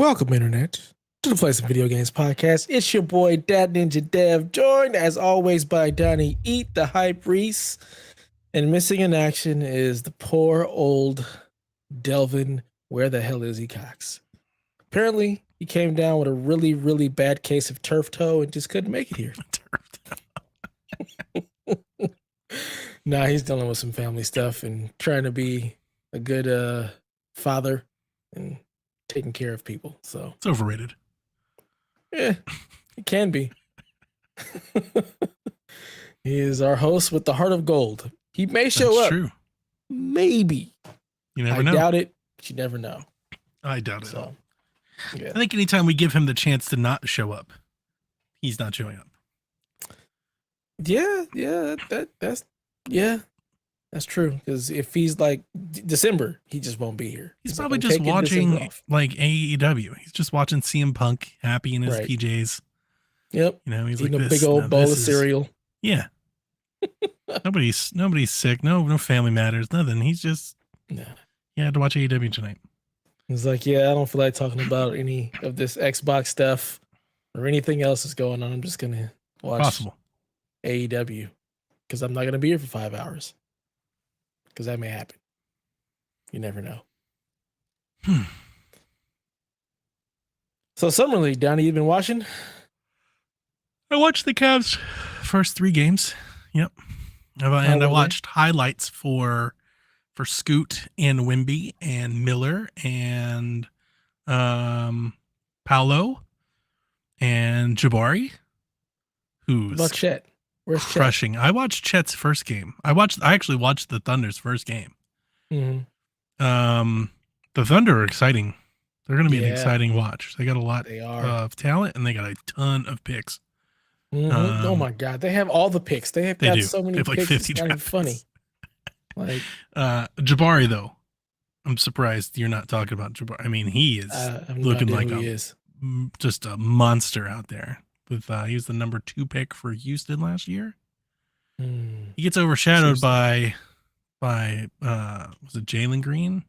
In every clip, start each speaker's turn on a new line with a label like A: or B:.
A: Welcome, Internet, to the Place of Video Games podcast. It's your boy, Dad Ninja Dev, joined as always by Donnie Eat the Hype Reese. And missing in action is the poor old Delvin. Where the hell is he, Cox? Apparently, he came down with a really, really bad case of turf toe and just couldn't make it here. Nah, he's dealing with some family stuff and trying to be a good father and taking care of people. So
B: it's overrated.
A: Yeah, it can be. He is our host with the heart of gold. He may show up. True. Maybe.
B: You never know.
A: I doubt it. But you never know.
B: I doubt it.
A: So, yeah.
B: I think anytime we give him the chance to not show up, he's not showing up.
A: Yeah, that's true. Because if he's like December, he just won't be here.
B: He's probably like, just watching like AEW. He's just watching CM Punk, happy in his PJs.
A: Yep.
B: You know, he's
A: eating
B: like
A: a big old bowl of cereal.
B: Yeah. nobody's sick. No family matters. Nothing. He's just he had to watch AEW tonight.
A: He's like, yeah, I don't feel like talking about any of this Xbox stuff or anything else that's going on. I'm just gonna watch AEW because I'm not gonna be here for 5 hours. Because that may happen. You never know. So Summer League, Donnie, you've been watching?
B: I watched the Cavs' first 3 games. Yep. And I watched highlights for Scoot and Wimby and Miller and Paolo and Jabari. Who's
A: about Chet? Where's
B: crushing? Chet? I watched Chet's first game. I actually watched the Thunder's first game.
A: Mm-hmm.
B: The Thunder are exciting. They're going to be an exciting watch. They got a lot of talent and they got a ton of picks.
A: Mm-hmm. Oh my God, they have all the picks. They got so many picks. Like 50 it's not even funny. Like
B: Jabari though, I'm surprised you're not talking about Jabari. I mean, he is looking like just a monster out there. With he was the number 2 pick for Houston last year. He gets overshadowed by was it Jalen Green?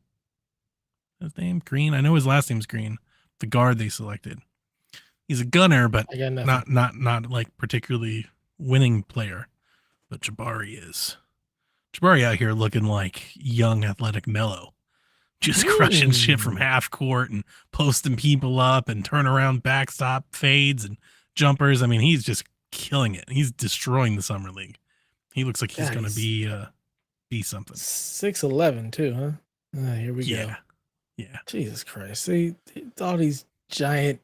B: His name Green. I know his last name's Green. The guard they selected. He's a gunner, but not like particularly winning player. But Jabari is. Jabari out here looking like young athletic Melo. Just crushing shit from half court and posting people up and turnaround backstop fades and jumpers. I mean, he's just killing it. He's destroying the summer league. He looks like he's going to be something.
A: 6'11" too, huh? Here we go.
B: Yeah.
A: Jesus Christ. See, all these giant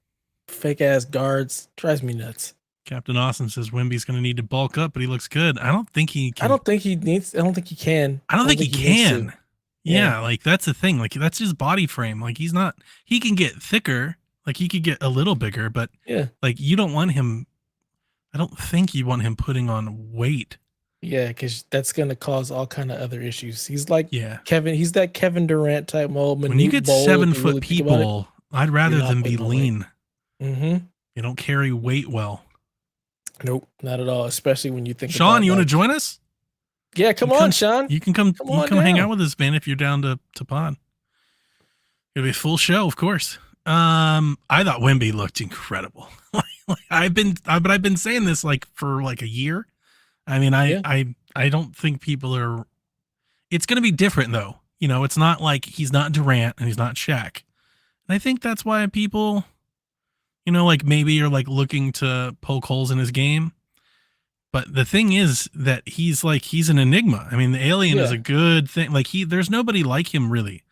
A: fake ass guards drives me nuts.
B: Captain Austin says Wimby's going to need to bulk up, but he looks good. I don't think he can.
A: I don't think he can.
B: I don't think he can. Yeah, like that's the thing. Like that's his body frame. Like he can get thicker. Like he could get a little bigger, but like you don't want him. I don't think you want him putting on weight.
A: Yeah, because that's going to cause all kind of other issues. He's like Kevin. He's that Kevin Durant type mold.
B: When you get 7-foot people, I'd rather them be lean.
A: Mm-hmm.
B: You don't carry weight well.
A: Nope, not at all. Especially when you think.
B: Sean, you want to join us?
A: Yeah, come on, Sean.
B: You can come. You come hang out with us, man. If you're down to pod, it'll be a full show, of course. I thought Wimby looked incredible. I've been saying this like for like a year. I mean, I don't think people are. It's going to be different though. You know, it's not like he's not Durant and he's not Shaq. And I think that's why people, you know, like maybe you're like looking to poke holes in his game. But the thing is that he's an enigma. I mean, the alien is a good thing. Like there's nobody like him really.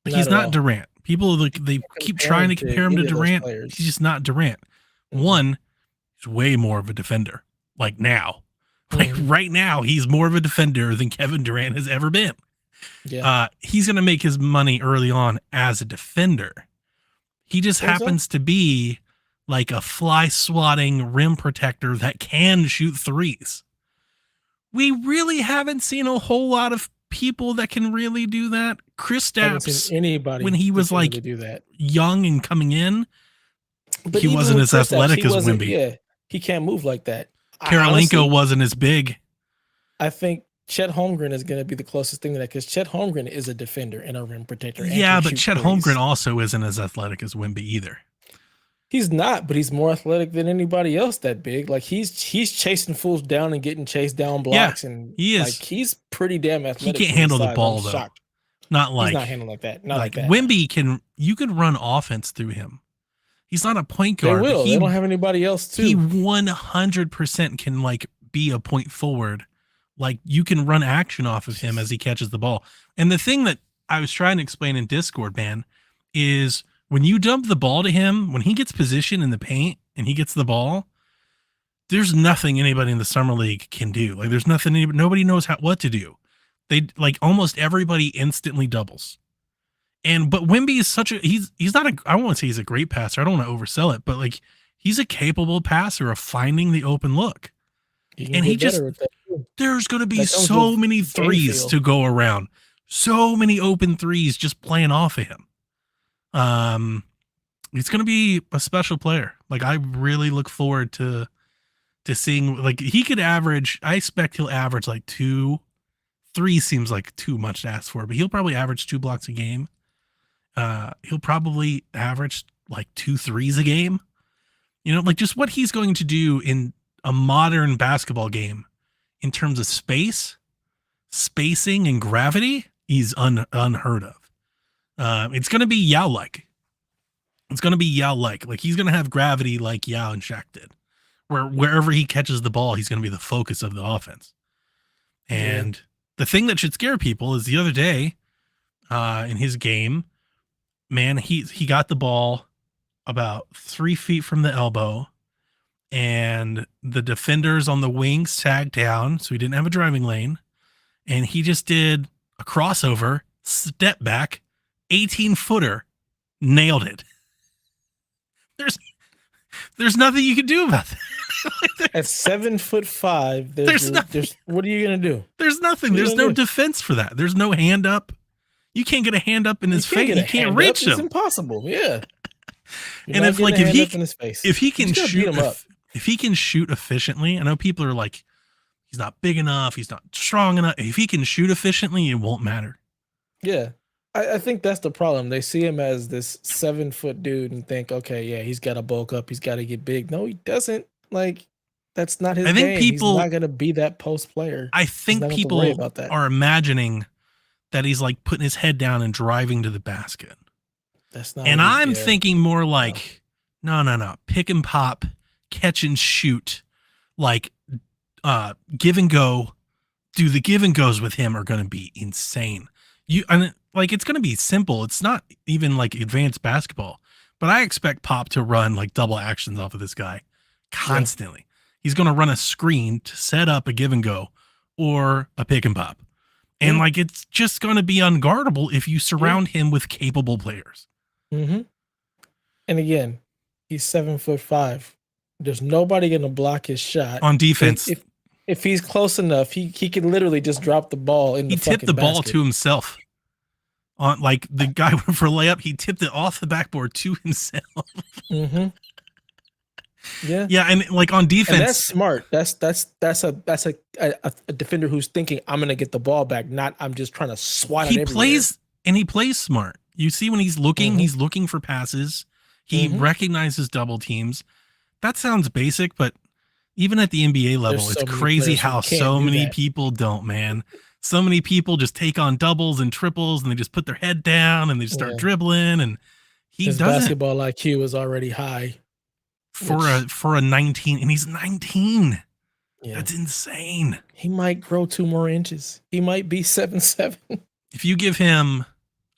B: But he's not Durant. People they keep trying to compare him to Durant. He's just not Durant. One, he's way more of a defender. Like now. Like right now, he's more of a defender than Kevin Durant has ever been.
A: Yeah.
B: He's going to make his money early on as a defender. He just happens to be like a fly swatting rim protector that can shoot threes. We really haven't seen a whole lot of people that can really do that. Chris Stapps,
A: anybody
B: when he was like
A: do that.
B: Young and coming in, but he wasn't as athletic as Wimby.
A: Yeah, he can't move like that.
B: Karolinko wasn't as big.
A: I think Chet Holmgren is going to be the closest thing to that because Chet Holmgren is a defender and a rim protector and
B: Yeah,
A: can
B: but
A: shoot
B: Chet
A: threes.
B: Holmgren also isn't as athletic as Wemby either.
A: He's not, but he's more athletic than anybody else that big. Like he's chasing fools down and getting chased down
B: Yeah,
A: blocks, and
B: he is.
A: like he's pretty damn
B: He
A: athletic
B: can't
A: for his
B: handle the
A: size. I'm
B: ball though.
A: shocked.
B: Not like
A: He's not handling like that. Not like that.
B: Wemby can. You could run offense through him. He's not a point
A: They
B: guard.
A: will.
B: He,
A: They don't have anybody else too.
B: He 100% can like be a point forward. Like you can run action off of him as he catches the ball. And the thing that I was trying to explain in Discord, man, is when you dump the ball to him, when he gets positioned in the paint and he gets the ball, there's nothing anybody in the summer league can do. Like there's nothing, nobody knows what to do. They like almost everybody instantly doubles. But Wemby is such a, he's not a, I won't say he's a great passer. I don't want to oversell it, but like he's a capable passer of finding the open look. And he just, there's going to be so many threes to go around. So many open threes just playing off of him. He's going to be a special player. Like I really look forward to seeing, like he could average, I expect he'll average like 2, 3 seems like too much to ask for, but he'll probably average 2 blocks a game. He'll probably average like 2 threes a game. You know, like just what he's going to do in a modern basketball game in terms of spacing and gravity, he's unheard of. It's going to be Yao-like. It's going to be Yao-like. Like he's going to have gravity like Yao and Shaq did. Wherever he catches the ball, he's going to be the focus of the offense. And the thing that should scare people is the other day in his game, man, he got the ball about 3 feet from the elbow, and the defenders on the wings sagged down, so he didn't have a driving lane, and he just did a crossover, step back, 18-footer, nailed it. There's nothing you can do about that.
A: At 7'5", there's what are you gonna do?
B: There's nothing. There's no defense for that. There's no hand up. You can't get a hand up in his face. You can't reach him.
A: It's impossible. Yeah.
B: And if he can shoot efficiently, I know people are like, he's not big enough, he's not strong enough. If he can shoot efficiently, it won't matter.
A: Yeah. I think that's the problem. They see him as this 7-foot dude and think, okay, yeah, he's got to bulk up. He's got to get big. No, he doesn't. Like, that's not his game. He's not going to be that post player.
B: I think people are imagining that he's like putting his head down and driving to the basket.
A: That's not.
B: And I'm thinking more like, no. Pick and pop, catch and shoot, like give and go. Do the give and goes with him are going to be insane. Like it's going to be simple. It's not even like advanced basketball, but I expect Pop to run like double actions off of this guy constantly. Yeah. He's going to run a screen to set up a give and go or a pick and pop. And like, it's just going to be unguardable if you surround him with capable players.
A: Mm-hmm. And again, he's 7'5". There's nobody going to block his shot
B: on defense.
A: If he's close enough, he can literally just drop the ball in the fucking basket. He tipped the ball
B: to himself. On like the guy went for a layup, he tipped it off the backboard to himself.
A: Mm-hmm. Yeah,
B: yeah, and like on defense,
A: and that's smart. That's a defender who's thinking, I'm gonna get the ball back, not I'm just trying to swat it everywhere.
B: He plays smart. You see when he's looking for passes. He recognizes double teams. That sounds basic, but even at the NBA level, it's crazy how so many people don't, man. So many people just take on doubles and triples and they just put their head down and they just start dribbling, and his
A: basketball IQ is already high
B: for a 19, and he's 19. Yeah. That's insane.
A: He might grow 2 more inches. He might be 7'7".
B: If you give him,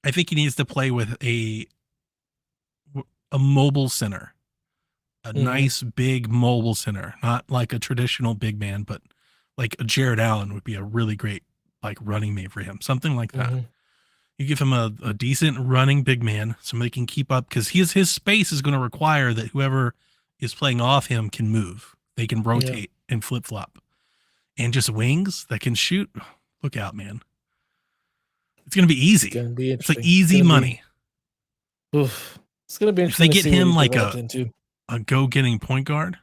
B: I think he needs to play with a mobile center, a nice big mobile center, not like a traditional big man, but like a Jared Allen would be a really great like running mate for him, something like that. You give him a decent running big man, somebody can keep up, because his space is going to require that whoever is playing off him can move. They can rotate and flip flop, and just wings that can shoot. Look out, man! It's going to be easy. It's like easy money.
A: It's going to be
B: interesting. If they get him like a go-getting point guard,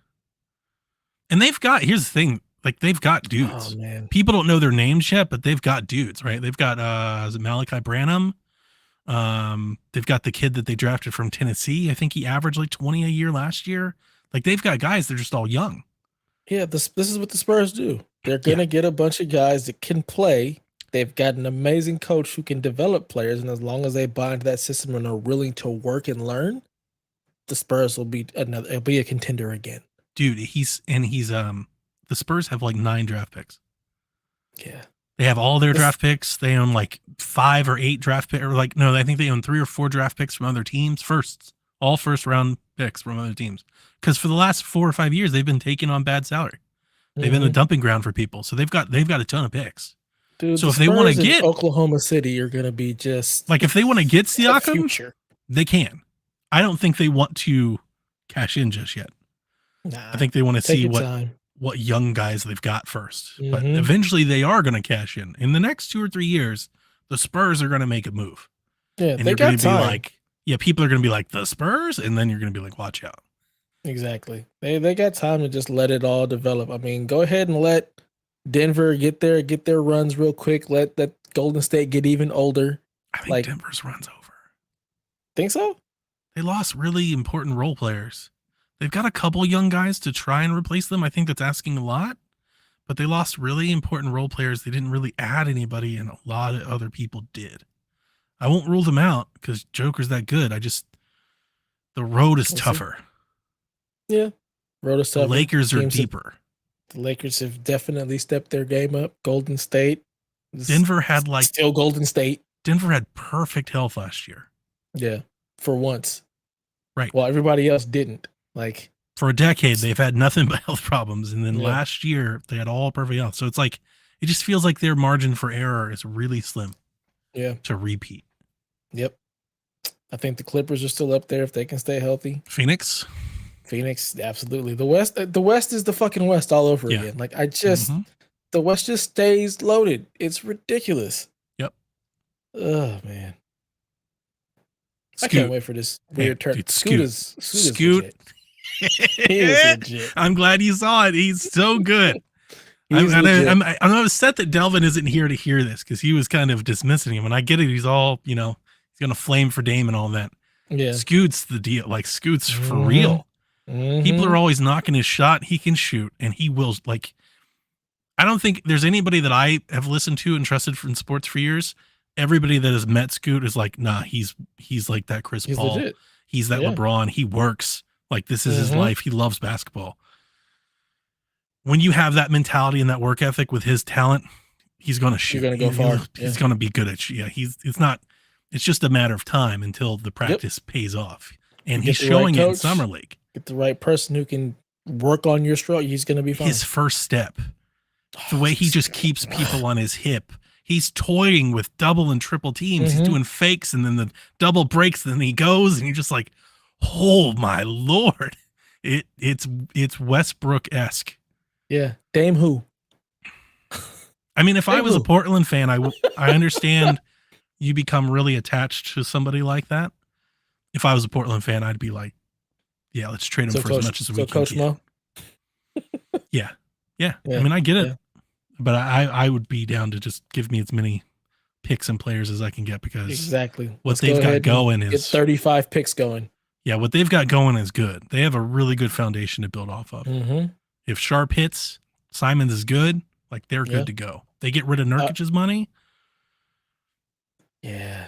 B: and they've got, here's the thing. Like they've got
A: Oh
B: dudes.
A: man.
B: People don't know their names yet, but they've got dudes, right? They've got is it Malachi Branham? They've got the kid that they drafted from Tennessee. I think he averaged like 20 a year last year. Like they've got guys, they're just all young.
A: Yeah, this is what the Spurs do. They're
B: Yeah.
A: gonna get a bunch of guys that can play. They've got an amazing coach who can develop players, and as long as they buy into that system and are willing to work and learn, the Spurs will be it'll be a contender again.
B: Dude, the Spurs have like 9 draft picks.
A: Yeah.
B: They have all their draft picks. They own like 5 or 8 draft picks, or like, no, I think they own 3 or 4 draft picks from other teams. All first round picks from other teams. Because for the last 4 or 5 years, they've been taking on bad salary. They've been a dumping ground for people. So they've got a ton of picks.
A: Dude,
B: so if they want to get
A: Oklahoma City, are going to be just
B: like, if they want to get Siakam,
A: future.
B: They can. I don't think they want to cash in just yet.
A: Nah,
B: I think they want to see
A: time.
B: what young guys they've got 1st. But eventually they are going to cash in. In the next 2 or 3 years, the Spurs are going to make a move.
A: Yeah,
B: and
A: they
B: you're
A: got
B: going to be
A: time.
B: like, yeah, people are going to be like, the Spurs? And then you're going to be like, watch out.
A: Exactly. They got time to just let it all develop. I mean, go ahead and let Denver get their runs real quick. Let that Golden State get even older.
B: I think Denver's run's over.
A: Think so?
B: They lost really important role players. They've got a couple young guys to try and replace them. I think that's asking a lot. But they lost really important role players. They didn't really add anybody, and a lot of other people did. I won't rule them out because Joker's that good. The road is tougher.
A: Yeah. Road is tougher.
B: The Lakers are deeper.
A: The Lakers have definitely stepped their game up. Golden State.
B: Denver had
A: still Golden State.
B: Denver had perfect health last year.
A: Yeah. For once.
B: Right.
A: Well, everybody else didn't. Like,
B: for a decade, they've had nothing but health problems. And then last year, they had all perfect health. So it's like, it just feels like their margin for error is really slim.
A: Yeah.
B: To repeat.
A: Yep. I think the Clippers are still up there if they can stay healthy.
B: Phoenix,
A: absolutely. The West is the fucking West all over again. Like, the West just stays loaded. It's ridiculous.
B: Yep.
A: Oh, man. I can't wait for this weird turn.
B: Scoot.
A: He is legit.
B: I'm glad you saw it. He's so good. I'm upset that Delvin isn't here to hear this because he was kind of dismissing him. And I get it. He's all, he's going to flame for Dame and all that.
A: Yeah.
B: Scoot's the deal. Like, Scoot's for real. People are always knocking his shot. He can shoot, and he will. Like, I don't think there's anybody that I have listened to and trusted in sports for years. Everybody that has met Scoot is like, nah, he's like that Chris Paul.
A: Legit.
B: He's that LeBron. He works. Like, this is his life. He loves basketball. When you have that mentality and that work ethic with his talent, he's going to shoot.
A: You're going to go far.
B: He's going to be good at. Yeah, it's just a matter of time until the practice pays off. And he's showing it in Summer League.
A: Get the right person who can work on your stroke. He's going to be fine.
B: His first step, the way he just keeps people on his hip. He's toying with double and triple teams. He's doing fakes, and then the double breaks, and then he goes, and you're just like, oh my Lord. It's Westbrook-esque.
A: Yeah. Dame who?
B: I mean, if I was a Portland fan, I understand you become really attached to somebody like that. If I was a Portland fan, I'd be like, yeah, let's trade him for as much as we can
A: Coach
B: get.
A: Mo?
B: Yeah. I mean, I get it. Yeah. But I would be down to just give me as many picks and players as I can get because what they've got going is...
A: Get 35 picks going.
B: Yeah, what they've got going is good. They have a really good foundation to build off of. If Sharp hits, Simons is good, like they're good to go. They get rid of Nurkic's money.
A: Yeah.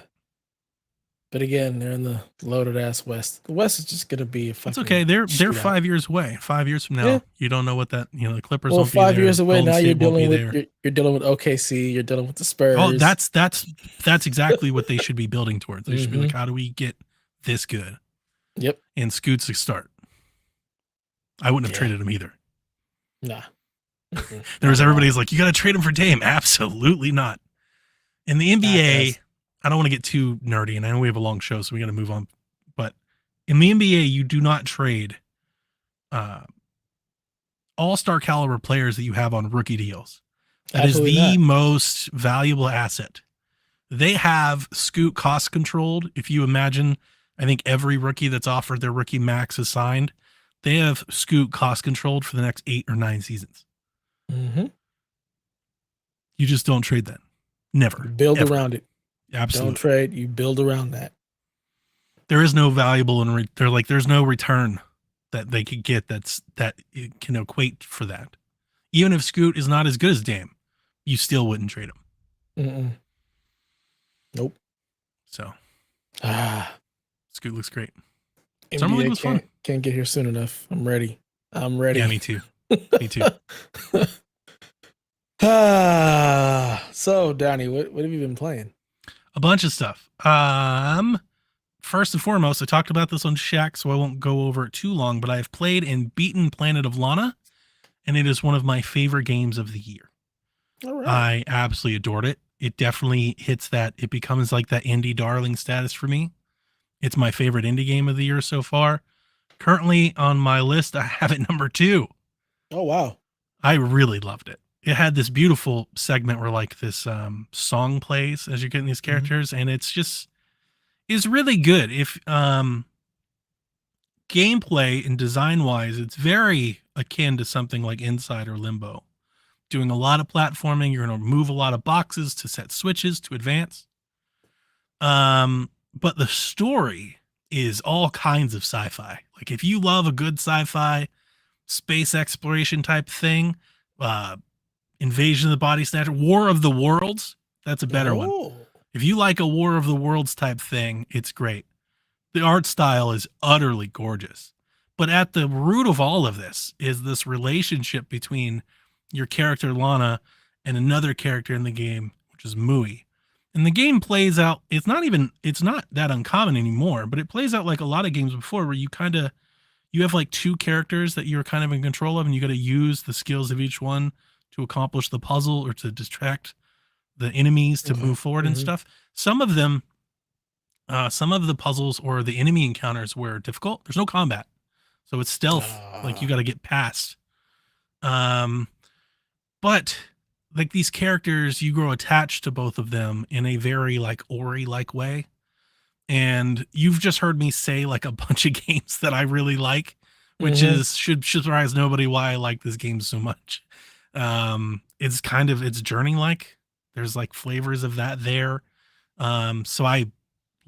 A: But again, they're in the loaded ass West. The West is just gonna be a fucking.
B: It's okay. They're 5 years away. 5 years from now, you don't know what that. The Clippers.
A: Well,
B: won't be
A: 5
B: there.
A: years away
B: Golden
A: now.
B: State
A: You're dealing
B: won't
A: with you're dealing with OKC. You're dealing with the Spurs.
B: Oh, that's exactly what they should be building towards. They should be like, how do we get this good?
A: Yep.
B: And Scoot's a start. I wouldn't have traded him either.
A: Nah.
B: There was everybody's like, you got to trade him for Dame. Absolutely not. In the NBA. I don't want to get too nerdy, and I know we have a long show, so we got to move on. But in the NBA, you do not trade all-star caliber players that you have on rookie deals. That Absolutely is the most valuable asset. They have Scoot cost controlled. If you imagine, I think every rookie that's offered their rookie max is signed. They have Scoot cost controlled for the next 8 or 9 seasons.
A: Mm-hmm.
B: You just don't trade that. Never.
A: Build
B: Ever.
A: around it.
B: Absolutely.
A: Don't trade. You build around that.
B: There is no valuable and there's no return that they could get that it can equate for that. Even if Scoot is not as good as Dame, you still wouldn't trade him.
A: Mm-mm. Nope.
B: So
A: Ah,
B: Scoot looks great. Summer League
A: NBA
B: was fun.
A: Can't get here soon enough. I'm ready.
B: Yeah, me too. Me too.
A: So Donnie, what have you been playing?
B: A bunch of stuff. First and foremost, I talked about this on Shaq, so I won't go over it too long, but I have played and beaten Planet of Lana, and it is one of my favorite games of the year.
A: All right.
B: I absolutely adored it. It definitely hits that. It becomes like that indie darling status for me. It's my favorite indie game of the year so far. Currently on my list, I have it number 2.
A: Oh wow.
B: I really loved it. It had this beautiful segment where like this song plays as you're getting these characters, and it's really good. If gameplay and design wise, it's very akin to something like Inside or Limbo. Doing a lot of platforming, you're going to move a lot of boxes to set switches to advance. But the story is all kinds of sci-fi. Like if you love a good sci-fi space exploration type thing, Invasion of the Body Snatcher, War of the Worlds, that's a better one. If you like a War of the Worlds type thing, it's great. The art style is utterly gorgeous. But at the root of all of this is this relationship between your character Lana and another character in the game, which is Mui. And the game plays out, it's not that uncommon anymore, but it plays out like a lot of games before where you have like 2 characters that you're kind of in control of, and you got to use the skills of each one to accomplish the puzzle or to distract the enemies to move forward and stuff. Some of them, some of the puzzles or the enemy encounters were difficult. There's no combat. So it's stealth. Like you got to get past. But like these characters, you grow attached to both of them in a very like Ori-like way. And you've just heard me say like a bunch of games that I really like, which is should surprise nobody why I like this game so much. It's journey like. There's like flavors of that there. So I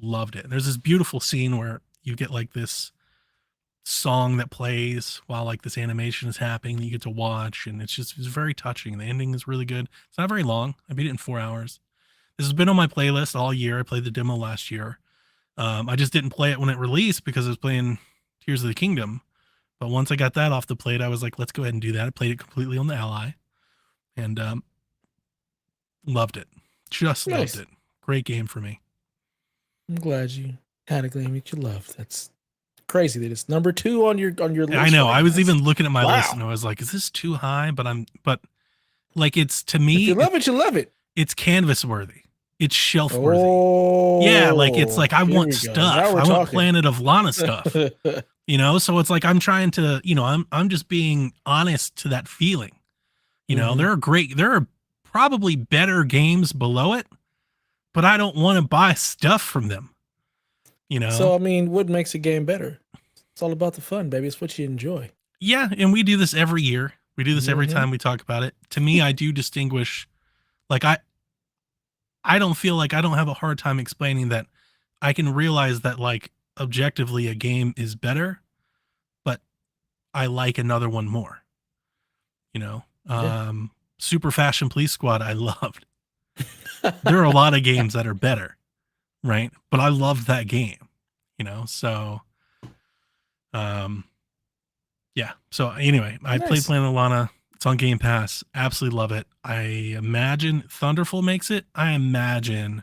B: loved it. There's this beautiful scene where you get like this song that plays while like this animation is happening that you get to watch, and it's very touching. The ending is really good. It's not very long. I beat it in 4 hours. This has been on my playlist all year. I played the demo last year. I just didn't play it when it released because I was playing Tears of the Kingdom. But once I got that off the plate, I was like, let's go ahead and do that. I played it completely on the Ally and loved it. Just loved it. Great game for me.
A: I'm glad you had a game that you loved. That's crazy that it's number 2 on your list.
B: I know.
A: Right?
B: I was even looking at my list and I was like, is this too high? But like it's to me,
A: if you love it, you love it.
B: It's canvas worthy. It's shelf worthy.
A: Oh,
B: yeah, like it's like I want stuff. I want Planet of Lana stuff. You know, so it's like I'm trying to, you know, I'm just being honest to that feeling. You know, there are probably better games below it, but I don't want to buy stuff from them. You know.
A: So I mean, what makes a game better? It's all about the fun, baby. It's what you enjoy.
B: Yeah, and we do this every year. We do this every time we talk about it. To me, I do distinguish, like I don't feel like I don't have a hard time explaining that I can realize that like objectively a game is better, but I like another one more. You know, Super Fashion Police Squad, I loved. There are a lot of games that are better, right? But I loved that game, you know? So, yeah. So anyway, I played Planet of Lana. It's on Game Pass. Absolutely love it. I imagine Thunderful makes it. I imagine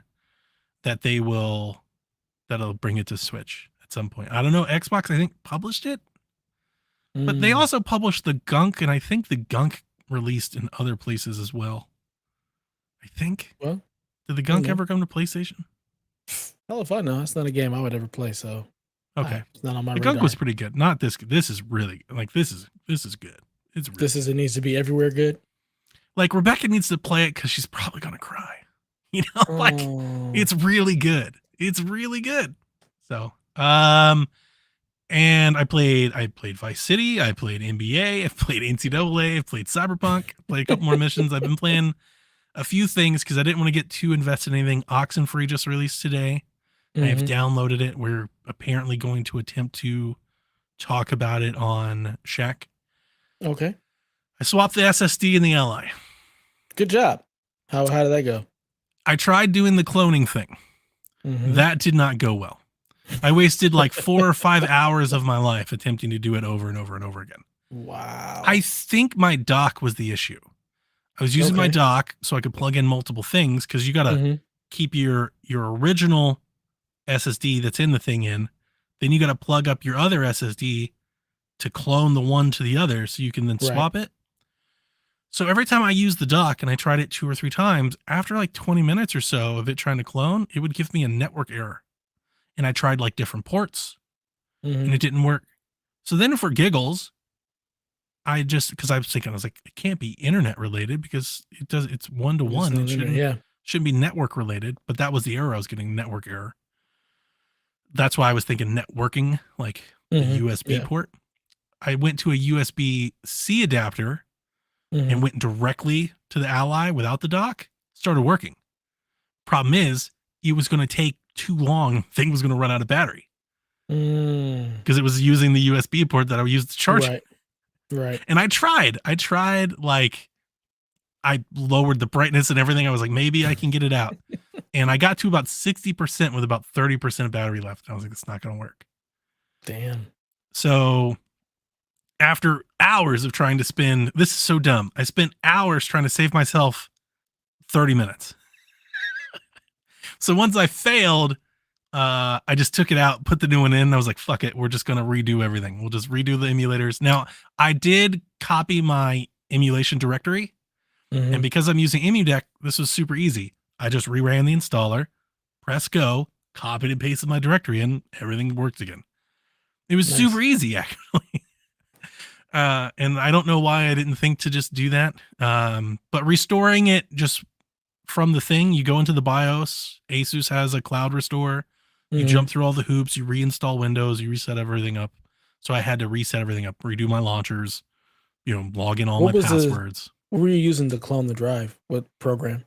B: that that'll bring it to Switch at some point. I don't know. Xbox, I think, published it. But they also published the Gunk, and I think the Gunk released in other places as well. I think. Well, did the Gunk ever come to PlayStation?
A: Hell if I know. It's not a game I would ever play, so
B: okay.
A: It's not on my
B: radar. The Gunk was pretty good. Not this. This is really like this is good. It's really
A: it needs to be everywhere good.
B: Like Rebecca needs to play it because she's probably gonna cry. You know, like it's really good. It's really good. So And I played Vice City, I played NBA, I've played NCAA, I've played Cyberpunk, played a couple more missions. I've been playing a few things because I didn't want to get too invested in anything. Oxenfree just released today. I have downloaded it. We're apparently going to attempt to talk about it on Shack.
A: Okay.
B: I swapped the SSD and the LI.
A: Good job. How did that go?
B: I tried doing the cloning thing. That did not go well. I wasted like 4 or 5 hours of my life attempting to do it over and over and over again.
A: Wow.
B: I think my dock was the issue. I was using my dock so I could plug in multiple things because you got to keep your original SSD that's in the thing in. Then you got to plug up your other SSD to clone the one to the other so you can then swap it. So every time I used the dock, and I tried it 2 or 3 times, after like 20 minutes or so of it trying to clone, it would give me a network error. And I tried like different ports and it didn't work. So then for giggles, because I was thinking, I was like, it can't be internet related because it's 1-to-1. It shouldn't be network related, but that was the error I was getting, network error. That's why I was thinking networking, like the USB port. I went to a USB-C adapter and went directly to the Ally without the dock, started working. Problem is, it was going to take too long. Thing was going to run out of battery because it was using the USB port that I used to charge it.
A: Right.
B: And I tried, like, I lowered the brightness and everything. I was like, maybe I can get it out. And I got to about 60% with about 30% of battery left. And I was like, it's not going to work.
A: Damn.
B: So after hours of trying to spin, this is so dumb. I spent hours trying to save myself 30 minutes. So once I failed, I just took it out, put the new one in. I was like, fuck it. We're just going to redo everything. We'll just redo the emulators. Now, I did copy my emulation directory. And because I'm using EmuDeck, this was super easy. I just reran the installer, press go, copied and pasted my directory, and everything worked again. It was super easy, actually. And I don't know why I didn't think to just do that. But restoring it just from the thing, you go into the BIOS. Asus has a cloud restore. You jump through all the hoops. You reinstall Windows. You reset everything up. So I had to reset everything up, redo my launchers, log in all my passwords.
A: What were you using to clone the drive? What program?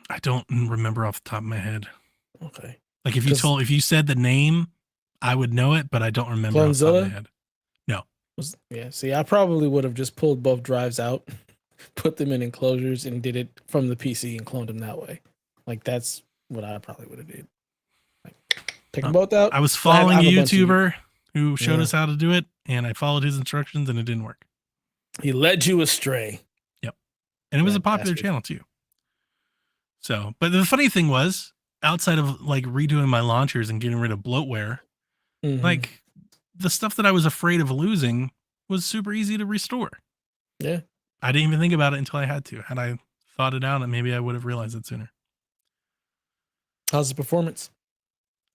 B: I don't remember off the top of my head.
A: Okay.
B: Like if you said the name, I would know it, but I don't remember off the top of my head. No.
A: See, I probably would have just pulled both drives out, put them in enclosures, and did it from the PC and cloned them that way. Like that's what I probably would have did. Like take them both out.
B: I was following a YouTuber who showed us how to do it, and I followed his instructions, and it didn't work.
A: He led you astray.
B: Yep. And it was a popular channel too. So, but the funny thing was, outside of like redoing my launchers and getting rid of bloatware, like the stuff that I was afraid of losing was super easy to restore.
A: Yeah.
B: I didn't even think about it until I had to. Had I thought it out, and maybe I would have realized it sooner.
A: How's the performance?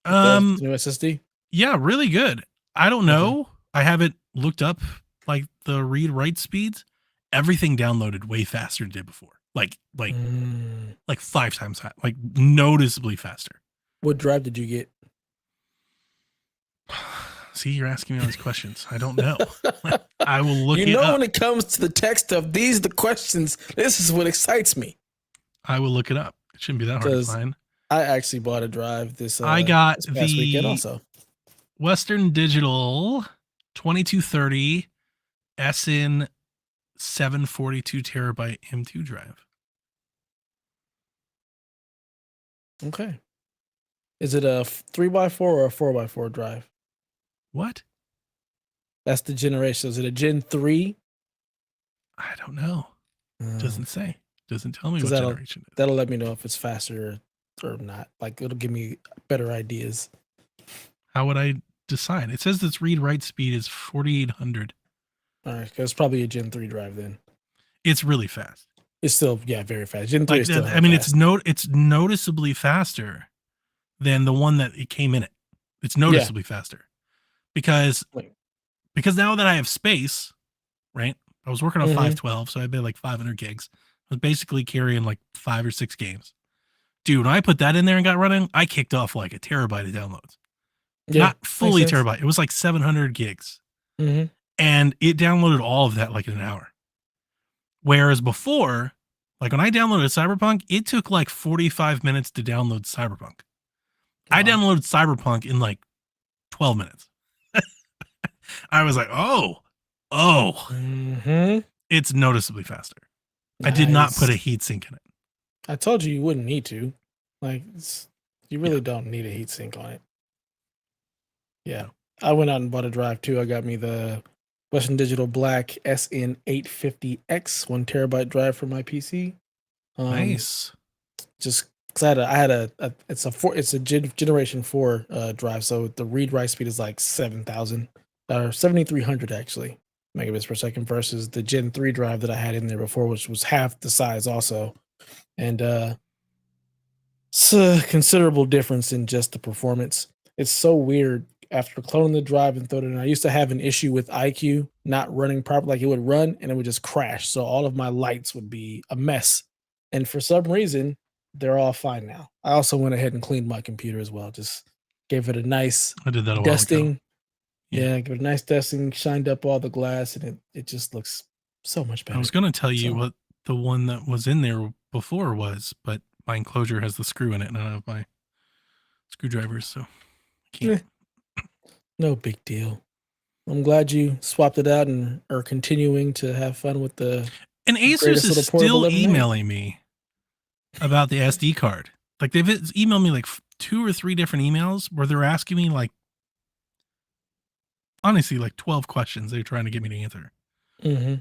A: The new SSD? Yeah,
B: really good. I don't know. I haven't looked up like the read write speeds. Everything downloaded way faster than it did before. Like 5 times high, like noticeably faster.
A: What drive did you get?
B: See, you're asking me all these questions. I don't know. I will look it up.
A: When it comes to the tech stuff, these are the questions. This is what excites me.
B: I will look it up. It shouldn't be that hard to find.
A: I actually bought a drive this
B: I got
A: this past weekend also.
B: Western Digital 2230 SN 742 terabyte M2 drive.
A: Okay. Is it a 3x4 or a 4x4 drive?
B: What?
A: That's the generation. Is it a Gen 3?
B: I don't know. Doesn't say. Doesn't tell me what generation it is.
A: That'll let me know if it's faster or not. Like it'll give me better ideas.
B: How would I decide? It says its read write speed is 4800.
A: All right, it's probably a Gen 3 drive then.
B: It's really fast.
A: It's still very fast. Gen 3 is still
B: I mean, fast. It's noticeably faster than the one that it came in it. It's noticeably faster because now that I have space, right? I was working on 512, so I had like 500 gigs. I was basically carrying like 5 or 6 games. Dude, when I put that in there and got running, I kicked off like a terabyte of downloads.
A: Yeah,
B: Not
A: makes
B: fully
A: sense.
B: terabyte. It was like 700 gigs.
A: Mm-hmm.
B: And it downloaded all of that like in an hour. Whereas before, like when I downloaded Cyberpunk, it took like 45 minutes to download Cyberpunk. I
A: Wow.
B: downloaded Cyberpunk in like 12 minutes. I was like, oh,
A: Mm-hmm.
B: it's noticeably faster. I did not
A: Nice.
B: put a heatsink in it.
A: I told you wouldn't need to. Like, you really
B: Yeah.
A: don't need a heatsink on it. Yeah.
B: No.
A: I went out and bought a drive too. I got me the Western Digital Black SN850X 1 terabyte drive for my PC.
B: Nice.
A: Just because I had a it's a generation 4 drive, so the read write speed is like 7,000 or 7,300 actually megabits per second versus the Gen 3 drive that I had in there before, which was half the size also, and it's a considerable difference in just the performance. It's so weird after cloning the drive and throwing it in. I used to have an issue with IQ not running properly. Like it would run and it would just crash. So all of my lights would be a mess. And for some reason, they're all fine now. I also went ahead and cleaned my computer as well. Just gave it a nice
B: I did that a while ago.
A: dusting.
B: Yeah.
A: Yeah, give it a nice dusting, shined up all the glass, and it just looks so much better.
B: I was going to tell you
A: So-
B: what the one that was in there before was, but my enclosure has the screw in it and I don't have my screwdrivers, so I can't.
A: No big deal. I'm glad you swapped it out and are continuing to have fun with the
B: And Asus
A: greatest
B: is
A: little portable
B: still
A: ever made.
B: emailing me about the SD card. Like they've emailed me like 2 or 3 different emails where they're asking me like, honestly, like 12 questions they're trying to get me to answer.
A: Mm-hmm.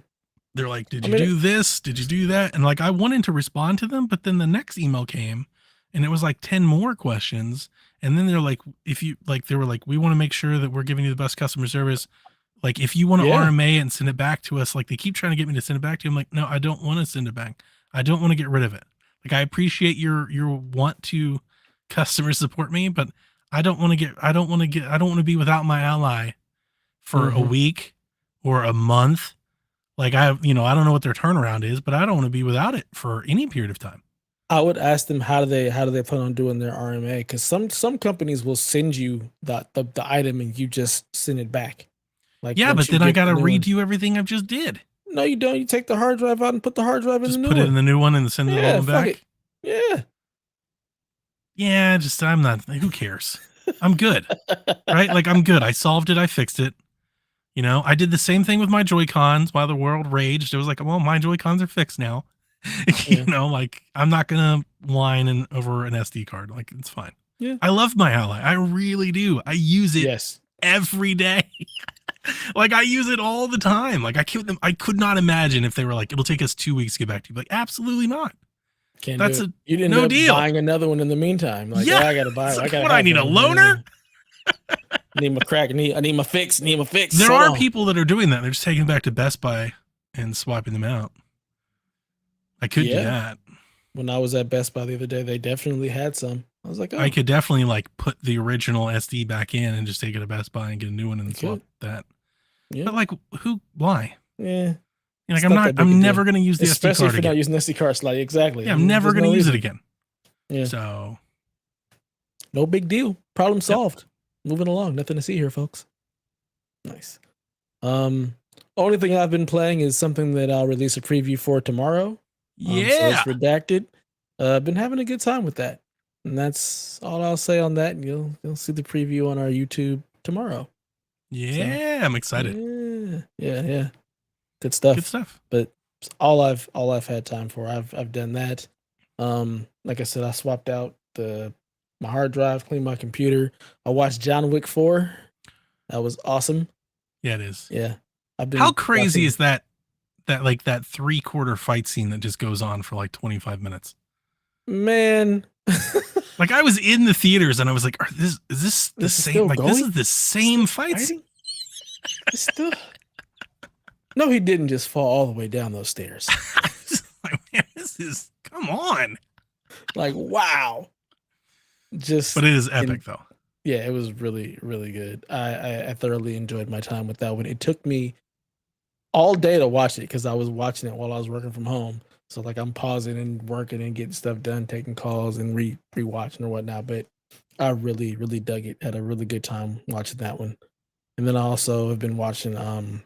B: They're like, did you do this? Did you do that? And like, I wanted to respond to them, but then the next email came and it was like 10 more questions. And then they're like, if you like, they were like, we want to make sure that we're giving you the best customer service. Like, if you want to
A: Yeah.
B: RMA and send it back to us, like they keep trying to get me to send it back to you. I'm like, no, I don't want to send it back. I don't want to get rid of it. Like, I appreciate your want to customer support me, but I don't want to be without my ally for a week or a month. Like I don't know what their turnaround is, but I don't want to be without it for any period of time.
A: I would ask them how do they plan on doing their RMA, because some companies will send you the item and you just send it back. Like
B: yeah,
A: once
B: but
A: you
B: then I
A: get
B: got to
A: the new one.
B: redo everything I just did.
A: No, you don't. You take the hard drive out and put the hard drive in
B: Just
A: the new
B: put
A: one.
B: it in the new one and send the old one
A: fuck
B: back.
A: it. Yeah.
B: Yeah, just I'm not. Who cares? I'm good, right? Like I'm good. I solved it. I fixed it. You know, I did the same thing with my Joy-Cons while the world raged. It was like, well, my Joy-Cons are fixed now. You know, like I'm not gonna whine over an SD card. Like it's fine.
A: Yeah.
B: I love my Ally. I really do. I use it every day. Like I use it all the time. Like I could not imagine if they were like, it'll take us 2 weeks to get back to you. Like, absolutely not.
A: Can't
B: That's
A: do it.
B: a
A: You'd end
B: no
A: up
B: deal.
A: buying another one in the meantime. Like,
B: Yeah.
A: I gotta buy.
B: Like,
A: I
B: what? I need a loaner.
A: Need my crack. I need my fix. Need my fix.
B: There
A: Hold
B: are
A: on.
B: people that are doing that. They're just taking them back to Best Buy and swapping them out. I could do that.
A: When I was at Best Buy the other day, they definitely had some. I was like, oh.
B: I could definitely like put the original SD back in and just take it to Best Buy and get a new one and swap that. Yeah. But like, why?
A: Yeah.
B: Like I'm never going to use the SD card
A: especially if you're
B: again.
A: not using SD card slot. Exactly.
B: Yeah, I'm never going to use it again.
A: Yeah.
B: So
A: no big deal. Problem solved. Moving along. Nothing to see here, folks. Nice. Only thing I've been playing is something that I'll release a preview for tomorrow. So it's redacted. I've been having a good time with that. And that's all I'll say on that. And you'll see the preview on our YouTube tomorrow.
B: Yeah, I'm excited.
A: Yeah. Good stuff.
B: Good stuff.
A: But all I've had time for. I've done that. Like I said, I swapped out my hard drive, cleaned my computer. I watched John Wick 4. That was awesome.
B: Yeah, it is.
A: Yeah.
B: How crazy is that like that 3/4 fight scene that just goes on for like 25 minutes?
A: Man.
B: Like I was in the theaters and I was like, is this the same? Like
A: going?
B: this is the same fight scene?
A: Still. No, he didn't just fall all the way down those stairs.
B: Like, man, come on.
A: Like, wow.
B: But it is epic though.
A: Yeah, it was really, really good. I thoroughly enjoyed my time with that one. It took me all day to watch it because I was watching it while I was working from home. So like I'm pausing and working and getting stuff done, taking calls and rewatching or whatnot. But I really, really dug it. Had a really good time watching that one. And then I also have been watching a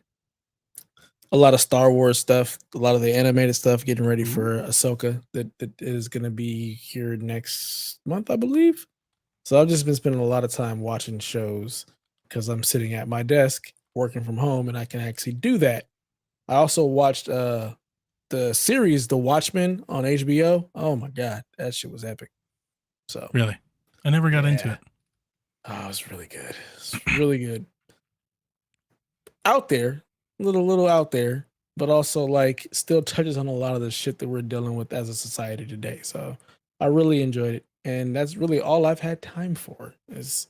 A: lot of Star Wars stuff, a lot of the animated stuff, getting ready for Ahsoka that is going to be here next month, I believe. So I've just been spending a lot of time watching shows because I'm sitting at my desk working from home and I can actually do that. I also watched the series The Watchmen on HBO. Oh my god, that shit was epic. So
B: Really? I never got into it.
A: Oh, it's really good. It's really good. Out there, little out there, but also like still touches on a lot of the shit that we're dealing with as a society today. So I really enjoyed it. And that's really all I've had time for is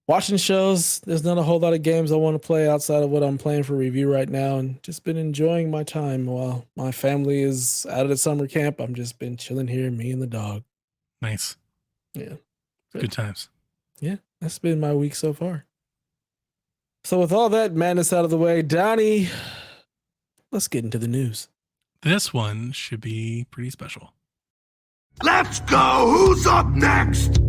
A: watching shows. There's not a whole lot of games I want to play outside of what I'm playing for review right now, and just been enjoying my time while my family is out of the summer camp. I'm just been chilling here, me and the dog.
B: Nice.
A: Yeah.
B: Good times.
A: Yeah, that's been my week so far. So with all that madness out of the way, Donnie, let's get into the news.
B: This one should be pretty special.
C: Let's go! Who's up next?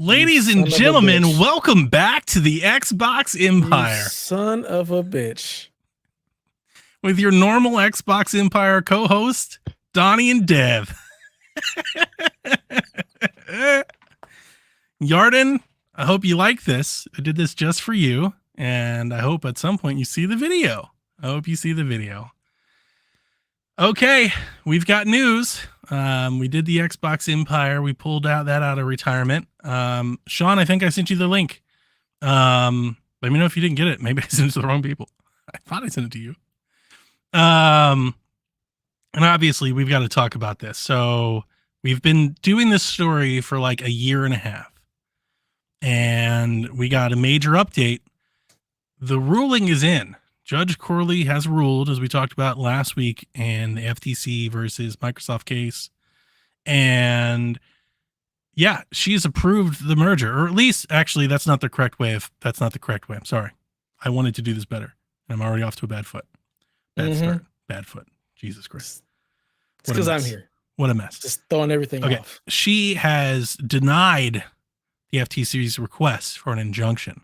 B: Ladies and gentlemen, welcome back to the Xbox Empire.
A: You son of a bitch.
B: With your normal Xbox Empire co-host, Donnie and Dev. Yarden, I hope you like this. I did this just for you, and I hope at some point you see the video. I hope you see the video. Okay, we've got news. We did the Xbox Empire. We pulled that out of retirement. Sean, I think I sent you the link. Let me know if you didn't get it. Maybe I sent it to the wrong people. I thought I sent it to you. And obviously we've got to talk about this. So we've been doing this story for like a year and a half, and we got a major update. The ruling is in. Judge Corley has ruled, as we talked about last week, in the FTC versus Microsoft case. And yeah, she's approved the merger, or at least, actually, that's not the correct way. I'm sorry. I wanted to do this better, and I'm already off to a bad foot. Start. Bad foot. Jesus Christ.
A: It's because I'm here.
B: What a mess.
A: Just throwing everything off.
B: She has denied the FTC's request for an injunction.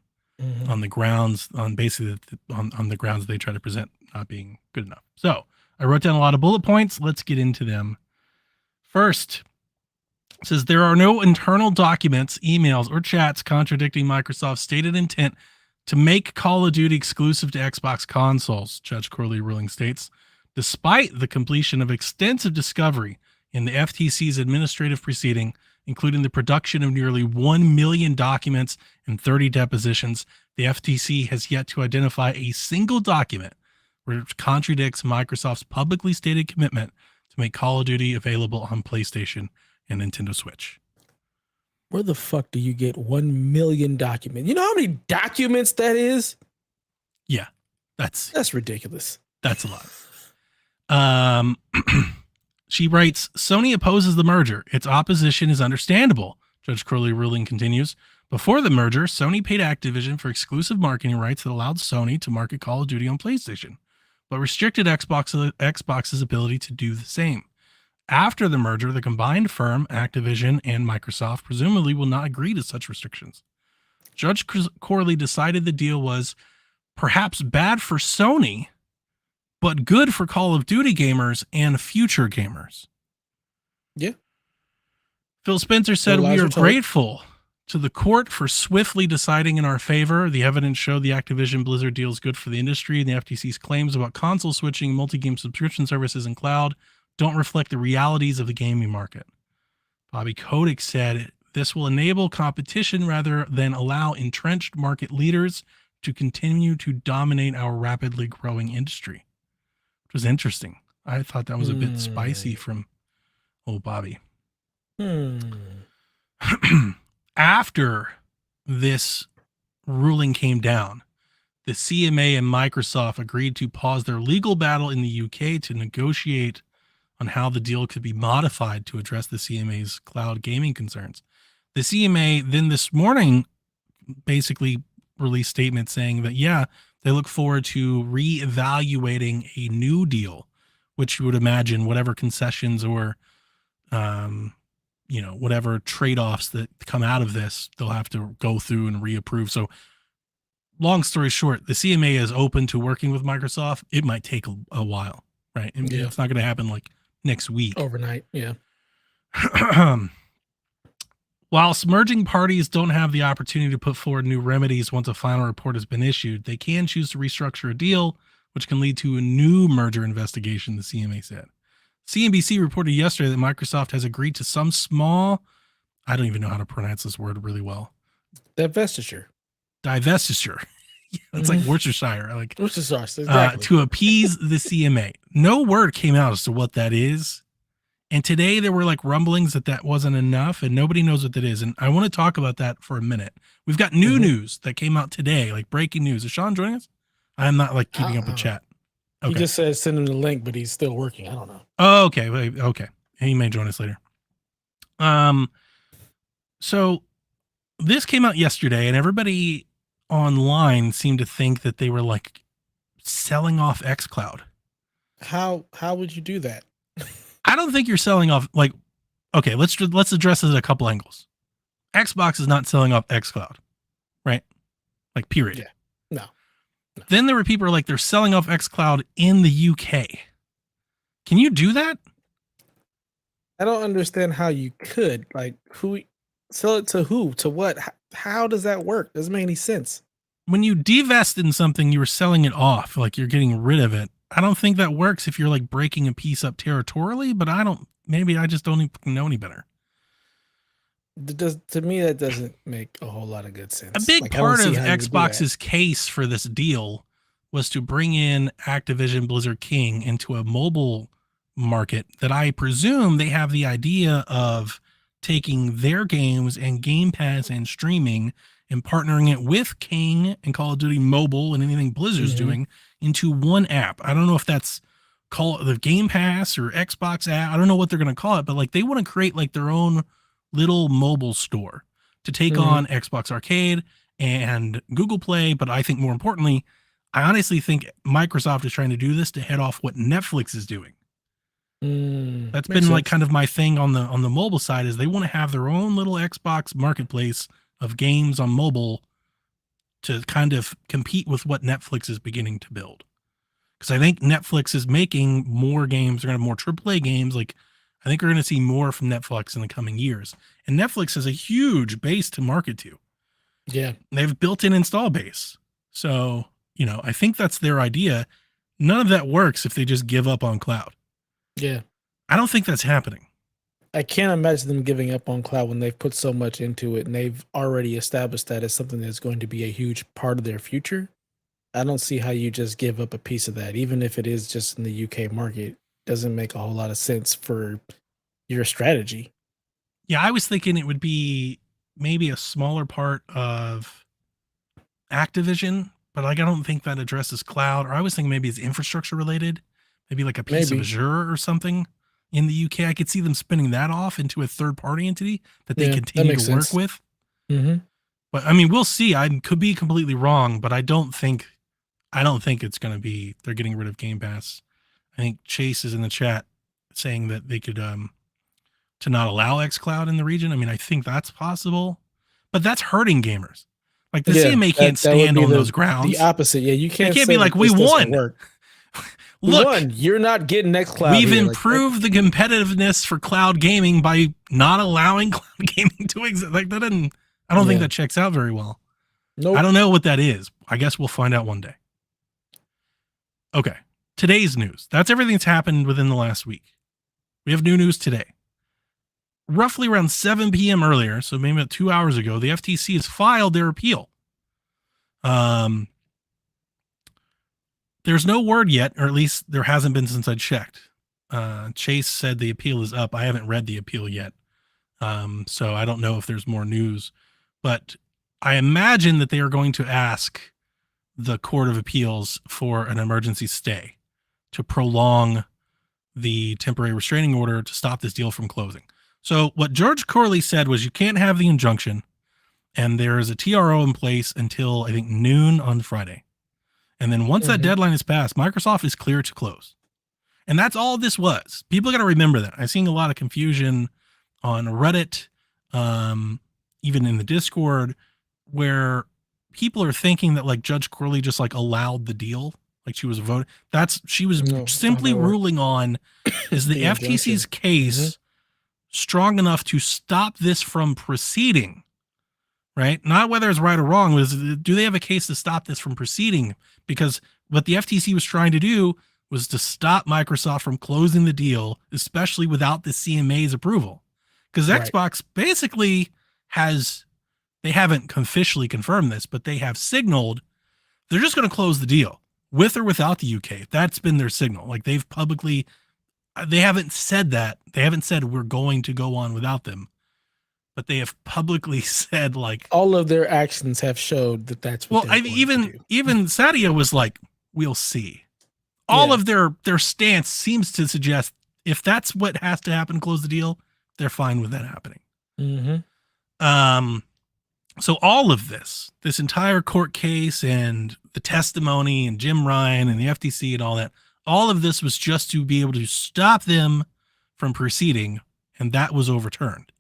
B: On the grounds, on basically on the grounds they try to present not being good enough. So I wrote down a lot of bullet points. Let's get into them. First, it says there are no internal documents, emails, or chats contradicting Microsoft's stated intent to make Call of Duty exclusive to Xbox consoles, Judge Corley ruling states, despite the completion of extensive discovery in the FTC's administrative proceeding, including the production of nearly 1 million documents and 30 depositions. The FTC has yet to identify a single document which contradicts Microsoft's publicly stated commitment to make Call of Duty available on PlayStation and Nintendo Switch.
A: Where the fuck do you get 1 million documents? You know how many documents that is?
B: Yeah, that's
A: ridiculous.
B: That's a lot. She writes, Sony opposes the merger. Its opposition is understandable. Judge Corley ruling continues. Before the merger, Sony paid Activision for exclusive marketing rights that allowed Sony to market Call of Duty on PlayStation, but restricted Xbox's ability to do the same. After the merger, the combined firm, Activision and Microsoft, presumably will not agree to such restrictions. Judge Corley decided the deal was perhaps bad for Sony, but good for Call of Duty gamers and future gamers.
A: Yeah.
B: Phil Spencer said, we are grateful to the court for swiftly deciding in our favor. The evidence showed the Activision Blizzard deal is good for the industry, and the FTC's claims about console switching, multi-game subscription services, and cloud don't reflect the realities of the gaming market. Bobby Kotick said, this will enable competition rather than allow entrenched market leaders to continue to dominate our rapidly growing industry. Was interesting. I thought that was a bit spicy from old Bobby. After this ruling came down, the CMA and Microsoft agreed to pause their legal battle in the UK to negotiate on how the deal could be modified to address the CMA's cloud gaming concerns. The CMA then this morning basically released statements saying that, yeah, they look forward to reevaluating a new deal, which you would imagine whatever concessions or, whatever trade-offs that come out of this, they'll have to go through and reapprove. So long story short, the CMA is open to working with Microsoft. It might take a while, right?
A: Yeah.
B: It's not going to happen like next week.
A: Overnight, yeah.
B: Whilst merging parties don't have the opportunity to put forward new remedies once a final report has been issued, they can choose to restructure a deal, which can lead to a new merger investigation, the CMA said. CNBC reported yesterday that Microsoft has agreed to some small, I don't even know how to pronounce this word really well.
A: Divestiture.
B: It's like Worcestershire.
A: Worcestershire, exactly.
B: To appease the CMA. No word came out as to what that is. And today there were like rumblings that wasn't enough, and nobody knows what that is. And I want to talk about that for a minute. We've got new news that came out today, like breaking news. Is Sean joining us? I'm not like keeping up with chat.
A: Okay. He just said send him the link, but he's still working. I don't know.
B: Oh, okay. Okay. He may join us later. So this came out yesterday, and everybody online seemed to think that they were like selling off xCloud.
A: How would you do that?
B: I don't think you're selling off, like, okay, let's address this at a couple angles. Xbox is not selling off xCloud, right? Like, period.
A: Yeah. No.
B: Then there were people who are like, they're selling off xCloud in the UK. Can you do that?
A: I don't understand how you could. Like, who sell it to who? To what? How does that work? Doesn't make any sense.
B: When you divest in something, you were selling it off, like you're getting rid of it. I don't think that works if you're like breaking a piece up territorially, but maybe I just don't even know any better.
A: To me, that doesn't make a whole lot of good sense.
B: A big part of Xbox's case for this deal was to bring in Activision Blizzard King into a mobile market that I presume they have the idea of taking their games and Game Pass and streaming and partnering it with King and Call of Duty Mobile and anything Blizzard's doing into one app. I don't know if that's call it the Game Pass or Xbox app. I don't know what they're going to call it, but like they want to create like their own little mobile store to take on Xbox Arcade and Google Play. But I think more importantly, I honestly think Microsoft is trying to do this to head off what Netflix is doing. That's been like kind of my thing on the mobile side is they want to have their own little Xbox marketplace of games on mobile to kind of compete with what Netflix is beginning to build. Because I think Netflix is making more games. They're going to have more AAA games. Like I think we're going to see more from Netflix in the coming years. And Netflix has a huge base to market to.
A: Yeah.
B: They've built-in install base. So, I think that's their idea. None of that works if they just give up on cloud.
A: Yeah.
B: I don't think that's happening.
A: I can't imagine them giving up on cloud when they've put so much into it and they've already established that as something that's going to be a huge part of their future. I don't see how you just give up a piece of that, even if it is just in the UK market. Doesn't make a whole lot of sense for your strategy.
B: Yeah, I was thinking it would be maybe a smaller part of Activision, but like I don't think that addresses cloud. Or I was thinking maybe it's infrastructure related, maybe like a piece of Azure or something. In the UK, I could see them spinning that off into a third-party entity that they continue to work with. But I mean, we'll see. I could be completely wrong, but I don't think it's going to be they're getting rid of Game Pass. I think Chase is in the chat saying that they could to not allow xCloud in the region. I mean, I think that's possible, but that's hurting gamers. Like the CMA can't stand on those grounds.
A: The opposite, yeah, you can't.
B: They can't be like we won.
A: Look, you're not getting xCloud.
B: We've improved the competitiveness for cloud gaming by not allowing cloud gaming to exist. Like that didn't. I don't think that checks out very well.
A: Nope.
B: I don't know what that is. I guess we'll find out one day. Okay, today's news. That's everything that's happened within the last week. We have new news today. Roughly around 7 p.m. earlier, so maybe about 2 hours ago, the FTC has filed their appeal. There's no word yet, or at least there hasn't been since I checked. Chase said the appeal is up. I haven't read the appeal yet. So I don't know if there's more news, but I imagine that they are going to ask the Court of Appeals for an emergency stay to prolong the temporary restraining order to stop this deal from closing. So what George Corley said was you can't have the injunction, and there is a TRO in place until I think noon on Friday. And then once that deadline is passed, Microsoft is clear to close. And that's all this was. People got to remember that. I've seen a lot of confusion on Reddit, even in the Discord, where people are thinking that like Judge Corley just like allowed the deal, like she was voting. She was simply ruling on is the FTC's case strong enough to stop this from proceeding, right? Not whether it's right or wrong. Do they have a case to stop this from proceeding? Because what the FTC was trying to do was to stop Microsoft from closing the deal, especially without the CMA's approval. Because Xbox basically they haven't officially confirmed this, but they have signaled they're just going to close the deal with or without the UK. That's been their signal. Like they haven't said that. They haven't said we're going to go on without them, but they have publicly said like
A: all of their actions have showed that that's what
B: even Satya was like, we'll see. All of their stance seems to suggest if that's what has to happen to close the deal, they're fine with that happening. So all of this entire court case and the testimony and Jim Ryan and the FTC and all that, all of this was just to be able to stop them from proceeding, and that was overturned.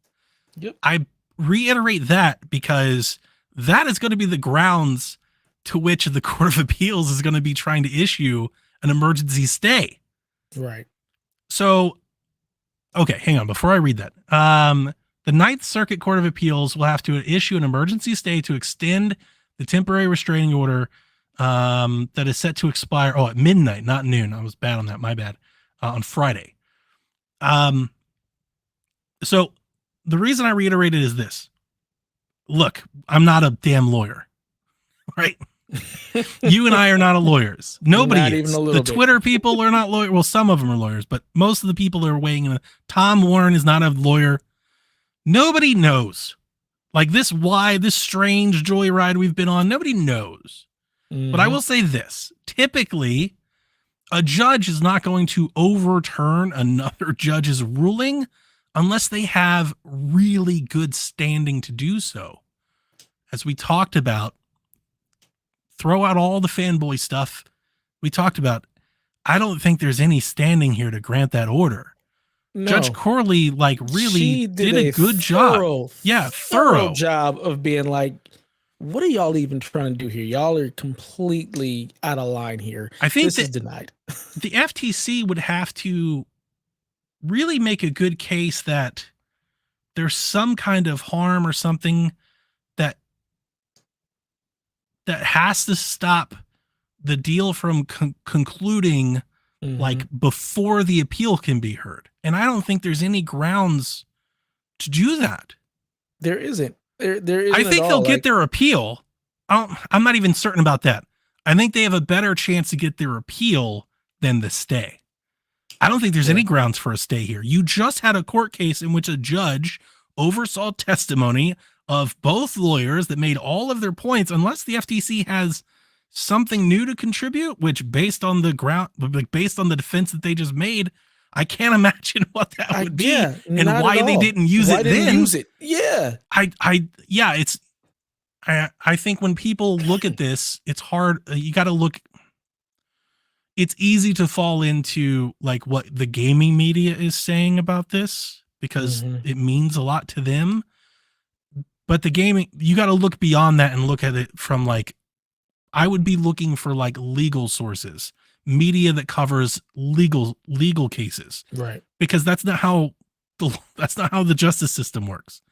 A: Yep.
B: I reiterate that because that is going to be the grounds to which the Court of Appeals is going to be trying to issue an emergency stay.
A: Right.
B: So, okay, hang on. Before I read that, the Ninth Circuit Court of Appeals will have to issue an emergency stay to extend the temporary restraining order that is set to expire at midnight, not noon. I was bad on that. My bad. On Friday. So the reason I reiterated is this. Look, I'm not a damn lawyer, right? You and I are not lawyers. Nobody
A: not
B: is.
A: Even a
B: The
A: little bit.
B: Twitter people are not lawyers. Well, some of them are lawyers, but most of the people that are weighing in. Tom Warren is not a lawyer. Nobody knows. Like this strange joyride we've been on, nobody knows. But I will say this. Typically, a judge is not going to overturn another judge's ruling unless they have really good standing to do so. As we talked about, throw out all the fanboy stuff we talked about. I don't think there's any standing here to grant that order. No. Judge Corley really did a good job. Thorough
A: job of being like, what are y'all even trying to do here? Y'all are completely out of line here.
B: I think
A: this is denied.
B: The FTC would have to really make a good case that there's some kind of harm or something that has to stop the deal from concluding before the appeal can be heard. And I don't think there's any grounds to do that.
A: There isn't. There isn't.
B: I think they'll get their appeal. I'm not even certain about that. I think they have a better chance to get their appeal than the stay. I don't think there's any grounds for a stay here. You just had a court case in which a judge oversaw testimony of both lawyers that made all of their points, unless the FTC has something new to contribute, which based on the defense that they just made, I can't imagine what that would be and why they didn't use it then.
A: Yeah.
B: I think when people look at this, it's hard. You got to look. It's easy to fall into like what the gaming media is saying about this because it means a lot to them. But the gaming, you got to look beyond that and look at it from like, I would be looking for like legal sources, media that covers legal cases,
A: right?
B: Because that's not how the justice system works.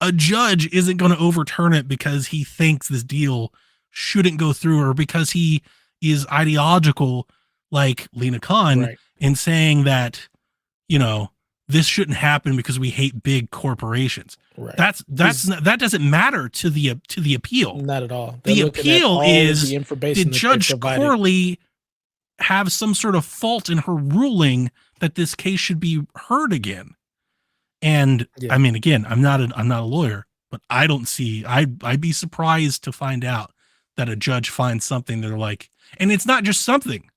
B: A judge isn't going to overturn it because he thinks this deal shouldn't go through or because he is ideological like Lena Khan in saying that, this shouldn't happen because we hate big corporations.
A: Right.
B: That doesn't matter to the appeal.
A: Not at all.
B: The appeal is, did Judge Corley have some sort of fault in her ruling that this case should be heard again? And
A: Yeah.
B: I mean, again, I'm not a lawyer, but I don't see. I'd be surprised to find out that a judge finds something that are like, and it's not just something.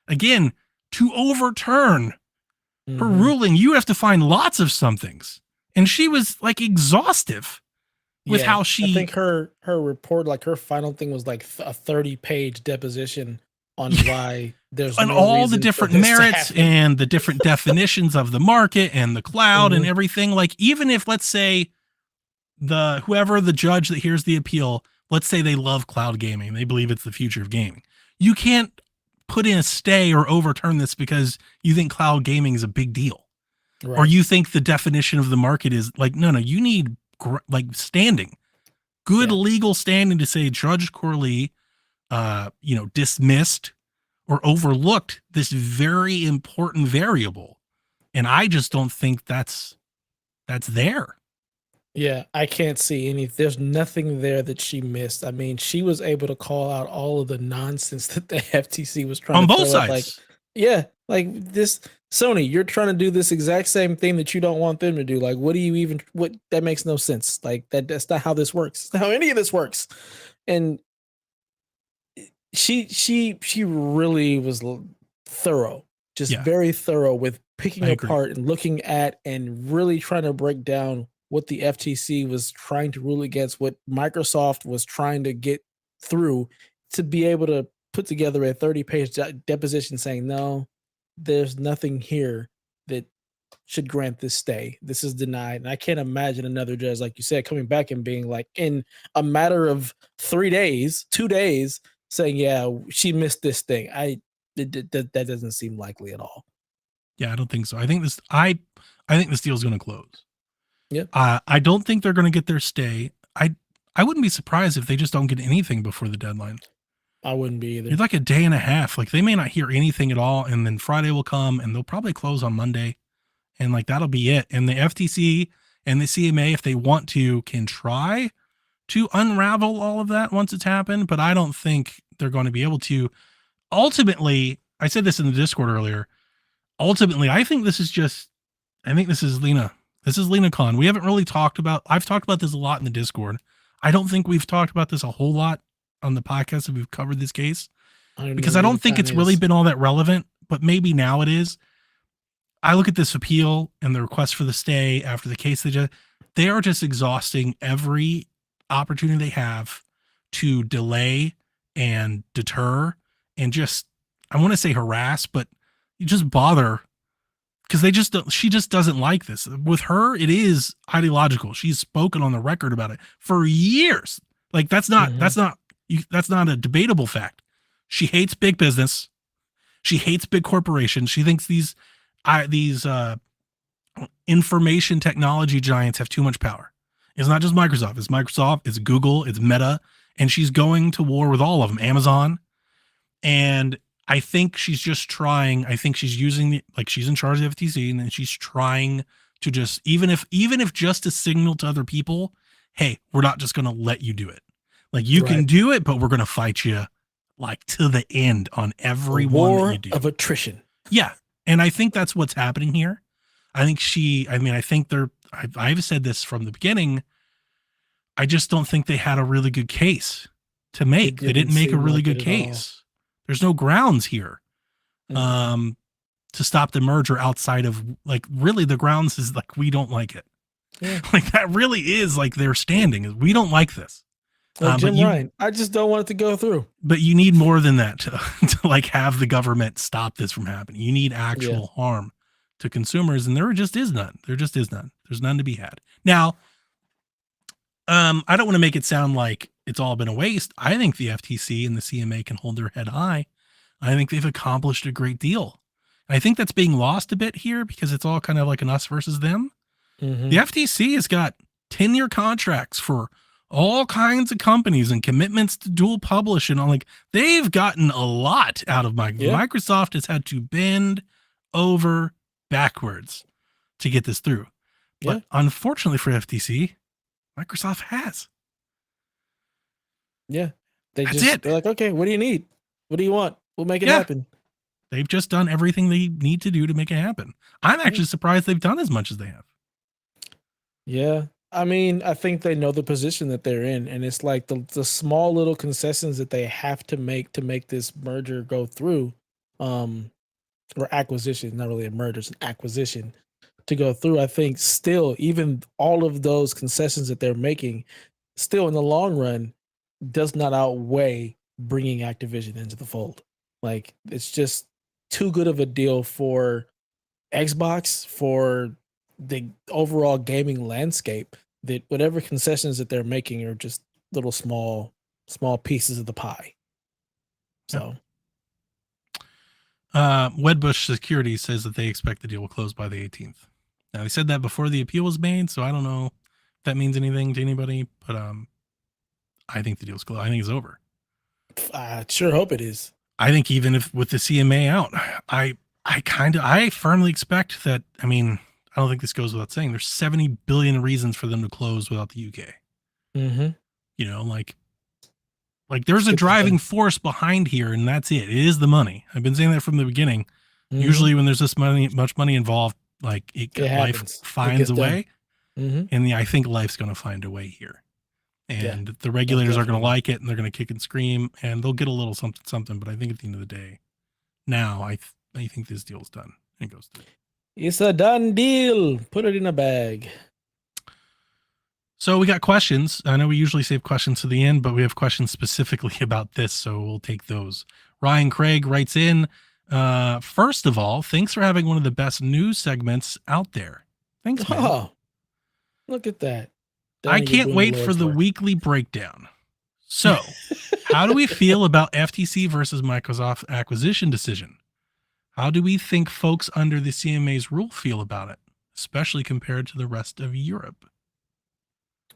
B: Again, to overturn her ruling, you have to find lots of somethings, and she was like exhaustive with how
A: I
B: she.
A: think her report, like her final thing, was like a 30-page deposition on why there's
B: And
A: no
B: all the
A: reason for
B: different
A: this to
B: merits
A: happen.
B: and the different definitions of the market and the cloud and everything. Like, even if, let's say, whoever the judge that hears the appeal, let's say they love cloud gaming, they believe it's the future of gaming, you can't put in a stay or overturn this because you think cloud gaming is a big deal, or you think the definition of the market is like, no, you need like standing, good legal standing to say Judge Corley, dismissed or overlooked this very important variable. And I just don't think that's there.
A: Yeah, I can't see there's nothing there that she missed. I mean, she was able to call out all of the nonsense that the FTC was trying
B: On
A: to
B: both
A: throw up.
B: sides.
A: Like this, Sony, you're trying to do this exact same thing that you don't want them to do. Like, that makes no sense. Like that's not how this works. That's not how any of this works. And she really was thorough, just very thorough with picking apart and looking at and really trying to break down what the FTC was trying to rule against, what Microsoft was trying to get through, to be able to put together a 30-page deposition saying, no, there's nothing here that should grant this stay. This is denied. And I can't imagine another judge, like you said, coming back and being like, in a matter of 2 days, saying, yeah, she missed this thing. That doesn't seem likely at all.
B: Yeah, I don't think so. I think this deal is going to close.
A: Yeah.
B: I don't think they're going to get their stay. I wouldn't be surprised if they just don't get anything before the deadline.
A: I wouldn't be either.
B: It's like a day and a half. Like, they may not hear anything at all, and then Friday will come, and they'll probably close on Monday, and like that'll be it. And the FTC and the CMA, if they want to, can try to unravel all of that once it's happened, but I don't think they're going to be able to. Ultimately, I said this in the Discord earlier. Ultimately, I think this is Lena. This is Lena Khan. We haven't really I've talked about this a lot in the Discord. I don't think we've talked about this a whole lot on the podcast if we've covered this case, because I don't think it's really been all that relevant, but maybe now it is. I look at this appeal and the request for the stay after the case, they are just exhausting every opportunity they have to delay and deter and just, I want to say harass, but you just bother, because she just doesn't like this. With her, it is ideological. She's spoken on the record about it for years. Like, that's not a debatable fact. She hates big business. She hates big corporations. She thinks these information technology giants have too much power. It's not just Microsoft. It's Microsoft. It's Google. It's Meta. And she's going to war with all of them. Amazon. And I think she's just trying. I think she's using she's in charge of the FTC, and then she's trying to just, even if just to signal to other people, hey, we're not just going to let you do it. Like, you can do it, but we're going to fight you like to the end on every one that you do.
A: Of attrition.
B: Yeah. And I think that's what's happening here. I think I've said this from the beginning. I just don't think they had a really good case to make. They didn't make a really good case. There's no grounds here to stop the merger outside of, like, really the grounds is like, we don't like it. Yeah. Like, that really is like their standing is, we don't like this.
A: Like Jim Ryan, I just don't want it to go through.
B: But you need more than that to like have the government stop this from happening. You need actual harm to consumers, and there just is none. There just is none. There's none to be had. Now, I don't want to make it sound like it's all been a waste. I think the FTC and the CMA can hold their head high. I think they've accomplished a great deal. And I think that's being lost a bit here because it's all kind of like an us versus them. Mm-hmm. The FTC has got 10-year contracts for all kinds of companies and commitments to dual publish, and like, they've gotten a lot out of Microsoft has had to bend over backwards to get this through. But unfortunately for FTC, Microsoft has. Yeah. They're
A: like, okay, what do you need? What do you want? We'll make it happen.
B: They've just done everything they need to do to make it happen. I'm actually surprised they've done as much as they have.
A: Yeah. I mean, I think they know the position that they're in, and it's like the small little concessions that they have to make this merger go through, um, or acquisition, not really a merger, it's an acquisition to go through. I think still, even all of those concessions that they're making, still in the long run, does not outweigh bringing Activision into the fold. Like it's just too good of a deal for Xbox, for the overall gaming landscape, that whatever concessions that they're making are just little small pieces of the pie. So
B: Wedbush Security says that they expect the deal will close by the 18th. Now, they said that before the appeal was made, so I don't know if that means anything to anybody, but I think the deal's closed. I think it's over.
A: I sure hope it is.
B: I think even if with the CMA out, I firmly expect that. I mean, I don't think this goes without saying. There's 70 billion reasons for them to close without the UK.
A: Mm-hmm.
B: You know, like there's a driving force behind here, and that's it. It is the money. I've been saying that from the beginning.
A: Mm-hmm.
B: Usually, when there's this much money involved, like life finds a way.
A: Mm-hmm.
B: And I think life's going to find a way here. And the regulators are going to like it, and they're going to kick and scream, and they'll get a little something. But I think at the end of the day, now I think this deal's done and goes through.
A: It's a done deal. Put it in a bag.
B: So we got questions. I know we usually save questions to the end, but we have questions specifically about this, so we'll take those. Ryan Craig writes in, first of all, thanks for having one of the best news segments out there. Thanks, man.
A: Oh, look at that.
B: I can't wait for the weekly breakdown. So, how do we feel about FTC versus Microsoft acquisition decision? How do we think folks under the CMA's rule feel about it, especially compared to the rest of Europe?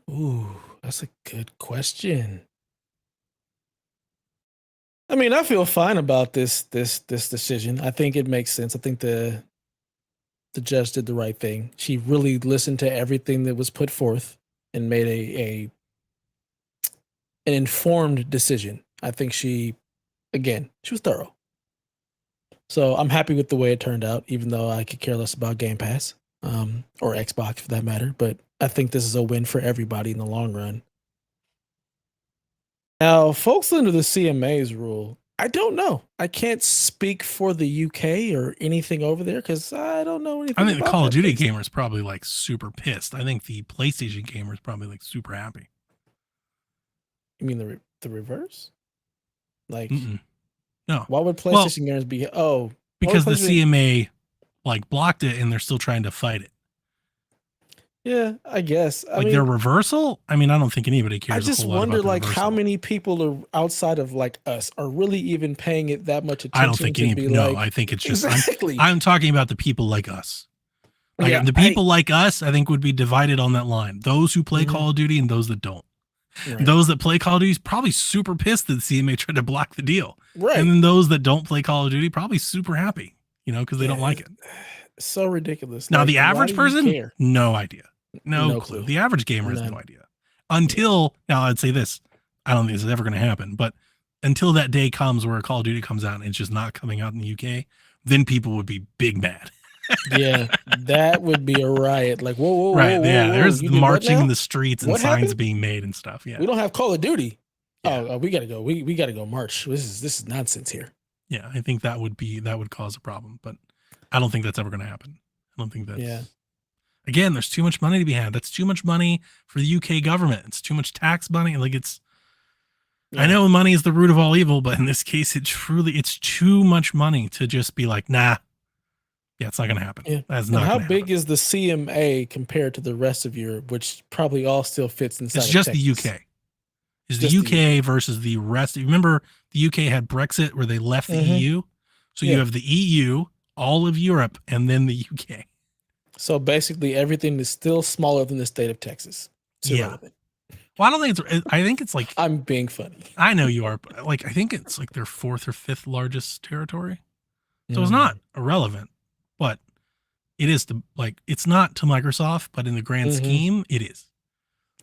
A: Ooh, that's a good question. I mean, I feel fine about this decision. I think it makes sense. I think the judge did the right thing. She really listened to everything that was put forth and made an informed decision. I think she was thorough. So I'm happy with the way it turned out, even though I could care less about Game Pass, or Xbox for that matter. But I think this is a win for everybody in the long run. Now, folks under the CMA's rule, I don't know. I can't speak for the UK or anything over there because I don't know anything.
B: I think the Call of Duty gamers probably like super pissed. I think the PlayStation gamers probably like super happy.
A: You mean the reverse? Like,
B: no.
A: Why would PlayStation gamers be? Oh,
B: because the CMA like blocked it and they're still trying to fight it.
A: Yeah, I guess. I mean,
B: their reversal. I mean, I don't think anybody cares.
A: I just wonder, like, how many people are outside of like us are really even paying it that much attention.
B: I don't think any. No, I think it's just exactly. I'm talking about the people like us. Like the people like us, I think would be divided on that line. Those who play Call of Duty and those that don't. Right. Those that play Call of Duty is probably super pissed that the CMA tried to block the deal.
A: Right.
B: And then those that don't play Call of Duty probably super happy, because they don't like it.
A: So ridiculous.
B: Now, the average person, no idea. No clue. The average gamer has no idea. Until, now I'd say this, I don't think this is ever going to happen, but until that day comes where Call of Duty comes out and it's just not coming out in the UK, then people would be big mad.
A: Yeah, that would be a riot. Like, whoa,
B: right?
A: Whoa,
B: yeah,
A: whoa,
B: there's marching in the streets and signs being made and stuff. Yeah,
A: we don't have Call of Duty. Yeah. Oh, we gotta go. We gotta go march. This is nonsense here.
B: Yeah, I think that would cause a problem, but I don't think that's ever going to happen. I don't think that's.
A: Yeah.
B: Again, there's too much money to be had. That's too much money for the UK government. It's too much tax money. Like I know money is the root of all evil, but in this case, it's too much money to just be like, nah. Yeah, it's not going to happen.
A: Yeah.
B: That's not.
A: How big is the CMA compared to the rest of Europe, which probably all still fits inside?
B: It's just the UK. It's the UK versus the rest. Remember, the UK had Brexit where they left the EU. So you have the EU, all of Europe, and then the UK. So
A: basically, everything is still smaller than the state of Texas. It's irrelevant.
B: Well, I don't think I think it's like.
A: I'm being funny.
B: I know you are. But I think it's like their 4th or 5th largest territory. So it's not irrelevant, but it is it's not to Microsoft, but in the grand scheme, it is.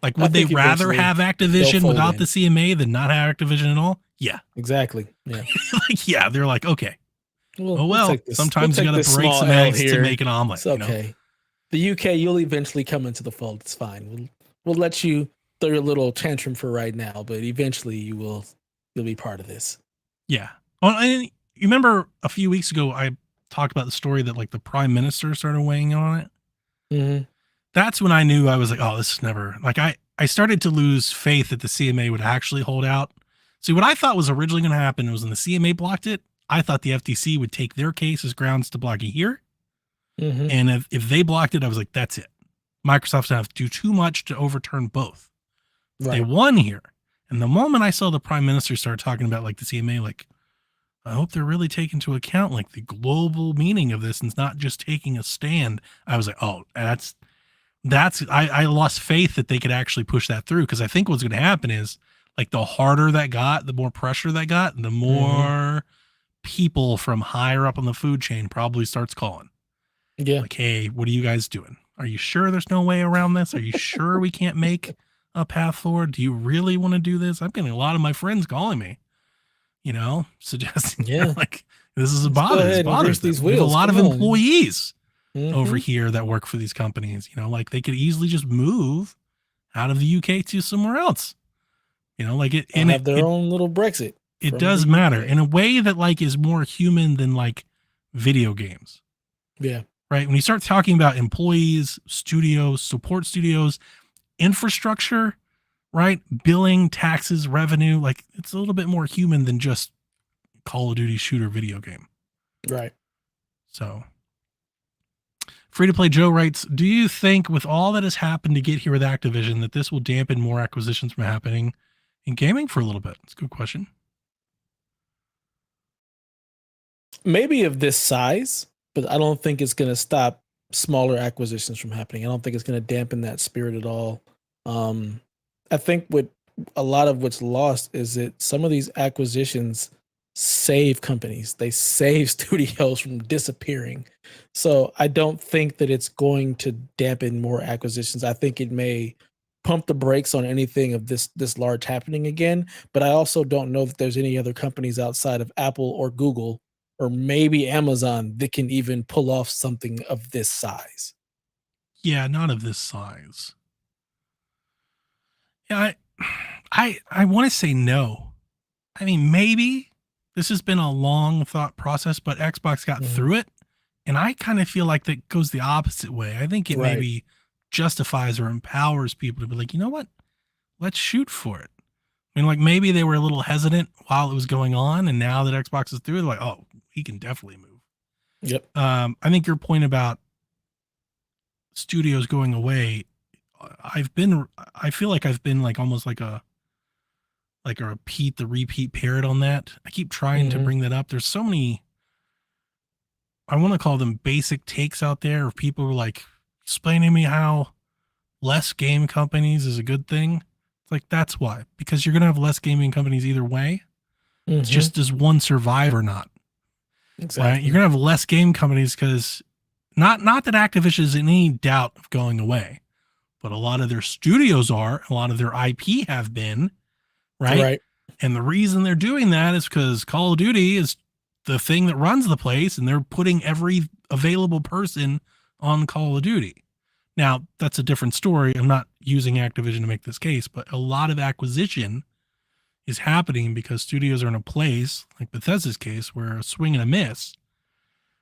B: Like, would they rather have Activision without the CMA than not have Activision at all? Yeah.
A: Exactly. Yeah.
B: They're like, okay. Well, sometimes you got to break some eggs to make an omelet.
A: It's okay. the UK, you'll eventually come into the fold. It's fine. We'll let you throw your little tantrum for right now, but eventually you'll be part of this.
B: Yeah. Well, and you remember a few weeks ago I talked about the story that like the prime minister started weighing on it.
A: Mm-hmm.
B: That's when I knew I was like, oh, this is never like I started to lose faith that the CMA would actually hold out. See, what I thought was originally going to happen was when the CMA blocked it, I thought the FTC would take their case as grounds to block it here.
A: Mm-hmm.
B: And if they blocked it, I was like, that's it. Microsoft's going to have to do too much to overturn both. They won here. And the moment I saw the prime minister start talking about like the CMA, like, I hope they're really taking into account like the global meaning of this and it's not just taking a stand. I was like, oh, I lost faith that they could actually push that through. Cause I think what's going to happen is like the harder that got, the more pressure that got, the more people from higher up on the food chain probably starts calling.
A: Yeah.
B: Like, hey, what are you guys doing? Are you sure there's no way around this? Are you sure we can't make a path forward? Do you really want to do this? I'm getting a lot of my friends calling me, suggesting like this is bothers them. We have a lot of employees over here that work for these companies, like they could easily just move out of the UK to somewhere else, like it and
A: have their own little Brexit.
B: It does matter in a way that like is more human than like video games.
A: Yeah.
B: Right. When you start talking about employees, studios, support studios, infrastructure, right? Billing, taxes, revenue, like it's a little bit more human than just Call of Duty shooter video game.
A: Right.
B: So Free to Play Joe writes, do you think with all that has happened to get here with Activision that this will dampen more acquisitions from happening in gaming for a little bit? It's a good question.
A: Maybe of this size, but I don't think it's going to stop smaller acquisitions from happening. I don't think it's going to dampen that spirit at all. I think what a lot of what's lost is that some of these acquisitions save companies. They save studios from disappearing. So I don't think that it's going to dampen more acquisitions. I think it may pump the brakes on anything of this large happening again. But I also don't know that there's any other companies outside of Apple or Google or maybe Amazon that can even pull off something of this size.
B: Yeah, not of this size. Yeah, I want to say no. I mean, maybe this has been a long thought process, but Xbox got through it. And I kind of feel like that goes the opposite way. I think it maybe justifies or empowers people to be like, you know what? Let's shoot for it. I mean, like maybe they were a little hesitant while it was going on. And now that Xbox is through, they're like, oh, he can definitely move.
A: Yep.
B: I think your point about studios going away, I feel like I've been like almost like a repeat parrot on that. I keep trying to bring that up. There's so many, I want to call them basic takes out there of people who are like, explain to me how less game companies is a good thing. It's like, that's why, because you're going to have less gaming companies either way. It's just, does one survive or not?
A: Exactly.
B: Right? You're going to have less game companies because not that Activision is in any doubt of going away, but a lot of their studios are, a lot of their IP have been, right? And the reason they're doing that is because Call of Duty is the thing that runs the place and they're putting every available person on Call of Duty. Now, that's a different story. I'm not using Activision to make this case, but a lot of acquisition is happening because studios are in a place, like Bethesda's case, where a swing and a miss.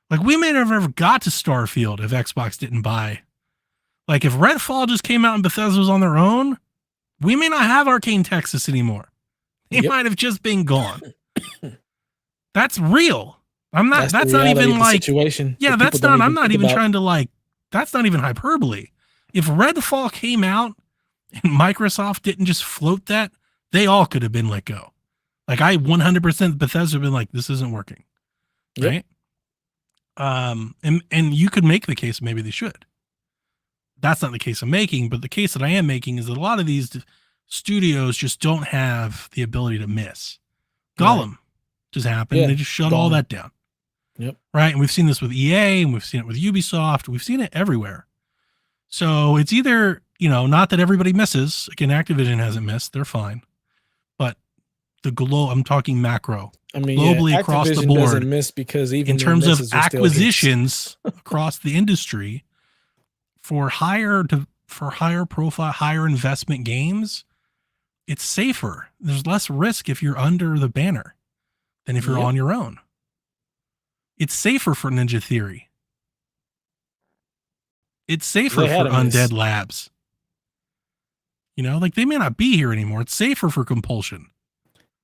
B: Like, we may never have got to Starfield if Xbox didn't buy. Like, if Redfall just came out and Bethesda was on their own, we may not have Arcane Texas anymore. They might have just been gone. That's real. That's not even like situation. Yeah, that's not, I'm not even trying to like, that's not even hyperbole. If Redfall came out and Microsoft didn't just float that, they all could have been let go. Like I 100% Bethesda have been like, this isn't working. Right. And you could make the case, maybe they should. That's not the case I'm making, but the case that I am making is that a lot of these studios just don't have the ability to miss. Gollum just happened. They just shut all that down.
A: Yep.
B: Right. And we've seen this with EA and we've seen it with Ubisoft. We've seen it everywhere. So it's either, not that everybody misses. Again, Activision hasn't missed. They're fine. But I'm talking macro. I mean, globally across the board.
A: Doesn't miss because even
B: in terms of acquisitions across the industry, for higher profile, higher investment games, it's safer. There's less risk if you're under the banner than if you're on your own. It's safer for Ninja Theory. It's safer for Undead Labs. You know, like they may not be here anymore. It's safer for Compulsion.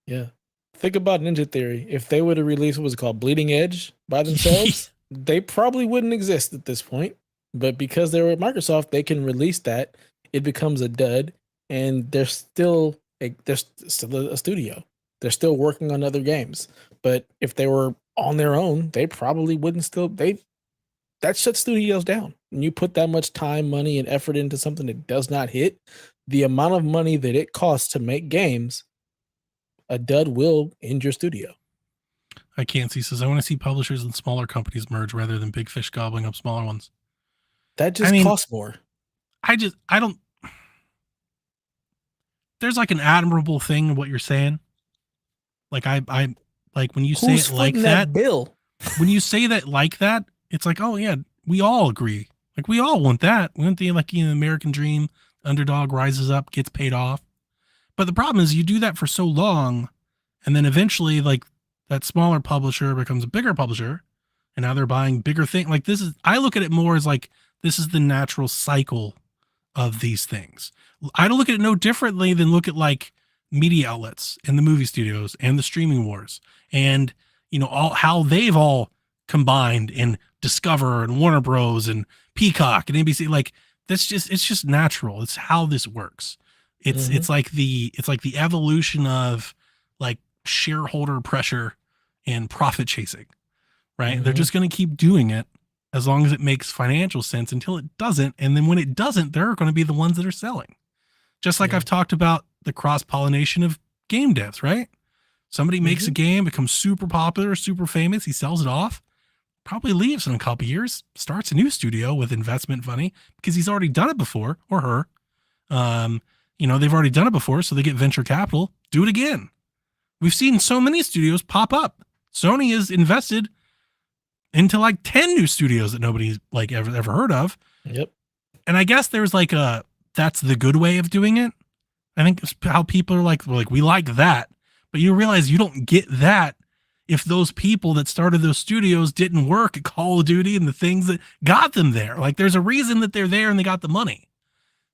A: Yeah. Think about Ninja Theory. If they would have released what was called Bleeding Edge by themselves, they probably wouldn't exist at this point. But because they were at Microsoft, they can release that. It becomes a dud, and they're still a studio. They're still working on other games. But if they were on their own, they probably wouldn't still. That shuts studios down. When you put that much time, money, and effort into something that does not hit, the amount of money that it costs to make games, a dud will end your studio.
B: I can't see says I want to see publishers and smaller companies merge rather than big fish gobbling up smaller ones.
A: That just costs more.
B: I don't. There's like an admirable thing in what you're saying. Like I like when you say it like that.
A: Bill?
B: When you say that like that, it's like, oh yeah, we all agree. Like we all want that. We want the American dream. Underdog rises up, gets paid off. But the problem is you do that for so long, and then eventually like that smaller publisher becomes a bigger publisher, and now they're buying bigger things. Like this is, I look at it more as like this is the natural cycle of these things. I don't look at it no differently than look at like media outlets and the movie studios and the streaming wars and, you know, all how they've all combined in Discover and Warner Bros. And Peacock and NBC. Like it's just natural. It's how this works. It's like the evolution of like shareholder pressure and profit chasing, right? They're just going to keep doing it as long as it makes financial sense until it doesn't. And then when it doesn't, they're going to be the ones that are selling. Just like I've talked about the cross-pollination of game devs, right? Somebody makes a game, becomes super popular, super famous. He sells it off, probably leaves in a couple of years, starts a new studio with investment money because he's already done it before, or her. You know, they've already done it before, so they get venture capital, do it again. We've seen so many studios pop up. Sony has invested into like 10 new studios that nobody's like ever heard of.
A: Yep.
B: And I guess there's like that's the good way of doing it. I think it's how people are like, we like that, but you realize you don't get that if those people that started those studios didn't work at Call of Duty and the things that got them there. Like there's a reason that they're there and they got the money.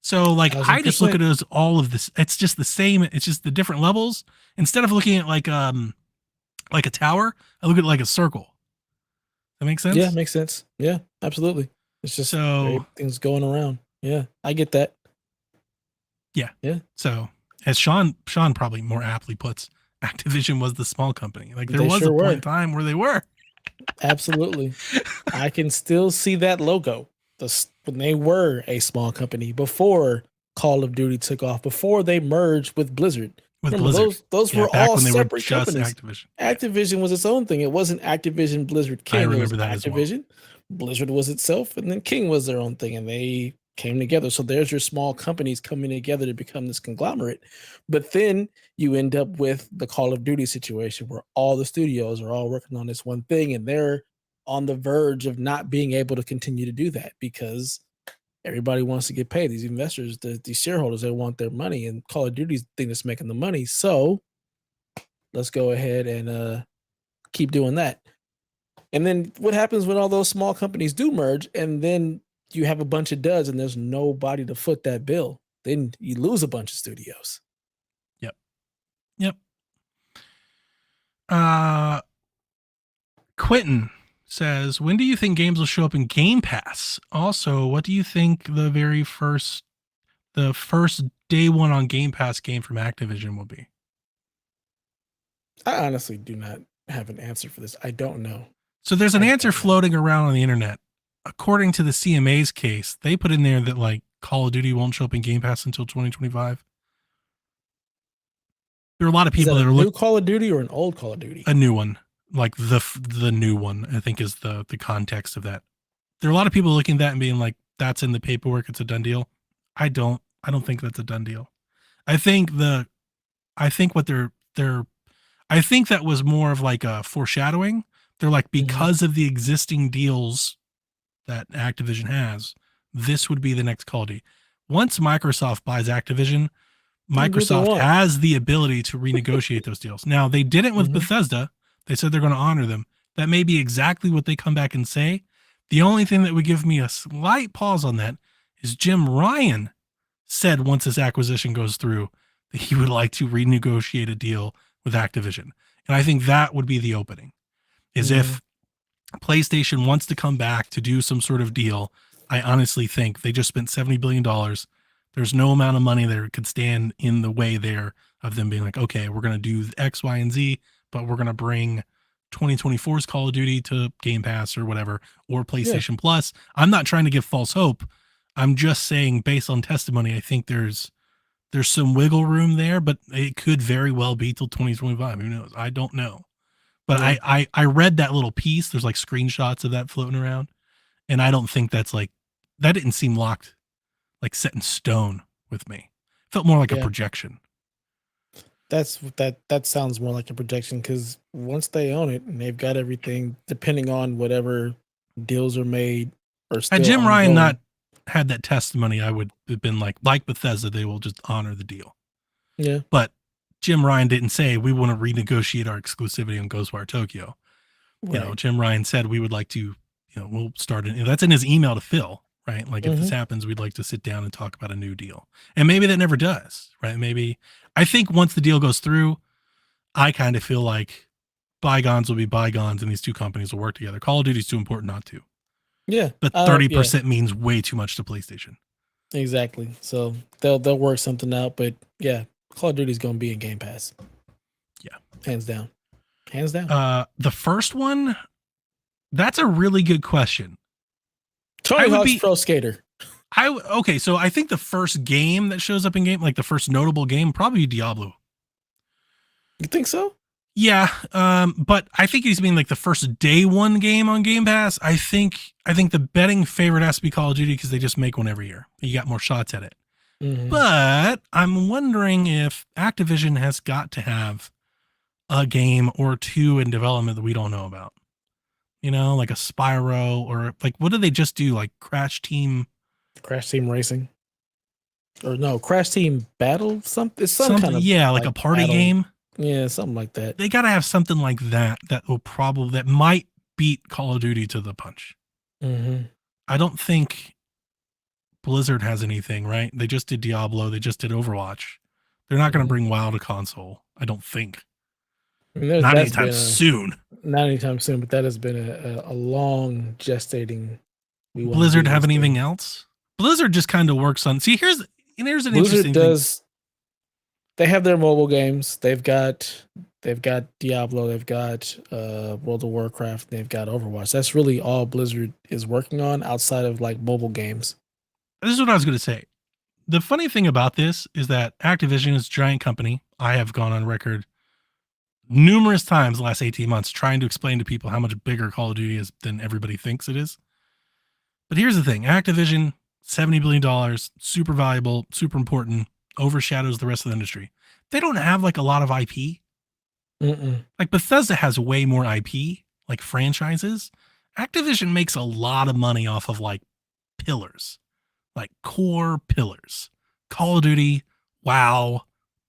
B: So like, 100%. I just look at it as all of this. It's just the same. It's just the different levels. Instead of looking at like a tower, I look at it like a circle. That makes sense?
A: Yeah, makes sense. Yeah, absolutely. It's just things going around. Yeah, I get that.
B: Yeah. Yeah. So as Sean probably more aptly puts, Activision was the small company. Like there was a point in time where they were.
A: Absolutely. I can still see that logo. When they were a small company before Call of Duty took off, before they merged with Blizzard. Those were all separate companies. Activision was its own thing. It wasn't Activision, Blizzard, King.
B: I remember that
A: Activision,
B: as well.
A: Blizzard was itself, and then King was their own thing, and they came together. So there's your small companies coming together to become this conglomerate. But then you end up with the Call of Duty situation where all the studios are all working on this one thing, and they're on the verge of not being able to continue to do that because everybody wants to get paid. These investors, these shareholders, they want their money, and Call of Duty's the thing that's making the money. So let's go ahead and keep doing that. And then what happens when all those small companies do merge and then you have a bunch of duds and there's nobody to foot that bill? Then you lose a bunch of studios.
B: Yep. Quentin says, when do you think games will show up in Game Pass? Also, what do you think the first day one on Game Pass game from Activision will be?
A: I honestly do not have an answer for this. I don't know.
B: So there's an answer floating around on the internet. According to the CMA's case, they put in there that like Call of Duty won't show up in Game Pass until 2025. There are a lot of people that are
A: looking. New Call of Duty or an old Call of Duty?
B: A new one. Like the new one, I think is the context of that. There are a lot of people looking at that and being like, that's in the paperwork, it's a done deal. I don't think that's a done deal. I think that was more of like a foreshadowing. They're like, because of the existing deals that Activision has, this would be the next Call of Duty. Once Microsoft buys Activision,
A: do what they
B: Microsoft
A: want.
B: has the ability to renegotiate those deals. Now, they didn't with
A: Mhm.
B: Bethesda. They said they're going to honor them. That may be exactly what they come back and say. The only thing that would give me a slight pause on that is Jim Ryan said once this acquisition goes through that he would like to renegotiate a deal with Activision. And I think that would be the opening, is if PlayStation wants to come back to do some sort of deal. I honestly think they just spent $70 billion. There's no amount of money that could stand in the way there of them being like, okay, we're going to do X, Y, and Z, but we're going to bring 2024's Call of Duty to Game Pass or whatever, or PlayStation Plus. I'm not trying to give false hope. I'm just saying, based on testimony, I think there's some wiggle room there, but it could very well be till 2025. Who knows? I don't know. But I read that little piece. There's like screenshots of that floating around. And I don't think that didn't seem locked, like set in stone with me. Felt more like a projection.
A: That sounds more like a projection, because once they own it and they've got everything, depending on whatever deals are made, or still
B: Had Jim
A: ongoing.
B: Ryan not had that testimony, I would have been like Bethesda, they will just honor the deal.
A: Yeah.
B: But Jim Ryan didn't say we want to renegotiate our exclusivity on Ghostwire Tokyo.
A: Right.
B: You know, Jim Ryan said we would like to, we'll start it. That's in his email to Phil, right? Like if this happens, we'd like to sit down and talk about a new deal. And maybe that never does, right? Maybe I think once the deal goes through, I kind of feel like bygones will be bygones and these two companies will work together. Call of Duty is too important not to.
A: Yeah.
B: But 30% means way too much to PlayStation.
A: Exactly. So they'll work something out, but yeah, Call of Duty is going to be in Game Pass.
B: Yeah.
A: Hands down. Hands down.
B: The first one, that's a really good question.
A: Tony Hawk's Pro Skater.
B: Okay, so I think the first game that shows up in game, like the first notable game, probably Diablo.
A: You think so?
B: Yeah, but I think he's mean like the first day one game on Game Pass. I think the betting favorite has to be Call of Duty because they just make one every year. You got more shots at it. But I'm wondering if Activision has got to have a game or two in development that we don't know about. Like a Spyro, or like, what did they just do? Like Crash Team
A: Racing, or no, Crash Team Battle, something kind of,
B: yeah, like a party
A: battle
B: game.
A: Yeah, something like that.
B: They got to have something like that that might beat Call of Duty to the punch. I don't think Blizzard has anything, right? They just did Diablo. They just did Overwatch. They're not going to bring WoW to console, I don't think. Not anytime soon.
A: Not anytime soon, but that has been a long gestating.
B: Blizzard have anything else? Blizzard just kind of works on. See, here's an
A: Blizzard
B: interesting thing.
A: They have their mobile games. They've got Diablo. They've got World of Warcraft. They've got Overwatch. That's really all Blizzard is working on outside of like mobile games.
B: This is what I was going to say. The funny thing about this is that Activision is a giant company. I have gone on record numerous times the last 18 months trying to explain to people how much bigger Call of Duty is than everybody thinks it is. But here's the thing. Activision, $70 billion, super valuable, super important, overshadows the rest of the industry. They don't have like a lot of IP. Like Bethesda has way more IP, like franchises. Activision makes a lot of money off of like pillars, like core pillars. Call of Duty, WoW,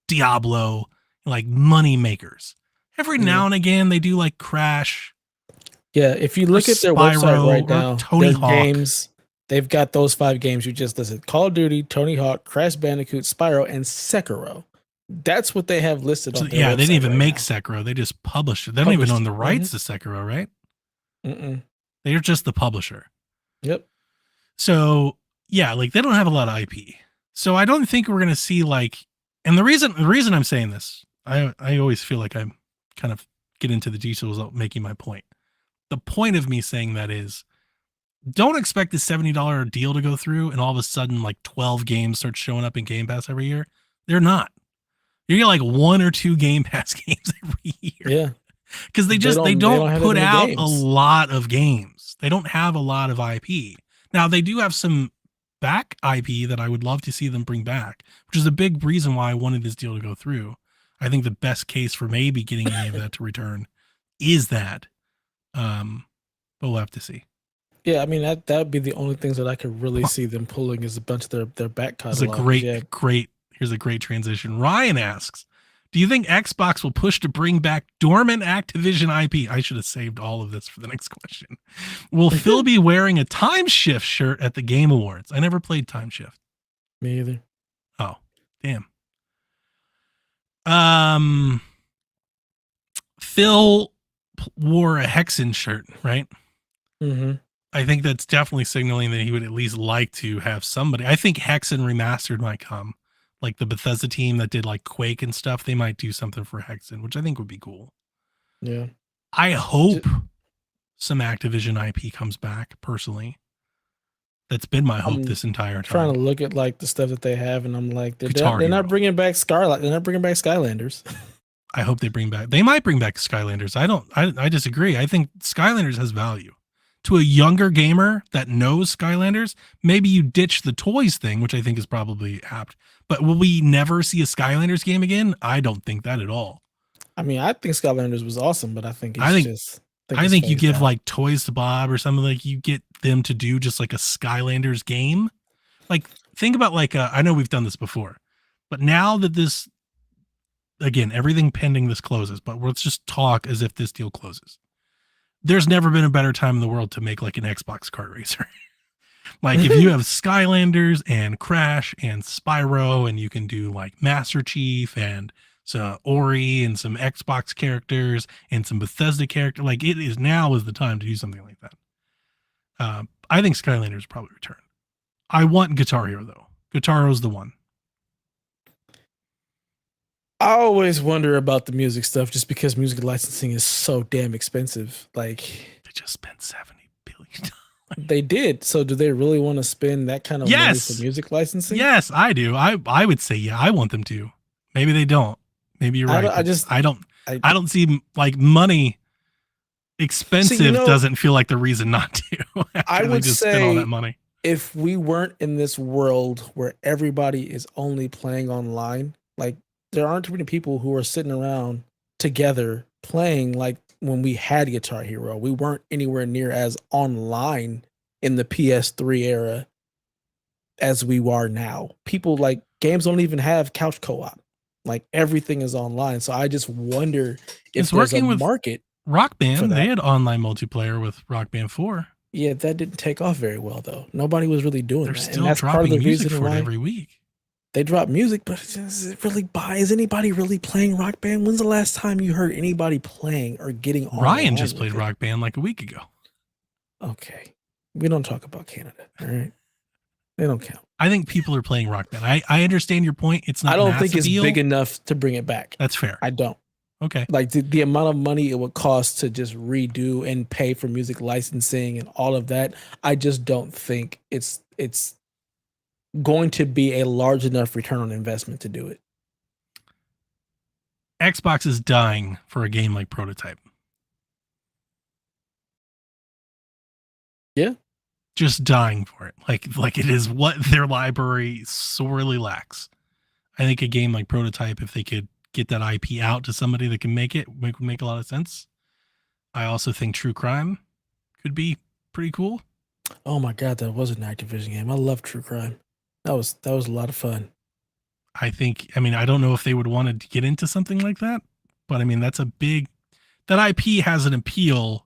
B: Diablo, like money makers. Every now and again, they do like Crash.
A: Yeah, if you look at their
B: Spyro,
A: website right now,
B: Tony
A: their
B: Hawk
A: games, they've got those 5 games you just listed: Call of Duty, Tony Hawk, Crash Bandicoot, Spyro, and Sekiro. That's what they have listed on their website.
B: They didn't even make
A: now.
B: Sekiro. They just published it. They don't even own the rights to Sekiro, right? They're just the publisher.
A: Yep.
B: So, yeah, like they don't have a lot of IP. So I don't think we're going to see like, and the reason I'm saying this, I always feel like I'm kind of get into the details without making my point. The point of me saying that is, don't expect the $70 deal to go through and all of a sudden like 12 games start showing up in Game Pass every year. They're not. You get like 1 or 2 Game Pass games every year.
A: Yeah.
B: Because they don't put out a lot of games. They don't have a lot of IP. Now they do have some back IP that I would love to see them bring back, which is a big reason why I wanted this deal to go through. I think the best case for maybe getting any of that to return is that. But we'll have to see.
A: Yeah, I mean that would be the only things that I could really see them pulling is a bunch of their back
B: This is a
A: catalog. Yeah.
B: great. Here's a great transition. Ryan asks, "Do you think Xbox will push to bring back dormant Activision IP?" I should have saved all of this for the next question. Will Phil be wearing a Time Shift shirt at the Game Awards? I never played Time Shift.
A: Me either.
B: Oh, damn. Phil wore a Hexen shirt, right?
A: Mm-hmm.
B: I think that's definitely signaling that he would at least like to have somebody. I think Hexen Remastered might come. Like the Bethesda team that did like Quake and stuff, they might do something for Hexen, which I think would be cool.
A: Yeah.
B: I hope some Activision IP comes back, personally. That's been my hope this entire time.
A: Trying to look at like the stuff that they have, and I'm like, they're not bringing back Scarlet. They're not bringing back Skylanders.
B: I hope they bring back. They might bring back Skylanders. I disagree. I think Skylanders has value. To a younger gamer that knows Skylanders, maybe you ditch the toys thing, which I think is probably apt. But will we never see a Skylanders game again? I don't think that at all.
A: I mean, I think Skylanders was awesome, but I think
B: you give like Toys to Bob or something, like you get them to do just like a Skylanders game. Like think about like I know we've done this before, but now that this, again, everything pending this closes, but let's just talk as if this deal closes. There's never been a better time in the world to make like an Xbox kart racer. Like if you have Skylanders and Crash and Spyro, and you can do like Master Chief and some Ori and some Xbox characters and some Bethesda character, like it is now is the time to do something like that. I think Skylanders probably return. I want Guitar Hero though. Guitar Hero's the one.
A: I always wonder about the music stuff just because music licensing is so damn expensive. Like
B: they just spent $70 billion.
A: They did. So do they really want to spend that kind of money for music licensing?
B: Yes, I do. I would say, yeah, I want them to. Maybe they don't. Maybe you're right. I don't see like money expensive doesn't feel like the reason not to.
A: I would
B: just
A: say
B: spend all that money.
A: If we weren't in this world where everybody is only playing online, like there aren't too many people who are sitting around together playing like when we had Guitar Hero. We weren't anywhere near as online in the PS3 era as we are now. People like games don't even have couch co-op. Like everything is online. So I just wonder if there's a market.
B: Rock Band, they had online multiplayer with Rock Band 4.
A: Yeah, that didn't take off very well though. Nobody was really doing that.
B: Still dropping music for it every week.
A: They drop music, but is anybody really playing Rock Band? When's the last time you heard anybody playing or getting on?
B: Ryan just played Rock Band like a week ago.
A: Okay. We don't talk about Canada, all right? They don't count.
B: I think people are playing Rock Band. I understand your point. It's not.
A: I don't think it's big enough to bring it back.
B: That's fair.
A: I don't.
B: Okay.
A: Like the amount of money it would cost to just redo and pay for music licensing and all of that, I just don't think it's going to be a large enough return on investment to do it.
B: Xbox is dying for a game like Prototype.
A: Yeah.
B: Just dying for it. Like it is what their library sorely lacks. I think a game like Prototype, if they could get that IP out to somebody that can make it, would make a lot of sense. I also think True Crime could be pretty cool.
A: Oh my God, that was an Activision game. I love True Crime. That was a lot of fun.
B: I don't know if they would want to get into something like that, but I mean, that IP has an appeal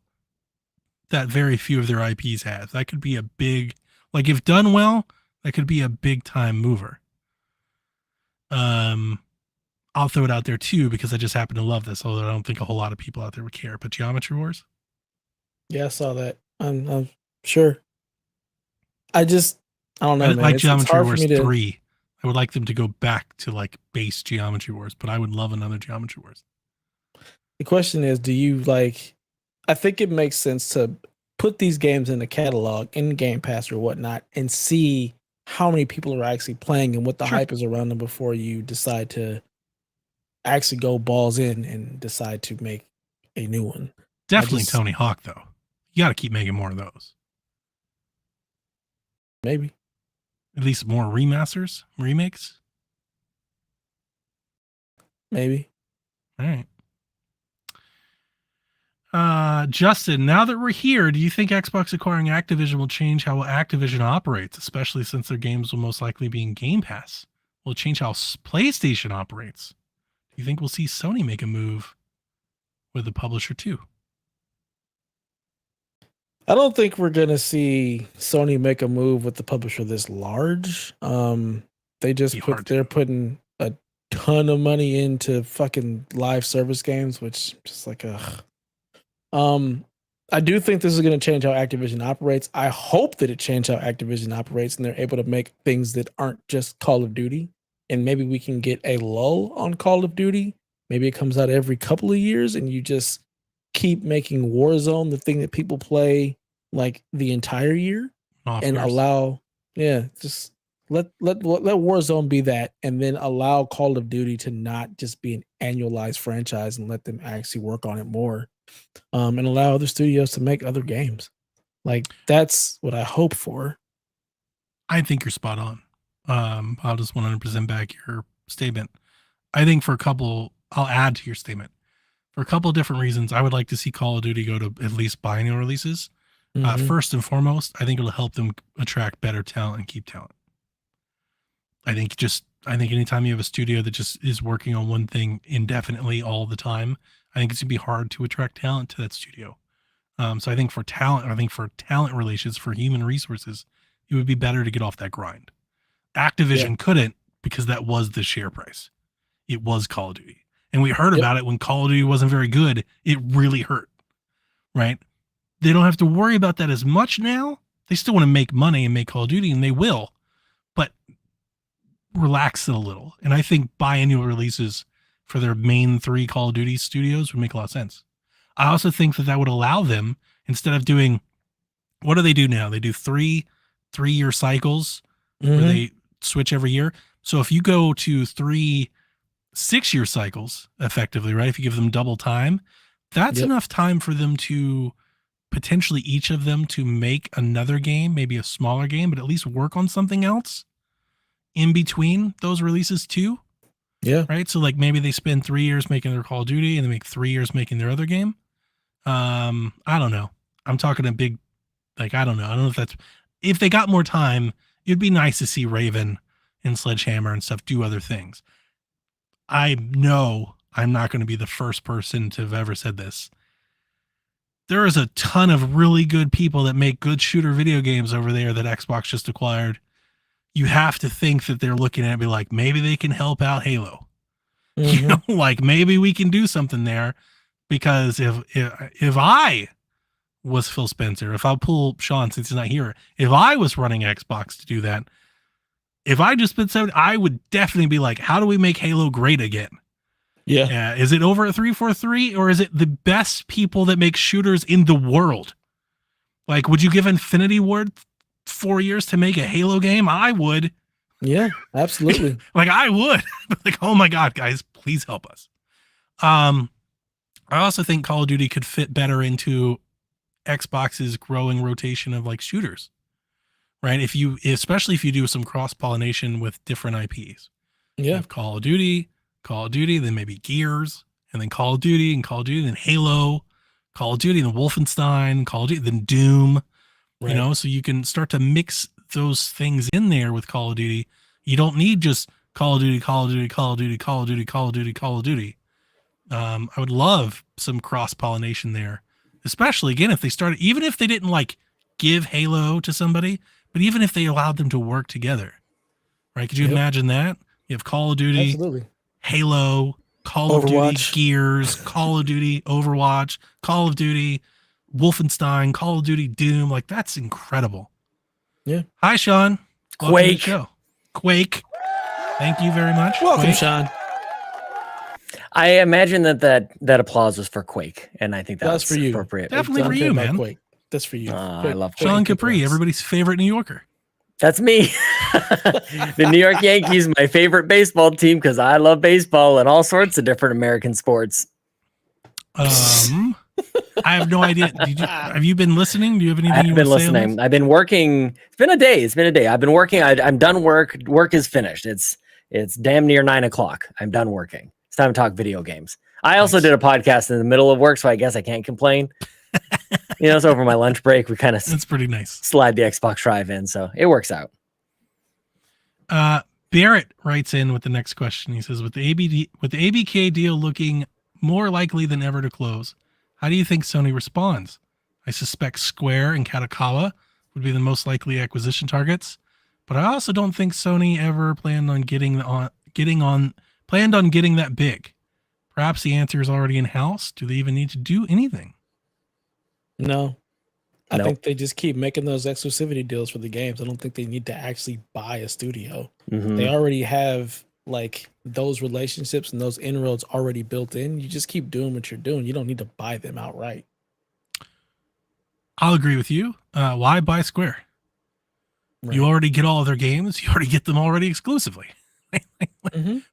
B: that very few of their IPs have. That could be a big, like if done well, that could be a big time mover. I'll throw it out there too, because I just happen to love this, although I don't think a whole lot of people out there would care, but Geometry Wars.
A: Yeah, I saw that. I'm sure. I don't know, man.
B: Like Geometry Wars 3. I would like them to go back to like base Geometry Wars, but I would love another Geometry Wars.
A: The question is, do you like, I think it makes sense to put these games in the catalog, in Game Pass or whatnot, and see how many people are actually playing and what the hype is around them before you decide to actually go balls in and decide to make a new one.
B: Definitely Tony Hawk, though. You got to keep making more of those.
A: Maybe.
B: At least more remasters, remakes.
A: Maybe.
B: All right. Justin, now that we're here, do you think Xbox acquiring Activision will change how Activision operates, especially since their games will most likely be in Game Pass? Will it change how PlayStation operates? Do you think we'll see Sony make a move with the publisher too?
A: I don't think we're gonna see Sony make a move with the publisher this large. They just they're putting a ton of money into fucking live service games, which just like I do think this is going to change how Activision operates. I hope that it changes how Activision operates and they're able to make things that aren't just Call of Duty. And maybe we can get a lull on Call of Duty. Maybe it comes out every couple of years and you just keep making Warzone the thing that people play like the entire year and allow, just let Warzone be that, and then allow Call of Duty to not just be an annualized franchise and let them actually work on it more. And allow other studios to make other games. Like that's what I hope for.
B: I think you're spot on. I'll just 100% back your statement. I think I'll add to your statement. For a couple of different reasons, I would like to see Call of Duty go to at least biannual releases. First and foremost, I think it'll help them attract better talent and keep talent. I think anytime you have a studio that just is working on one thing indefinitely all the time, I think it's gonna be hard to attract talent to that studio. So I think for talent relations, for human resources, it would be better to get off that grind. Activision couldn't because that was the share price. It was Call of Duty. And we heard about it when Call of Duty wasn't very good. It really hurt, right? They don't have to worry about that as much now. They still want to make money and make Call of Duty, and they will, but relax it a little. And I think biannual releases for their main 3 Call of Duty studios would make a lot of sense. I also think that would allow them, instead of doing, what do they do now? They do 3-year cycles where they switch every year. So if you go to 3 6-year cycles effectively, right? If you give them double time, that's enough time for them to potentially each of them to make another game, maybe a smaller game, but at least work on something else in between those releases too.
A: Yeah.
B: Right. So like maybe they spend 3 years making their Call of Duty and they make 3 years making their other game. I don't know. I'm talking a big, like, I don't know if they got more time, it'd be nice to see Raven and Sledgehammer and stuff do other things. I know I'm not going to be the first person to have ever said this. There is a ton of really good people that make good shooter video games over there that Xbox just acquired. You have to think that they're looking at it and be like, maybe they can help out Halo. You know, like maybe we can do something there, because if I was Phil Spencer, if I'll pull Sean since he's not here, if I was running Xbox to do that, if I just spent 7, I would definitely be like, how do we make Halo great again? Yeah. Is it over at 343 or is it the best people that make shooters in the world? Like, would you give Infinity Ward 4 years to make a Halo game? I would.
A: Yeah, absolutely.
B: Like I would. Like, oh my God, guys, please help us. I also think Call of Duty could fit better into Xbox's growing rotation of like shooters, right? Especially if you do some cross-pollination with different IPs.
A: Yeah.
B: You have Call of Duty, then maybe Gears, and then Call of Duty, then Halo, Call of Duty, then Wolfenstein, Call of Duty, then Doom, right. You know, so you can start to mix those things in there with Call of Duty. You don't need just Call of Duty, Call of Duty, Call of Duty, Call of Duty, Call of Duty, Call of Duty. I would love some cross-pollination there, especially again, if they started, even if they didn't like give Halo to somebody, but even if they allowed them to work together, right? Could you imagine that? You have Call of Duty,
A: absolutely.
B: Halo, Call of Duty, Gears, Call of Duty, Overwatch, Call of Duty, Wolfenstein, Call of Duty, Doom. Like, that's incredible.
A: Yeah.
B: Hi, Sean.
D: Quake.
B: Quake. Thank you very much.
A: Welcome,
B: Quake.
A: Sean.
D: I imagine that applause was for Quake, and I think that's
A: for you.
D: Appropriate.
B: Definitely for you, man.
A: Quake. That's for you.
D: I love
B: Sean
D: Quake.
B: Capri, everybody's favorite New Yorker.
D: That's me. The New York Yankees, my favorite baseball team, because I love baseball and all sorts of different American sports.
B: I have no idea. Have you been listening? Do you have anything you want to say? I've been
D: listening. I've been working. It's been a day. I've been working. I'm done work. Work is finished. It's damn near 9 o'clock. I'm done working. It's time to talk video games. I also
B: Nice.
D: did a podcast in the middle of work, so I guess I can't complain. It's over my lunch break. We kind of
B: That's pretty nice.
D: slide the Xbox Drive in, so it works out.
B: Barrett writes in with the next question. He says, with the ABK deal looking more likely than ever to close, how do you think Sony responds? I suspect Square and Katakawa would be the most likely acquisition targets, but I also don't think Sony ever planned on getting that big. Perhaps the answer is already in house. Do they even need to do anything?
A: No. I
D: Nope.
A: think they just keep making those exclusivity deals for the games. I don't think they need to actually buy a studio.
D: Mhm.
A: They already have like those relationships and those inroads already built in. You just keep doing what you're doing. You don't need to buy them outright.
B: I'll agree with you. Why buy Square?
A: Right.
B: You already get all of their games. You already get them already exclusively.
A: Mhm.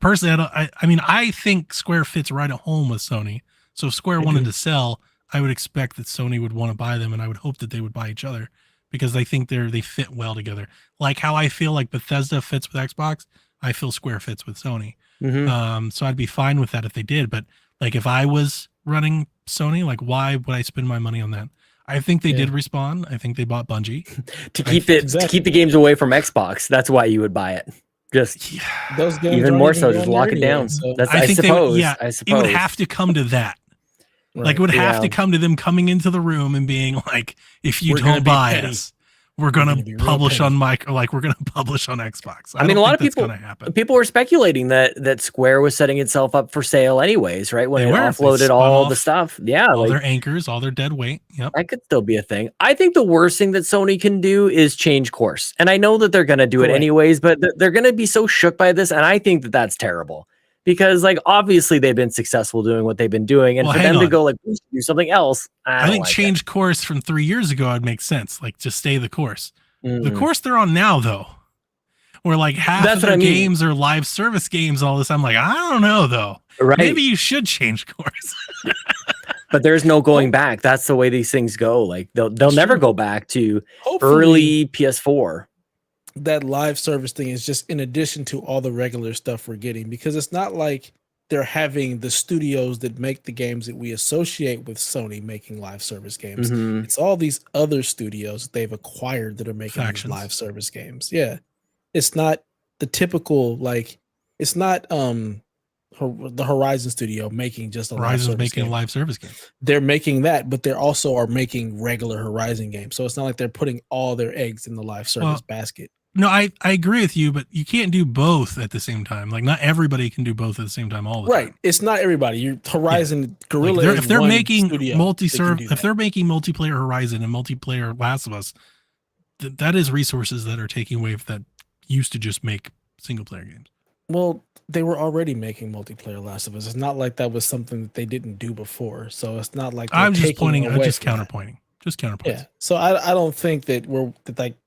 B: Personally, I think Square fits right at home with Sony. So if Square wanted to sell, I would expect that Sony would want to buy them, and I would hope that they would buy each other because I think they fit well together. Like how I feel like Bethesda fits with Xbox, I feel Square fits with Sony.
D: Mhm.
B: So I'd be fine with that if they did. But like if I was running Sony, like why would I spend my money on that? I think they did respond. I think they bought Bungie
D: To keep the games away from Xbox. That's why you would buy it. Just
A: Those games
D: even
A: aren't
D: more
A: even
D: so,
A: going
D: just
A: there
D: lock it
A: anyway,
D: down.
A: so-
D: That's,
B: I
D: I
B: think
D: suppose.
B: they would,
D: I
B: it
D: suppose
B: would have to come to that. Like it would have
D: Yeah.
B: to come to them coming into the room and being like, if you
A: We're gonna
B: don't
A: be
B: buy
A: petty.
B: us, we're gonna
A: gonna be real
B: publish
A: petty.
B: on we're gonna publish on Xbox.
D: I mean,
B: don't
D: a lot
B: think
D: of
B: that's
D: people-
B: gonna happen.
D: People were speculating that Square was setting itself up for sale anyways, right? When
B: They
D: it
B: were. They
D: offloaded
B: spun
D: all the
B: off
D: stuff. Yeah,
B: all
D: like
B: their anchors, all their dead weight. Yep.
D: that could still be a thing. I think the worst thing that Sony can do is change course. And I know that they're going to do it
A: Correct.
D: anyways, but they're going to be so shook by this. And I think that that's terrible because like, obviously they've been successful doing what they've been doing. And
B: Well,
D: for
B: hang
D: them to
B: on.
D: go like, we should do something else. I
B: I
D: don't
B: think
D: like
B: change course from 3 years ago would make sense. Like just stay the course.
D: it.
B: The course they're on now, though, where like half
D: That's
B: of
D: what
B: their
D: I mean.
B: games are live service games, all this. I'm like, I don't know though.
D: Right.
B: Maybe you should change course.
D: But there's no going back. That's the way these things go. Like they'll
B: That's
D: never
B: true.
D: go back to
A: Hopefully,
D: early PS4.
A: that live service thing is just in addition to all the regular stuff we're getting, because it's not like they're having the studios that make the games that we associate with Sony making live service games.
D: Mhm.
A: It's all these other studios that they've acquired that are making these
B: Factions.
A: live service games. Yeah. It's not the typical, like, it's not the Horizon studio making just a live
B: Horizon's
A: service
B: making a
A: game.
B: live service game.
A: They're making that, but they also are making regular Horizon games. So it's not like they're putting all their eggs in the live service basket.
B: No, I agree with you, but you can't do both at the same time. Like not everybody can do both at the same time all the
A: Right.
B: time.
A: It's not everybody. Your Horizon Gorilla.
B: Like
A: is
B: if they're
A: one
B: making
A: studio that can
B: multi-serve,
A: do
B: if
A: that.
B: they're making multiplayer Horizon and multiplayer Last of Us, that is resources that are taking away that used to just make single player games.
A: Well, they were already making multiplayer Last of Us. It's not like that was something that they didn't do before. So it's not like
B: I'm just pointing.
A: away
B: Just
A: from that.
B: counterpointing. Just counterpoints.
A: Yeah. So I don't think that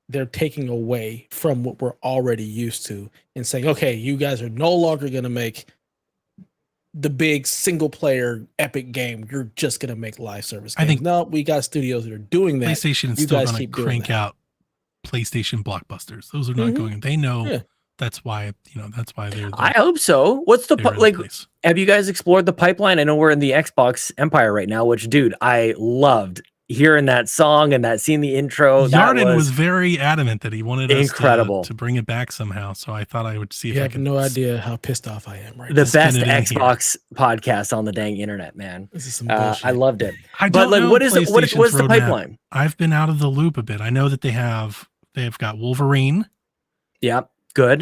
A: they're taking away from what we're already used to and saying, okay, you guys are no longer going to make the big single player epic game. You're just going to make live service games.
B: I think
A: no, we got studios that are doing that.
B: PlayStation is
A: You
B: still
A: guys
B: going to
A: keep doing
B: crank
A: that.
B: out PlayStation blockbusters. Those are not
A: Mhm.
B: going. They know
A: Yeah.
B: that's why. That's why they're.
D: I hope so. What's the
B: they're in
D: like?
B: place.
D: Have you guys explored the pipeline? I know we're in the Xbox empire right now, which, dude, I loved hearing that song and seeing the intro. That
B: Yarden was very adamant that he wanted
D: incredible.
B: us to bring it back somehow. So I thought I would see if
A: You
B: I
A: have
B: could.
A: no idea how pissed off I am right
D: the
A: now.
B: spin
D: best
B: it in here.
D: Xbox podcast on the dang internet, man.
A: This is some bullshit.
D: I loved it.
B: I
D: But
B: don't
D: like,
B: know
D: what's the
B: PlayStation's roadmap.
D: pipeline?
B: I've been out of the loop a bit. I know that they've got Wolverine.
D: Yep, good.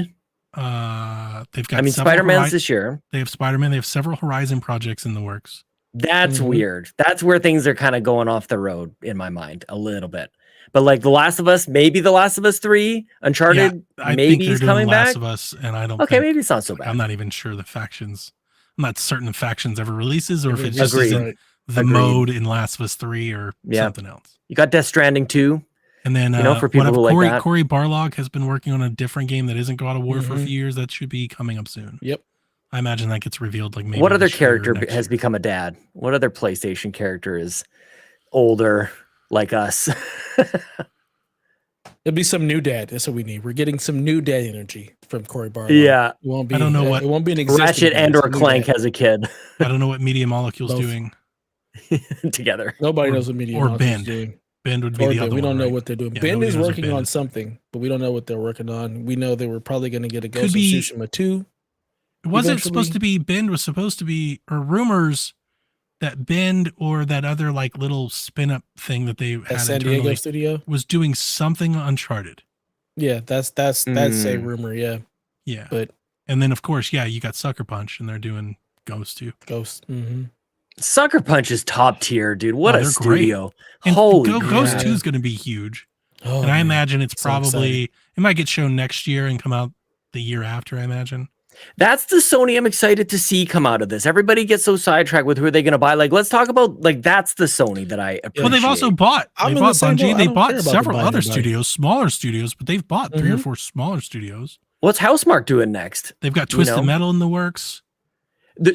B: They've got.
D: I mean,
B: several
D: Spider-Man's this year.
B: They have Spider-Man. They have several Horizon projects in the works.
D: That's
A: Mhm.
D: weird. That's where things are kind of going off the road in my mind a little bit. But like The Last of Us, maybe The Last of Us 3, Uncharted,
B: I
D: maybe
B: think they're
D: he's
B: doing
D: coming
B: Last
D: back.
B: of Us, and I don't.
D: Okay,
B: think,
D: maybe it's not so bad.
B: I'm not even sure the factions. I'm not certain the factions ever releases, or if it just
D: Agreed.
B: isn't the
D: Agreed.
B: mode in Last of Us 3 or
D: Yeah.
B: something else.
D: You got Death Stranding 2.
B: And then
D: for people who like
B: Corey,
D: that.
B: Corey Barlog has been working on a different game that isn't God of War for a
A: Mhm.
B: few years. That should be coming up soon.
A: Yep.
B: I imagine that gets revealed like maybe.
D: What other
B: this year or
D: character
B: next
D: has
B: year.
D: become a dad? What other PlayStation character is older like us?
A: It'll be some new dad. That's what we need. We're getting some new dad energy from Corey Barlow.
D: Yeah.
A: It won't be.
B: I don't know what
A: it won't be an existing
D: Ratchet
A: dad,
D: and
A: it's
D: or
A: a new
D: Clank
A: dad.
D: as a kid
B: I don't know what Media Molecule's
A: Both.
B: doing.
D: together.
A: Nobody
B: Or-
A: knows what Media
B: or
A: Molecule's
B: Bend.
A: doing.
B: Bend would be
A: Or
B: the
A: Ben.
B: other
A: We
B: one,
A: don't know
B: right?
A: what they're doing.
B: Yeah,
A: Ben
B: nobody
A: is
B: knows what
A: working
B: Ben
A: on
B: is.
A: something, but we don't know what they're working on. We know they were probably going to get a Ghost of
B: be-
A: Tsushima 2.
B: Was it
A: eventually.
B: supposed to be Bend was supposed to be, or rumors that Bend or that other like little spin up thing that they
A: At
B: had
A: San
B: internally
A: Diego studio.
B: was doing something Uncharted.
A: Yeah, that's a rumor. Yeah,
B: Yeah.
A: but
B: And then of course, yeah, you got Sucker Punch and they're doing Ghost too.
A: Ghost. Mm-hmm.
D: Sucker Punch is top tier, dude. What
B: Oh,
D: a
B: they're great.
D: studio.
B: And
D: Holy
B: Ghost
D: crap.
B: 2 is going to be huge.
A: Oh,
B: And I
A: man.
B: imagine it's
A: So
B: probably, it might get shown next year and come out the year after, I imagine.
D: That's the Sony I'm excited to see come out of this. Everybody gets so sidetracked with who are they going to buy. Like, let's talk about, like, that's the Sony that I appreciate.
B: Well, they've also bought,
A: I'm
B: they
A: in the
B: bought
A: same boat.
B: Bungie,
A: I
B: they
A: don't
B: bought
A: care about them
B: several
A: buying
B: other
A: anybody.
B: studios, smaller studios, but they've bought 3 or
A: Mhm.
B: 4 smaller studios.
D: What's Housemarque doing next?
B: They've got
D: You
B: Twisted
D: know?
B: Metal in the works.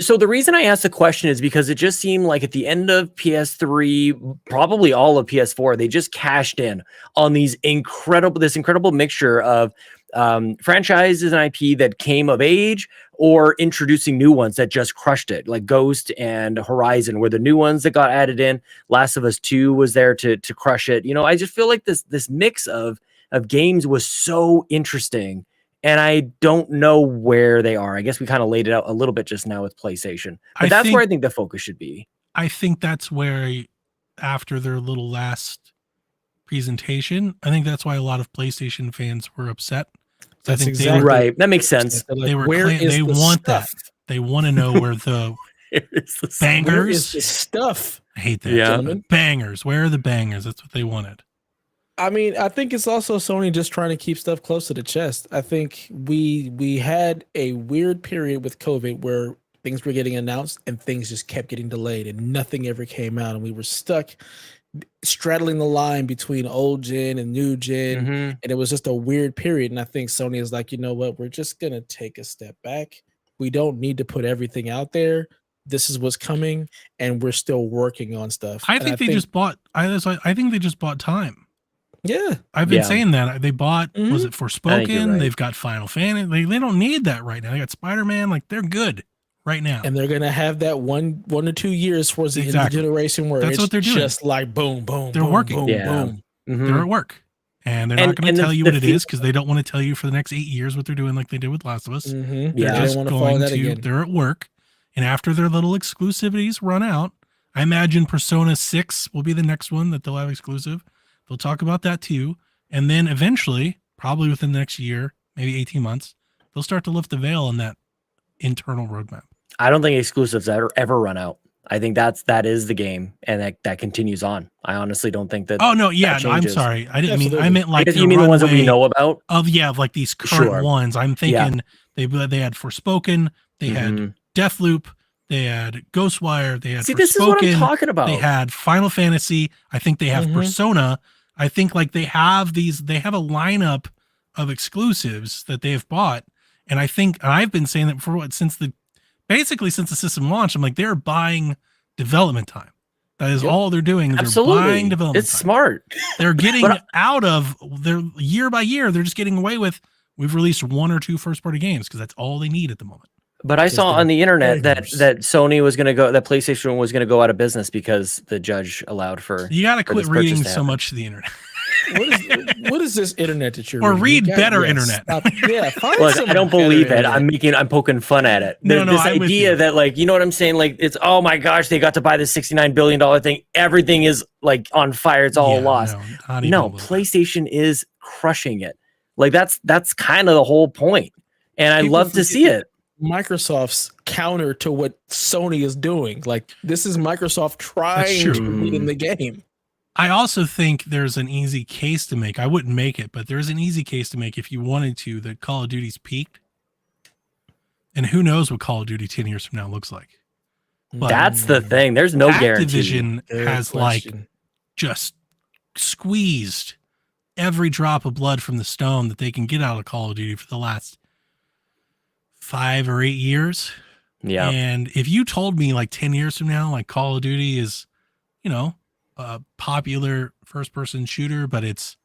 D: So the reason I asked the question is because it just seemed like at the end of PS3, probably all of PS4, they just cashed in on this incredible mixture of franchises and IP that came of age or introducing new ones that just crushed it. Like Ghost and Horizon were the new ones that got added in. Last of Us 2 was there to crush it. You know, I just feel like this mix of games was so interesting. And I don't know where they are. I guess we kind of laid it out a little bit just now with PlayStation. But that's where I think the focus should be.
B: I think that's where, after their little last presentation, I think that's why a lot of PlayStation fans were upset.
A: That's
B: I think
A: exactly
D: Right. That makes sense.
A: They're like,
B: they were
A: where is
B: they
A: the
B: want
A: stuff?
B: that. They want to know where the
D: It's the
B: bangers.
A: Where is the stuff?
B: I hate that.
D: Yeah.
A: Gentlemen?
B: Bangers. Where are the bangers? That's what they wanted.
A: I mean, I think it's also Sony just trying to keep stuff close to the chest. I think we had a weird period with COVID where things were getting announced and things just kept getting delayed and nothing ever came out, and we were stuck straddling the line between old gen and new gen,
D: Mhm.
A: and it was just a weird period. And I think Sony is like, you know what, we're just gonna take a step back. We don't need to put everything out there. This is what's coming, and we're still working on stuff.
B: I
A: And
B: think they just bought. I think they just bought time.
A: yeah.
B: I've been
D: Yeah.
B: saying that they bought. Was
A: Mhm.
B: it
D: I think
B: Forspoken?
D: you're right.
B: They've got Final Fantasy. They don't need that right now. They got Spider-Man. Like they're good right now.
A: And they're gonna have that one to 2 years towards the end of the
B: Exactly.
A: generation where
B: That's
A: it's
B: what they're doing.
A: just like boom, boom,
B: They're
A: boom,
B: working.
A: boom,
D: Yeah.
A: boom.
D: Mhm.
B: They're at work, and they're
D: And-
B: not going
D: and
B: to
D: the-
B: tell you
D: the
B: what it
D: feel-
B: is because they don't want to tell you for the next 8 years what they're doing, like they did with Last of Us.
A: Mm-hmm.
D: Yeah.
B: They're
A: They
B: just
A: don't want to fall in
B: going
A: that
B: to.
A: again.
B: They're at work, and after their little exclusivities run out, I imagine Persona 6 will be the next one that they'll have exclusive. They'll talk about that too, and then eventually, probably within the next year, maybe 18 months, they'll start to lift the veil on that internal roadmap.
D: I don't think exclusives ever run out. I think that is the game, and that continues on. I honestly don't think that.
B: Oh no, yeah,
D: that
B: no, I'm
D: changes.
B: sorry. I didn't mean. I
A: Absolutely.
B: meant like
D: you mean the ones that we
B: runway
D: know about?
B: of of like these current
D: Sure.
B: ones. I'm
D: Yeah.
B: thinking they had Forspoken, they had
D: Mhm.
B: Deathloop, they had Ghostwire, they had
D: See,
B: Forspoken,
D: this is what I'm talking about.
B: they had Final Fantasy. I think they have
A: Mhm.
B: Persona. I think like they have a lineup of exclusives that they've bought, and I think and I've been saying that for since the system launched. I'm like they're buying development time. That is
A: Yep.
B: all they're doing. Is they're
D: Absolutely,
B: buying development
D: it's
B: time.
D: smart.
B: They're getting
D: But-
B: out of their year by year. They're just getting away with. We've released 1 or 2 first party games because that's all they need at the moment.
D: But I saw
A: they're
D: on the internet that
A: bangers.
D: Sony was going to go, that PlayStation was going to go out of business because the judge allowed for.
B: You got to
D: For
B: quit
D: this purchase
B: reading
D: to
B: so
D: happen.
B: much to the internet.
A: What is this internet that you're
B: Or
A: reading?
B: read better internet.
A: Yeah, find
D: Look,
A: some
D: I don't
A: better
D: believe it.
A: internet.
D: I'm poking fun at it.
B: No, no,
D: This
B: I'm with
D: idea
B: you.
D: that, like, you know what I'm saying? Like, it's, oh my gosh, they got to buy this $69 billion thing. Everything is like on fire. It's all
B: Yeah,
D: lost.
B: No, not even
D: No,
B: a little bit.
D: PlayStation is crushing it. Like that's kind of the whole point. And I
A: People
D: love to
A: forget
D: see it.
A: Microsoft's counter to what Sony is doing. Like this is Microsoft trying
B: true.
A: to beat in the game.
B: I also think there's an easy case to make. I wouldn't make it, but there's an easy case to make if you wanted to that Call of Duty's peaked. And who knows what Call of Duty 10 years from now looks like. But
D: That's the thing. There's no guarantee.
B: Activision
A: Good
B: has like
A: question.
B: just squeezed every drop of blood from the stone that they can get out of Call of Duty for the last 5 or 8 years.
D: Yeah.
B: And if you told me like 10 years from now, like Call of Duty is, a popular first person shooter, but it's,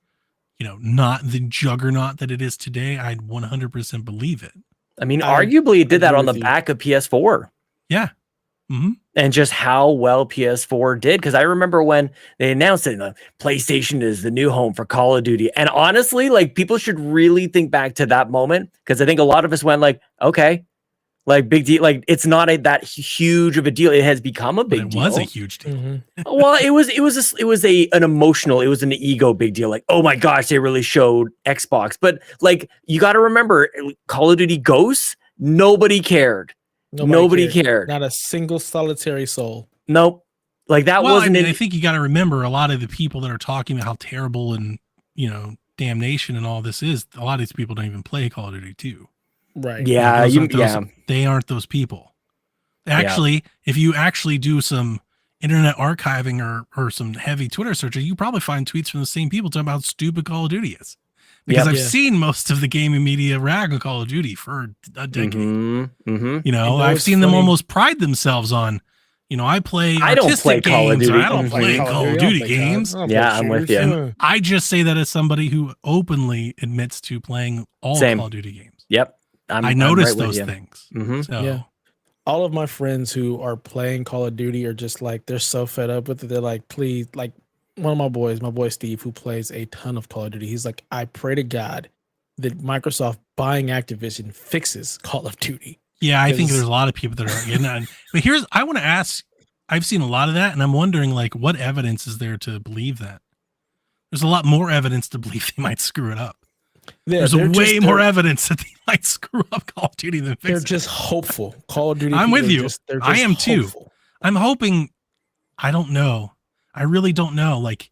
B: not the juggernaut that it is today, I'd 100% believe it.
D: I mean,
A: I
D: arguably it did that
A: agree
D: on the
A: with you.
D: back of PS4.
B: Yeah. Mm-hmm.
D: And just how well PS4 did. Because I remember when they announced it, PlayStation is the new home for Call of Duty. And honestly, like, people should really think back to that moment, because I think a lot of us went like, okay, like, big deal. Like, it's not that huge of a deal. It has become a
B: But
D: big
B: it
D: deal.
B: was a huge deal.
A: Mhm.
D: Well, it was an ego big deal. Like, oh my gosh, they really showed Xbox. But like, you got to remember, Call of Duty Ghosts, nobody cared. Nobody cared.
A: Not a single solitary soul.
D: Nope. Like, that
B: Well,
D: wasn't.
B: I think you got to remember, a lot of the people that are talking about how terrible and damnation and all this is, a lot of these people don't even play Call of Duty 2.
A: Right.
D: Yeah,
B: They aren't those people. Actually, if you actually do some internet archiving or some heavy Twitter searching, you probably find tweets from the same people talking about how stupid Call of Duty is. Because I've seen most of the gaming media rag on Call of Duty for a decade. I've seen them almost pride themselves on, I play
D: I don't play Call of Duty.
B: I don't play Call of Duty games.
D: Yeah, I'm with you.
B: And I just say that as somebody who openly admits to playing all Call of Duty games.
D: Yep.
B: I noticed those things. So.
A: Yeah. All of my friends who are playing Call of Duty are just like, they're so fed up with it. They're like, please, like, one of my boy Steve, who plays a ton of Call of Duty, he's like, I pray to God that Microsoft buying Activision fixes Call of Duty.
B: Yeah, I think there's a lot of people that are getting that. But I want to ask, I've seen a lot of that, and I'm wondering, like, what evidence is there to believe that? There's a lot more evidence to believe they might screw it up. There's way more evidence that they might screw up Call of Duty than fix it.
A: They're just hopeful. Call of Duty.
B: I'm with you. I am too.
A: Hopeful.
B: I'm hoping. I don't know. I really don't know. Like,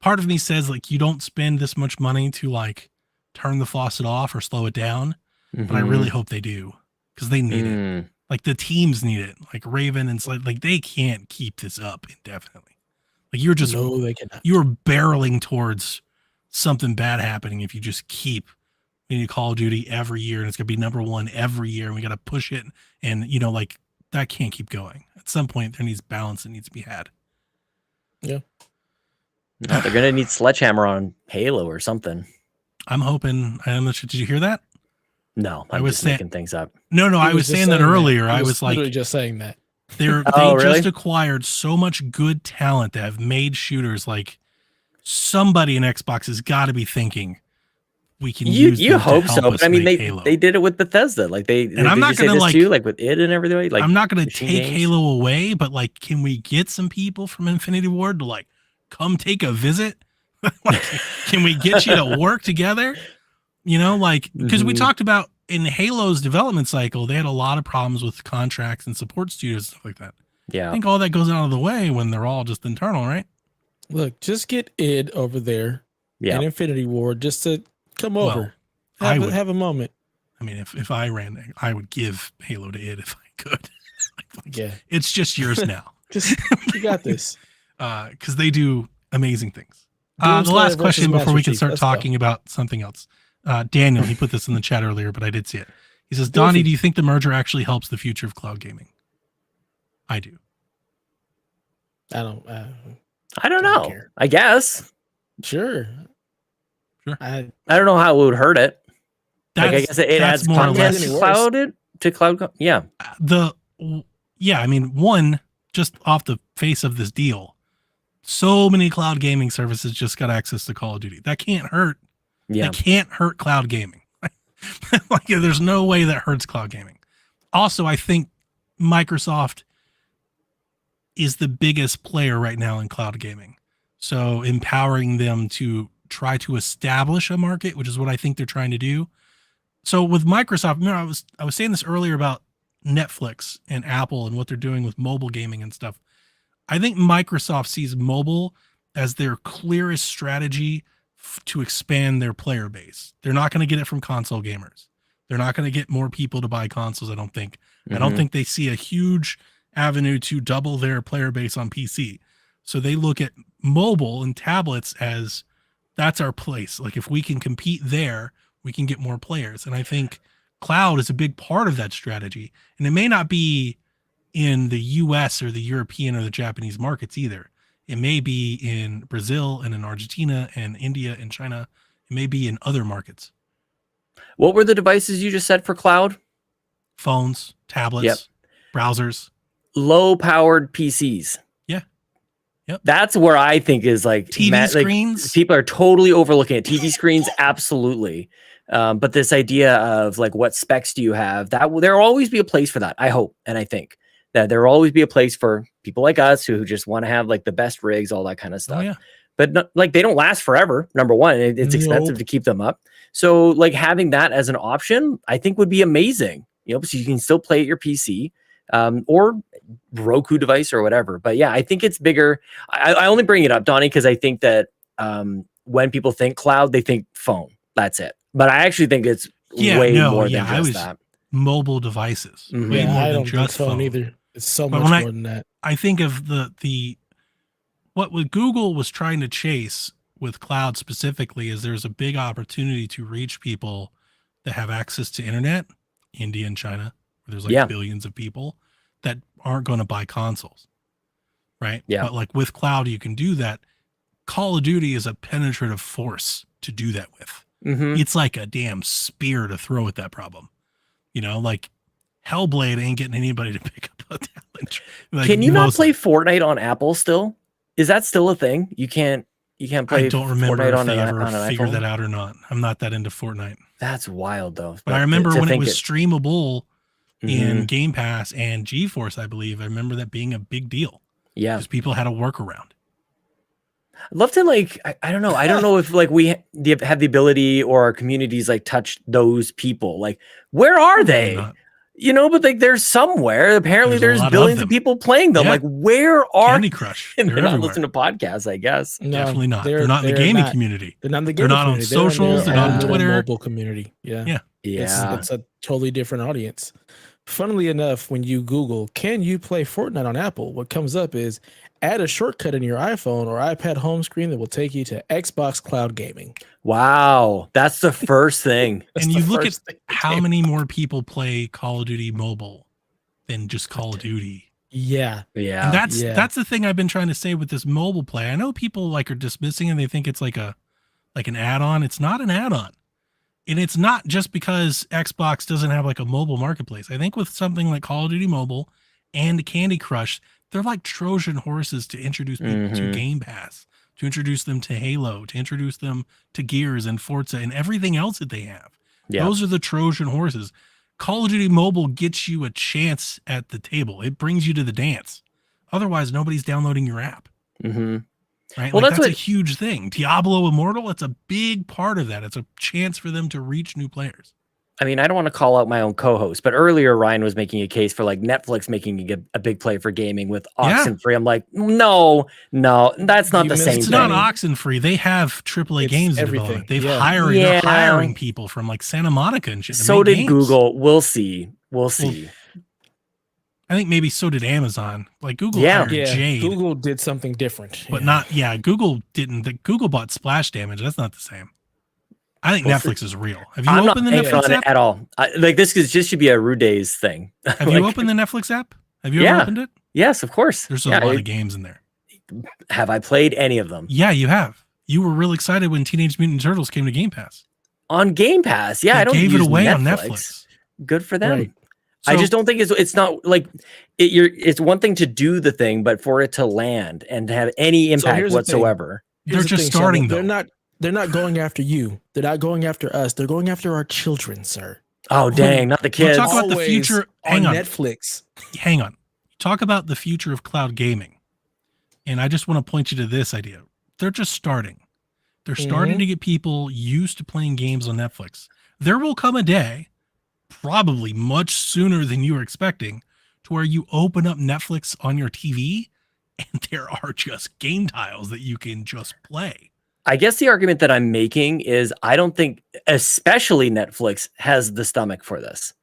B: part of me says, like, you don't spend this much money to, like, turn the faucet off or slow it down. But I really hope they do, because they need it. Like, the teams need it. Like Raven and Slade, like, they can't keep this up indefinitely. Like, you're just
A: they cannot.
B: You're barreling towards something bad happening if you just keep Call of Duty every year, and it's gonna be number one every year, and we got to push it, and like, that can't keep going. At some point, there needs balance that needs to be had.
A: Yeah.
D: No, they're gonna need Sledgehammer on Halo or something.
B: I'm hoping. I'm not sure. Did you hear that?
D: No, I was just making things up.
B: No, I was saying that earlier. I was like,
A: literally just saying that.
B: They just acquired so much good talent that have made shooters. Like, somebody in Xbox has got to be thinking, we can use. You hope so, but I mean,
D: they did it with Bethesda. Like, and
B: I'm not going to, like,
D: too, like with it and everything. Like,
B: I'm not going to take Halo away, but, like, can we get some people from Infinity Ward to, like, come take a visit? Like, can we get you to work together? Like, because we talked about in Halo's development cycle, they had a lot of problems with contracts and support studios, stuff like that.
D: Yeah,
B: I think all that goes out of the way when they're all just internal, right?
A: Look, just get id over there in Infinity Ward just to come over. Have a moment.
B: I mean, if I ran, I would give Halo to id if I could.
A: Yeah,
B: it's just yours now.
A: You got this.
B: Because they do amazing things. The last question before we can start talking about something else. Daniel, he put this in the chat earlier, but I did see it. He says, Donnie, do you think the merger actually helps the future of cloud gaming? I do.
A: I don't
D: know. Care. I guess.
A: Sure.
D: I don't know how it would hurt it. Like, I guess it adds content to cloud. Yeah.
B: I mean, one, just off the face of this deal, so many cloud gaming services just got access to Call of Duty. That can't hurt. Yeah. That can't hurt cloud gaming. Like, there's no way that hurts cloud gaming. Also, I think Microsoft is the biggest player right now in cloud gaming. So empowering them to try to establish a market, which is what I think they're trying to do. So with Microsoft, I was saying this earlier about Netflix and Apple and what they're doing with mobile gaming and stuff. I think Microsoft sees mobile as their clearest strategy to expand their player base. They're not going to get it from console gamers. They're not going to get more people to buy consoles, I don't think. I don't think they see a huge avenue to double their player base on PC. So they look at mobile and tablets as that's our place. Like, if we can compete there, we can get more players. And I think cloud is a big part of that strategy. And it may not be in the US or the European or the Japanese markets either. It may be in Brazil and in Argentina and India and China It may be in other markets.
D: What were the devices you just said for cloud?
B: Phones, tablets, browsers.
D: Low-powered PCs.
B: Yeah. Yep.
D: That's where I think is like
B: TV screens.
D: People are totally overlooking it. TV screens, absolutely. But this idea of like, what specs do you have? That there will always be a place for that. I hope, and I think that there will always be a place for people like us who just want to have like the best rigs, all that kind of stuff.
B: Oh, yeah.
D: But like they don't last forever. Number one, it's expensive to keep them up. So like having that as an option, I think would be amazing. You know, so you can still play at your PC or Roku device or whatever. But yeah, I think it's bigger. I only bring it up, Donnie, because I think that when people think cloud, they think phone. That's it. But I actually think it's way more than just that.
B: Mobile devices.
D: Mhm.
B: Way more
A: I
B: than
A: don't think
B: just
A: phone either. It's so
B: But
A: much
B: when
A: more than that.
B: I think of what Google was trying to chase with cloud specifically is there's a big opportunity to reach people that have access to internet, India and China, where there's like billions of people that aren't going to buy consoles. Right.
D: Yeah.
B: But like with cloud, you can do that. Call of Duty is a penetrative force to do that with.
D: Mm-hmm.
B: It's like a damn spear to throw at that problem. You know, like Hellblade ain't getting anybody to pick up a challenge. Like,
D: can you not play Fortnite on Apple still? Is that still a thing? You can't play.
B: I don't remember
D: Fortnite
B: if
D: on
B: they
D: an
B: ever figured
D: iPhone?
B: that out or not. I'm not that into Fortnite.
D: That's wild though.
B: But I remember when it was streamable
D: Mhm.
B: in Game Pass and GeForce, I believe. I remember that being a big deal.
D: Yeah.
B: Because people had a workaround.
D: I'd love to I don't know. I don't know if like we have the ability or our communities like touch those people. Like, where are they?
B: Not.
D: You know, but like there's somewhere. Apparently
B: There's a
D: there's
B: lot
D: billions
B: of
D: of people playing them.
B: Yeah.
D: Like, where are
B: Candy Crush.
D: and
B: They're
D: they're not
B: everywhere.
D: listening to podcasts, I guess.
A: No,
B: Definitely not. They're not in the gaming community.
A: They're not in the
B: They're
A: gaming
B: not on
A: community.
B: socials,
A: They're
B: not
A: on
B: on
A: the
B: Twitter.
A: mobile community. Yeah.
B: Yeah.
D: Yeah.
A: It's a totally different audience. Funnily enough, when you Google, can you play Fortnite on Apple? What comes up is add a shortcut in your iPhone or iPad home screen that will take you to Xbox Cloud Gaming.
D: Wow. That's the first thing.
B: And you look at how many more people play Call of Duty mobile than just Call of Duty.
A: Yeah.
D: Yeah.
B: And that's the thing I've been trying to say with this mobile play. I know people like are dismissing it and they think it's like an add-on. It's not an add-on. And it's not just because Xbox doesn't have like a mobile marketplace. I think with something like Call of Duty Mobile and Candy Crush, they're like Trojan horses to introduce people to Game Pass, to introduce them to Halo, to introduce them to Gears and Forza and everything else that they have.
D: Yeah.
B: Those are the Trojan horses. Call of Duty Mobile gets you a chance at the table. It brings you to the dance. Otherwise, nobody's downloading your app.
D: Mm-hmm.
B: Right?
D: Well,
B: Like,
D: that's
B: a huge thing. Diablo Immortal, it's a big part of that. It's a chance for them to reach new players.
D: I mean, I don't want to call out my own co-host, but earlier Ryan was making a case for like Netflix making a big play for gaming with Oxenfree. I'm like, no, that's not the same
B: It's
D: thing.
B: not Oxenfree. They have AAA games in development. They're hiring people from like Santa Monica and shit.
D: So did Google. We'll see.
B: I think maybe so did Amazon. Like Google hired Jade.
A: Google did something different.
B: But Google didn't. Google bought Splash Damage. That's not the same. I think Netflix is real. Have you opened the Netflix app?
D: At all. This should be a Rude Days thing.
B: Have you opened the Netflix app? Have you ever opened it?
D: Yes, of course.
B: There's a lot of games in there.
D: Have I played any of them?
B: Yeah, you have. You were real excited when Teenage Mutant Ninja Turtles came to Game Pass.
D: On Game Pass, yeah.
B: They
D: I don't
B: gave
D: use
B: it away
D: Netflix.
B: on Netflix.
D: Good for them.
A: Right.
D: I just don't think it's not like it's one thing to do the thing, but for it to land and to have any impact whatsoever.
B: They're just starting though.
A: They're not going after you. They're not going after us. They're going after our children, sir.
D: Oh dang, not the kids.
B: Talk about the future
A: on Netflix.
B: Hang on. Talk about the future of cloud gaming. And I just want to point you to this idea. They're just starting. They're starting to get people used to playing games on Netflix. There will come a day, probably much sooner than you were expecting, to where you open up Netflix on your TV and there are just game tiles that you can just play.
D: I guess the argument that I'm making is I don't think, especially Netflix, has the stomach for this.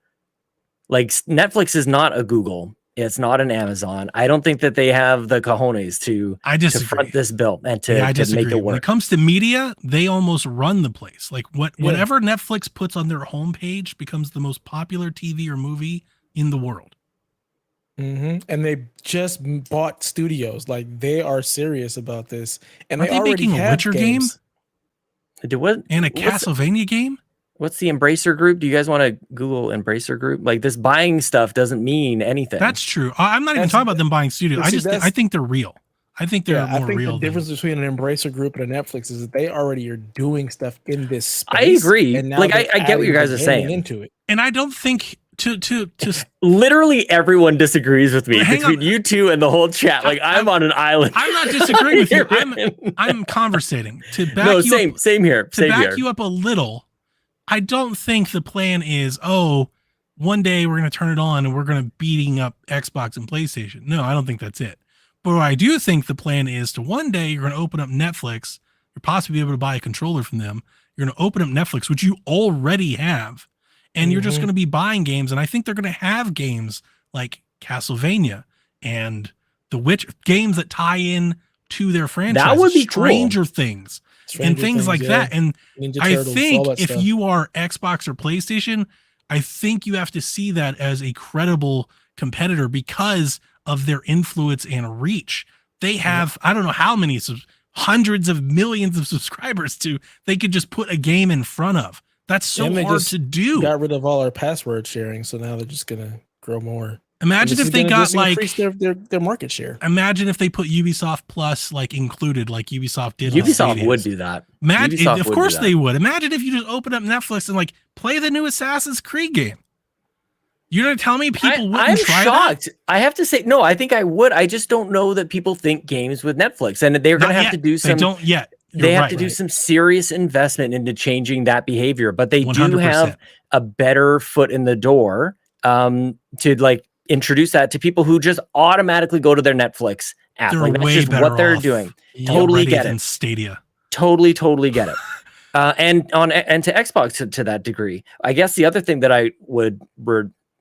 D: Like Netflix is not a Google. It's not an Amazon. I don't think that they have the cojones to front this bill and to make it work.
B: When it comes to media, they almost run the place. Like whatever Netflix puts on their homepage becomes the most popular TV or movie in the world.
A: And they just bought studios. Like they are serious about this. And
B: Aren't they
A: already
B: making a
A: have
B: Witcher game? And a Castlevania game?
D: What's the Embracer Group? Do you guys want to Google Embracer Group? Like, this buying stuff doesn't mean anything.
B: That's true. I'm not even talking about them buying studios. I think they're real. I think they're more real. I think
A: the difference between an Embracer Group and a Netflix is that they already are doing stuff in this space.
D: I agree. And like, I get what you guys are saying.
A: Into it.
B: And I don't think to
D: literally everyone disagrees with me between you two and the whole chat. Like, I'm on an island.
B: I'm not disagreeing with you. I'm conversating to back you up.
D: Same here.
B: To back you up a little, I don't think the plan is, one day we're going to turn it on and we're going to beating up Xbox and PlayStation. No, I don't think that's it. But what I do think the plan is to one day you're going to open up Netflix. You're possibly be able to buy a controller from them. You're going to open up Netflix, which you already have, and you're just going to be buying games. And I think they're going to have games like Castlevania and The Witch, games that tie in to their franchise.
D: That would be
B: Stranger Things and things like that. And Ninja Turtles, I think if you are Xbox or PlayStation, I think you have to see that as a credible competitor because of their influence and reach. They have, I don't know how many, hundreds of millions of subscribers they could just put a game in front of. That's so hard to do.
A: Got rid of all our password sharing, so now they're just gonna grow more.
B: Imagine if they got
A: increase their market share.
B: Imagine if they put Ubisoft Plus included, like Ubisoft did.
D: Ubisoft would do that.
B: Of course they would. Imagine if you just open up Netflix and play the new Assassin's Creed game. You're gonna tell me people wouldn't try that? I'm shocked.
D: I have to say, no, I think I would. I just don't know that people think games with Netflix, and they're gonna have to do some.
B: They don't yet.
D: They have to do some serious investment into changing that behavior, but they 100%. Do have a better foot in the door to introduce that to people who just automatically go to their Netflix app.
B: They're
D: that's just what they're doing. Totally get it.
B: Stadia.
D: Totally get it. And to Xbox to that degree. I guess the other thing that I would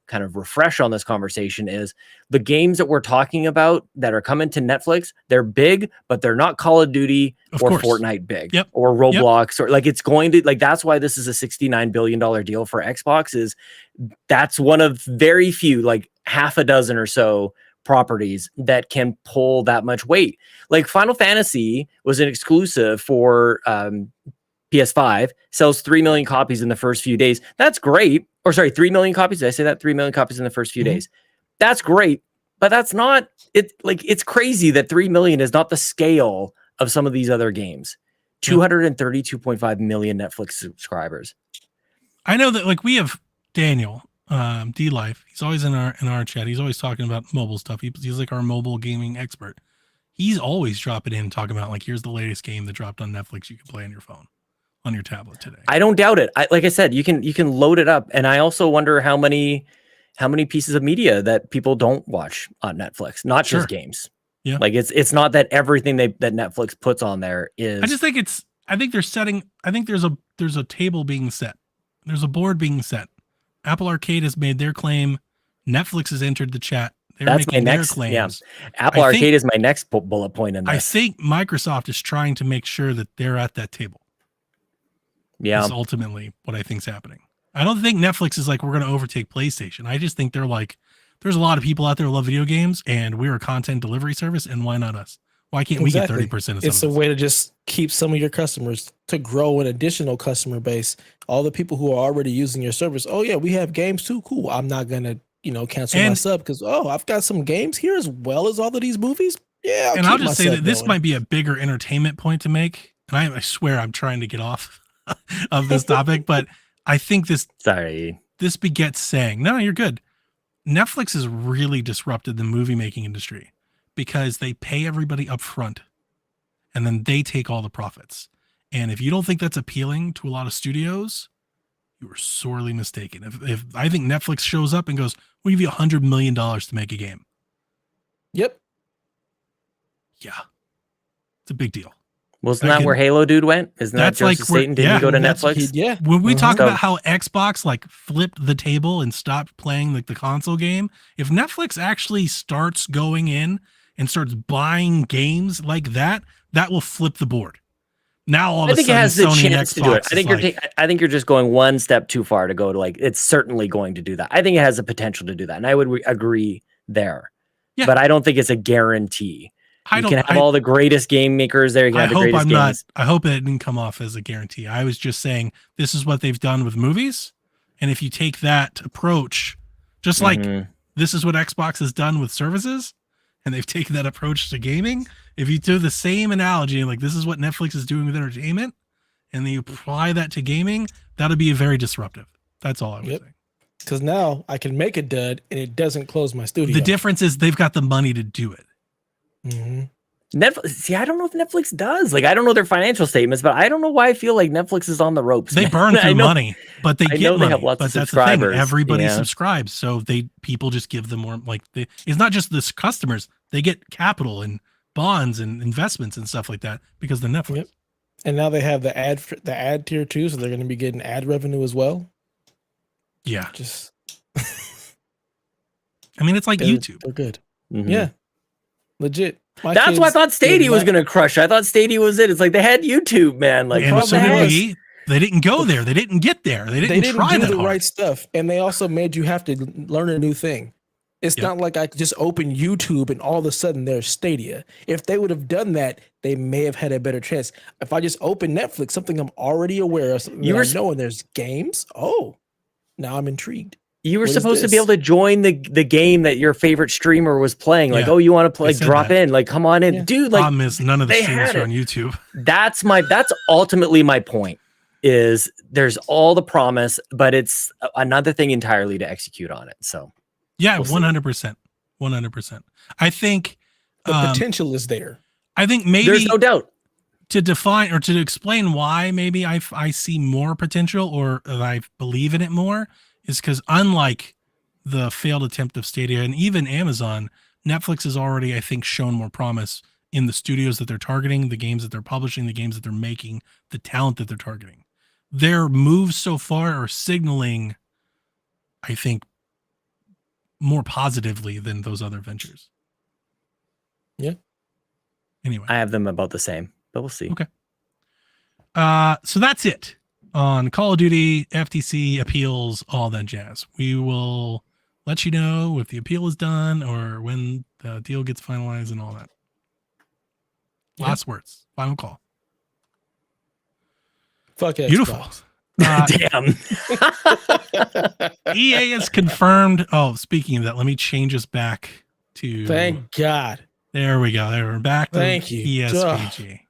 D: kind of refresh on this conversation is the games that we're talking about that are coming to Netflix. They're big, but they're not Call of Duty or Fortnite big or Roblox or it's going to that's why this is a $69 billion deal for Xbox. Is that's one of very few, half a dozen or so properties that can pull that much weight. Like Final Fantasy was an exclusive for PS5, sells 3 million copies in the first few days. That's great. Or sorry, 3 million copies. Did I say that? 3 million copies in the first few days. That's great. But that's not it. It's crazy that 3 million is not the scale of some of these other games. 232.5 million Netflix subscribers.
B: I know that we have Daniel, D Life. He's always in our chat. He's always talking about mobile stuff. He's like our mobile gaming expert. He's always dropping in talking about here's the latest game that dropped on Netflix you can play on your phone. On your tablet today.
D: I don't doubt it. Like I said, you can load it up. And I also wonder how many pieces of media that people don't watch on Netflix, not just games.
B: Yeah.
D: It's not that everything that Netflix puts on there is.
B: I just think there's a table being set. There's a board being set. Apple Arcade has made their claim. Netflix has entered the chat.
D: That's my next claim. Yeah. Apple Arcade is my next bullet point in this.
B: I think Microsoft is trying to make sure that they're at that table.
D: Yeah,
B: is ultimately what I think's happening. I don't think Netflix is we're going to overtake PlayStation. I just think they're there's a lot of people out there who love video games, and we're a content delivery service, and why not us? Why can't we get 30% of
A: It's a way to just keep some of your customers, to grow an additional customer base. All the people who are already using your service. Oh yeah, we have games too. Cool. I'm not gonna cancel my sub because I've got some games here as well as all of these movies. Yeah,
B: I'll just say that this might be a bigger entertainment point to make. And I swear I'm trying to get off of this topic, but I think this begets saying, no, you're good. Netflix has really disrupted the movie making industry because they pay everybody up front and then they take all the profits. And if you don't think that's appealing to a lot of studios, you are sorely mistaken. If I think Netflix shows up and goes, we'll give you $100 million to make a game.
A: Yep.
B: Yeah. It's a big deal.
D: Wasn't that where Halo dude went? Isn't that Joseph Staten? Didn't he go to Netflix?
B: When we talk about how Xbox flipped the table and stopped playing the console game, if Netflix actually starts going in and starts buying games like that, that will flip the board. Now all of a sudden,
D: it has the
B: Sony
D: chance
B: and Xbox
D: to do it. I think you're just going one step too far to go to it's certainly going to do that. I think it has the potential to do that, and I would agree there. Yeah. But I don't think it's a guarantee.
B: I
D: You
B: don't.
D: can have all the greatest game makers there. You can
B: I
D: have the
B: hope
D: greatest
B: I'm
D: games.
B: not. I hope it didn't come off as a guarantee. I was just saying this is what they've done with movies, and if you take that approach, just like
D: Mhm.
B: this is what Xbox has done with services, and they've taken that approach to gaming. If you do the same analogy, like this is what Netflix is doing with entertainment, and then you apply that to gaming, that'll be very disruptive. That's all I was saying.
A: Because now I can make a dud and it doesn't close my studio.
B: The difference is they've got the money to do it.
A: Mm-hmm.
D: Netflix. See, I don't know if Netflix does. Like, I don't know their financial statements, but I don't know why I feel like Netflix is on the ropes.
B: They
D: man.
B: burn
D: I
B: through
D: know-
B: money, but they
D: I
B: get
D: know they
B: money.
D: have lots
B: But
D: of
B: that's the thing.
D: subscribers,
B: Everybody
D: yeah.
B: subscribes, so people just give them more. Like it's not just the customers; they get capital and bonds and investments and stuff like that because of the Netflix.
A: Yep. And now they have the ad tier too, so they're going to be getting ad revenue as well.
B: Yeah,
A: Just
B: I mean it's like
A: they're,
B: YouTube.
A: They're good.
D: Mhm.
A: Yeah, legit. My
D: That's why I
A: kids
D: thought Stadia
A: did
D: was
A: not-
D: going to crush. I thought Stadia was it. It's like they had YouTube, man. Like,
B: And
A: problem
B: so did
A: was-
B: we. They didn't go there. They didn't get there. They didn't try
A: do
B: that
A: the
B: hard.
A: right stuff, and they also made you have to learn a new thing. It's
B: Yep.
A: not like I could just open YouTube and all of a sudden there's Stadia. If they would have done that, they may have had a better chance. If I just open Netflix, something I'm already aware of, something
D: You
A: that
D: were
A: I know, and there's games. Oh, now I'm intrigued.
D: You were
A: What is
D: supposed to be
A: this?
D: able to join the game that your favorite streamer was playing. Like,
B: Yeah,
D: oh, you want to play?
B: said
D: Drop
B: that.
D: in. Like, come on in,
A: Yeah.
D: dude. Like,
B: Problem is none of the
D: they
B: streamers
D: had
B: are
D: it.
B: on YouTube.
D: that's ultimately my point. Is there's all the promise, but it's another thing entirely to execute on it. So
B: Yeah,
A: We'll see.
B: 100%. 100%. I think.
A: The potential is there.
B: I think maybe
D: there's no doubt.
B: to define or to explain why maybe I see more potential or I believe in it more is because unlike the failed attempt of Stadia and even Amazon, Netflix has already, I think, shown more promise in the studios that they're targeting, the games that they're publishing, the games that they're making, the talent that they're targeting. Their moves so far are signaling, I think, more positively than those other ventures.
A: Yeah.
B: Anyway.
D: I have them about the same, but we'll see.
B: Okay. So that's it on Call of Duty, FTC appeals, all that jazz. We will let you know if the appeal is done or when the deal gets finalized and all that.
A: Yeah.
B: Last words, final call.
A: Fuck Xbox.
B: Beautiful.
D: Damn.
B: EA has confirmed. Oh, speaking of that, let me change us back to.
A: Thank God.
B: There we go. There we're back to
A: Thank you.
B: PSVG.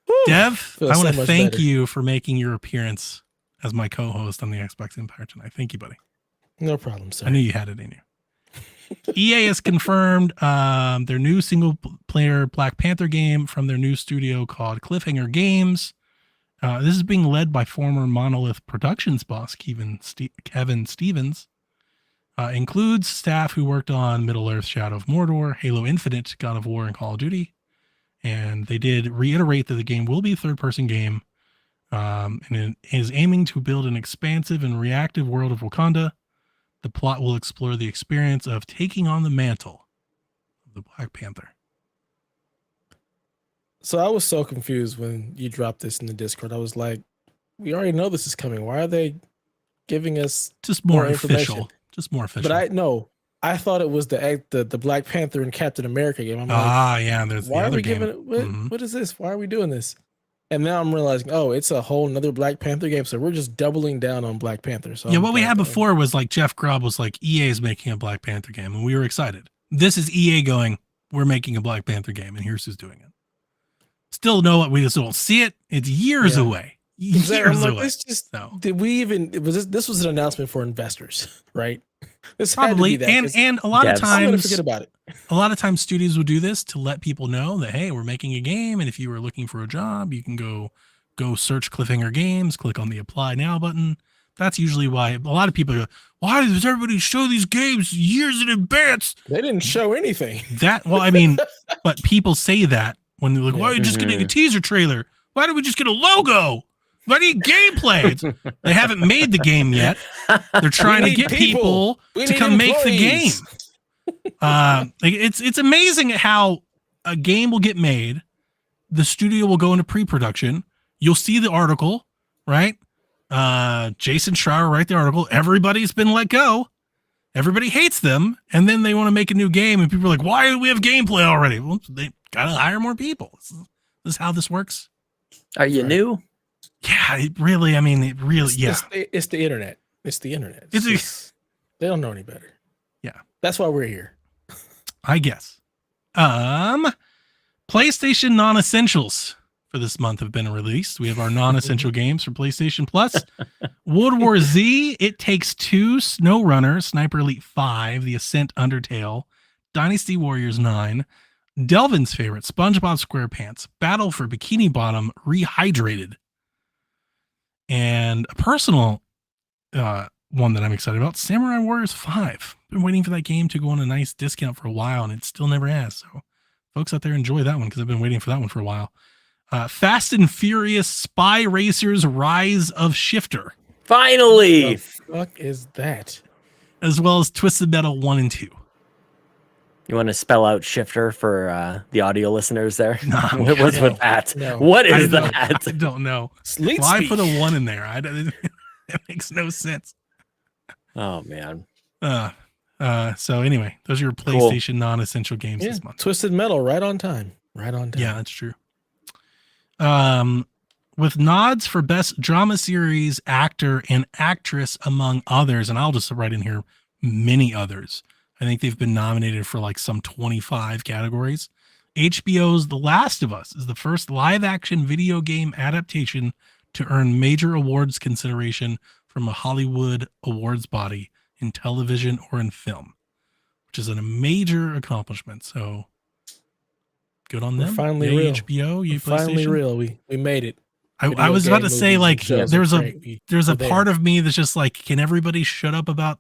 A: Whew.
B: Dev,
A: Feels
B: I
A: so
B: want to
A: much
B: thank
A: better.
B: you for making your appearance as my co-host on the Xbox Empire tonight. Thank you, buddy.
A: No problem, sir.
B: I knew you had it in you. EA has confirmed their new single-player Black Panther game from their new studio called Cliffhanger Games. This is being led by former Monolith Productions boss Kevin Stevens. Includes staff who worked on Middle-earth: Shadow of Mordor, Halo Infinite, God of War, and Call of Duty. And they did reiterate that the game will be a third-person game, and it is aiming to build an expansive and reactive world of Wakanda. The plot will explore the experience of taking on the mantle of the Black Panther.
A: So I was so confused when you dropped this in the Discord. I was like, we already know this is coming. Why are they giving us
B: Just more
A: More information.
B: official. Just more official.
A: But I thought it was the Black Panther and Captain America game. I'm like,
B: yeah, there's the
A: why are
B: other
A: we
B: game.
A: giving it? What,
B: Mhm.
A: what is this? Why are we doing this? And now I'm realizing, oh, it's a whole another Black Panther game. So we're just doubling down on Black Panther. So
B: Yeah,
A: I'm
B: what we
A: like,
B: had
A: oh,
B: before was like Jeff Grubb was like, EA is making a Black Panther game, and we were excited. This is EA going, we're making a Black Panther game, and here's who's doing it. Still know it. We just don't see it. It's years
A: Yeah.
B: away.
A: Exactly.
B: Years
A: I'm like,
B: away.
A: this just
B: So.
A: did we even? This was an announcement for investors, right? This had to
B: Probably,
A: be that,
B: and
A: 'cause
B: a lot of
D: Devs.
A: I'm gonna
B: times,
A: forget about it.
B: a lot of times studios will do this to let people know that, hey, we're making a game, and if you are looking for a job, you can go search Cliffhanger Games, click on the Apply Now button. That's usually why a lot of people go, why does everybody show these games years in advance?
A: They didn't show anything.
B: Well, I mean, but people say that when they're like, why are you
D: Yeah.
B: just getting a teaser trailer? Why don't we just get a logo? Why do you need gameplay? They haven't made the game yet. They're trying to
A: need
B: get
A: people.
B: people
A: We
B: to
A: need
B: come make the game.
A: employees.
B: It's amazing at how a game will get made. The studio will go into pre-production. You'll see the article, right? Jason Schreier write the article. Everybody's been let go. Everybody hates them. And then they want to make a new game. And people are like, why do we have gameplay already? Well, gotta hire more people. This is how this works.
D: Are you new?
B: Yeah, it really. I mean, it really.
A: It's the internet. It's the internet. They don't know any better.
B: Yeah,
A: that's why we're here.
B: I guess. PlayStation non-essentials for this month have been released. We have our non-essential games for PlayStation Plus. World War Z, It Takes Two, SnowRunner, Sniper Elite 5, The Ascent Undertale, Dynasty Warriors 9, Delvin's favorite, SpongeBob SquarePants, Battle for Bikini Bottom, Rehydrated. And a personal one that I'm excited about, Samurai Warriors 5. Been waiting for that game to go on a nice discount for a while, and it still never has. So folks out there, enjoy that one because I've been waiting for that one for a while. Fast and Furious Spy Racers Rise of Shifter.
D: Finally!
A: What the fuck is that?
B: As well as Twisted Metal 1 and 2.
D: You want to spell out Shifter for the audio listeners there?
B: No,
D: What's with that?
A: No.
D: What is
B: that?
D: that?
B: I don't know.
A: Sleep
B: Why
A: speak.
B: put a 1 in there? It makes no sense.
D: Oh, man.
B: So anyway, those are your PlayStation non-essential games this month.
A: Twisted Metal, right on time. Right on time.
B: Yeah, that's true. With nods for best drama series, actor, and actress, among others, and I'll just write in here many others. I think they've been nominated for like some 25 categories. HBO's The Last of Us is the first live-action video game adaptation to earn major awards consideration from a Hollywood awards body in television or in film, which is a major accomplishment. So good on them.
A: We're finally
B: Yay,
A: real.
B: HBO, you
A: Finally
B: PlayStation.
A: real. We made it.
B: I was about to say, like, there's a
A: there.
B: part of me that's just like, can everybody shut up about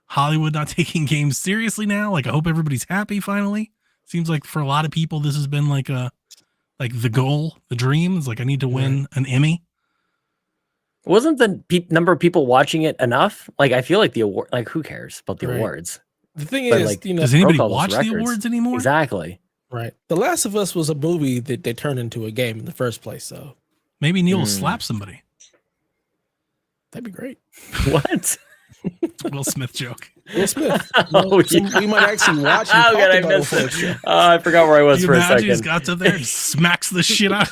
B: Hollywood not taking games seriously now? Like, I hope everybody's happy finally. Seems like for a lot of people, this has been like the goal, the dream is like, I need to win an Emmy.
D: Wasn't the number of people watching it enough? Like, I feel like the award, like, who cares about the awards?
A: The thing
D: But,
A: is,
D: like,
B: Does anybody
D: broke all
B: watch
D: those
B: the
D: records.
B: awards anymore?
D: Exactly.
A: right. The Last of Us was a movie that they turned into a game in the first place. So
B: Maybe Neil will slap somebody.
A: that'd be great.
D: What?
B: Will Smith joke.
A: Will Smith.
D: Oh,
A: We might actually watch.
D: How could I miss it? I forgot where I was
B: You
D: for a
B: imagine he's
D: second.
B: got up there and smacks the shit out.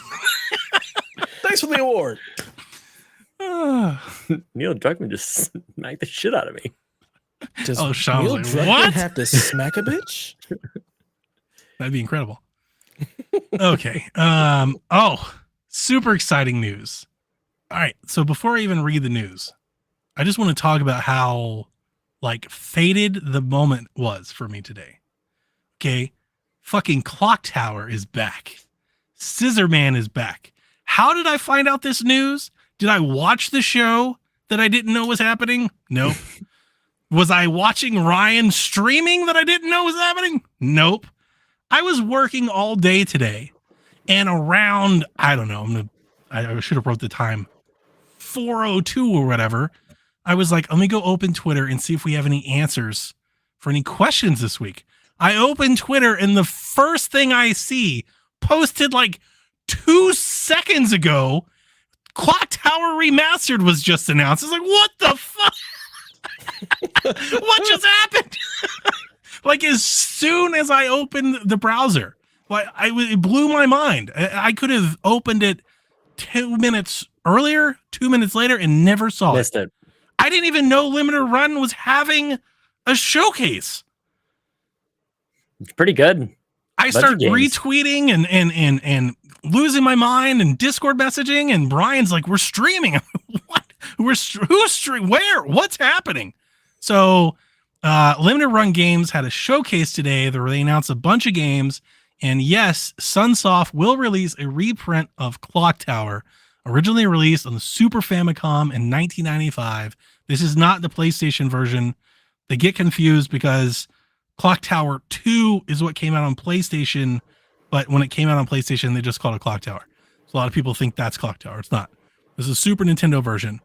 A: Thanks for the award.
D: Neil Druckmann just smacked the shit out of me.
A: Does
B: Sean was
A: Neil
B: like,
A: Druckmann
B: "What?"
A: have to smack a bitch?
B: That'd be incredible. Okay. Super exciting news. All right. So before I even read the news, I just want to talk about how like fated the moment was for me today. Okay. Fucking Clock Tower is back. Scissorman is back. How did I find out this news? Did I watch the show that I didn't know was happening? Nope. Was I watching Ryan streaming that I didn't know was happening? Nope. I was working all day today, and around, I don't know, I should have wrote the time, 4:02 or whatever. I was like, let me go open Twitter and see if we have any answers for any questions this week. I opened Twitter, and the first thing I see posted like 2 seconds ago, Clock Tower Remastered was just announced. I was like, what the fuck? What just happened? Like, as soon as I opened the browser, like, it blew my mind. I could have opened it 2 minutes earlier, 2 minutes later, and never saw
D: Missed it.
B: I didn't even know Limited Run was having a showcase.
D: It's pretty good.
B: I start retweeting and losing my mind and Discord messaging, and Brian's like, "We're streaming." What? Who's streaming? Where? What's happening? So, Limited Run Games had a showcase today where they announced a bunch of games, and yes, Sunsoft will release a reprint of Clock Tower, originally released on the Super Famicom in 1995. This is not the PlayStation version. They get confused because Clock Tower 2 is what came out on PlayStation, but when it came out on PlayStation, they just called it Clock Tower. So a lot of people think that's Clock Tower. It's not. This is a Super Nintendo version.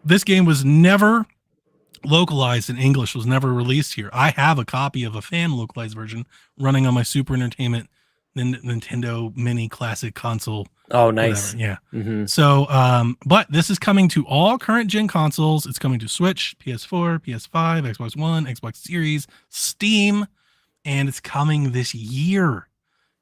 B: This game was never localized in English, was never released here. I have a copy of a fan localized version running on my Super Entertainment Nintendo Mini Classic console.
D: Oh, nice.
B: Whatever. Yeah.
D: Mm-hmm.
B: So, but this is coming to all current gen consoles. It's coming to Switch, PS4, PS5, Xbox One, Xbox Series, Steam, and it's coming this year.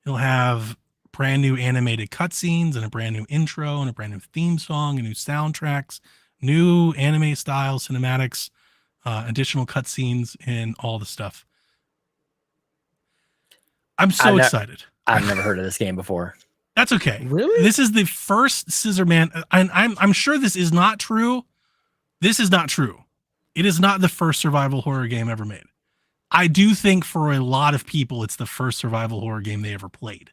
B: It'll have brand new animated cutscenes and a brand new intro and a brand new theme song and new soundtracks, new anime style cinematics, additional cutscenes, and all the stuff. I'm so excited.
D: I've never heard of this game before.
B: That's okay.
A: Really?
B: This is the first Scissorman, and I'm sure this is not true. This is not true. It is not the first survival horror game ever made. I do think for a lot of people, it's the first survival horror game they ever played.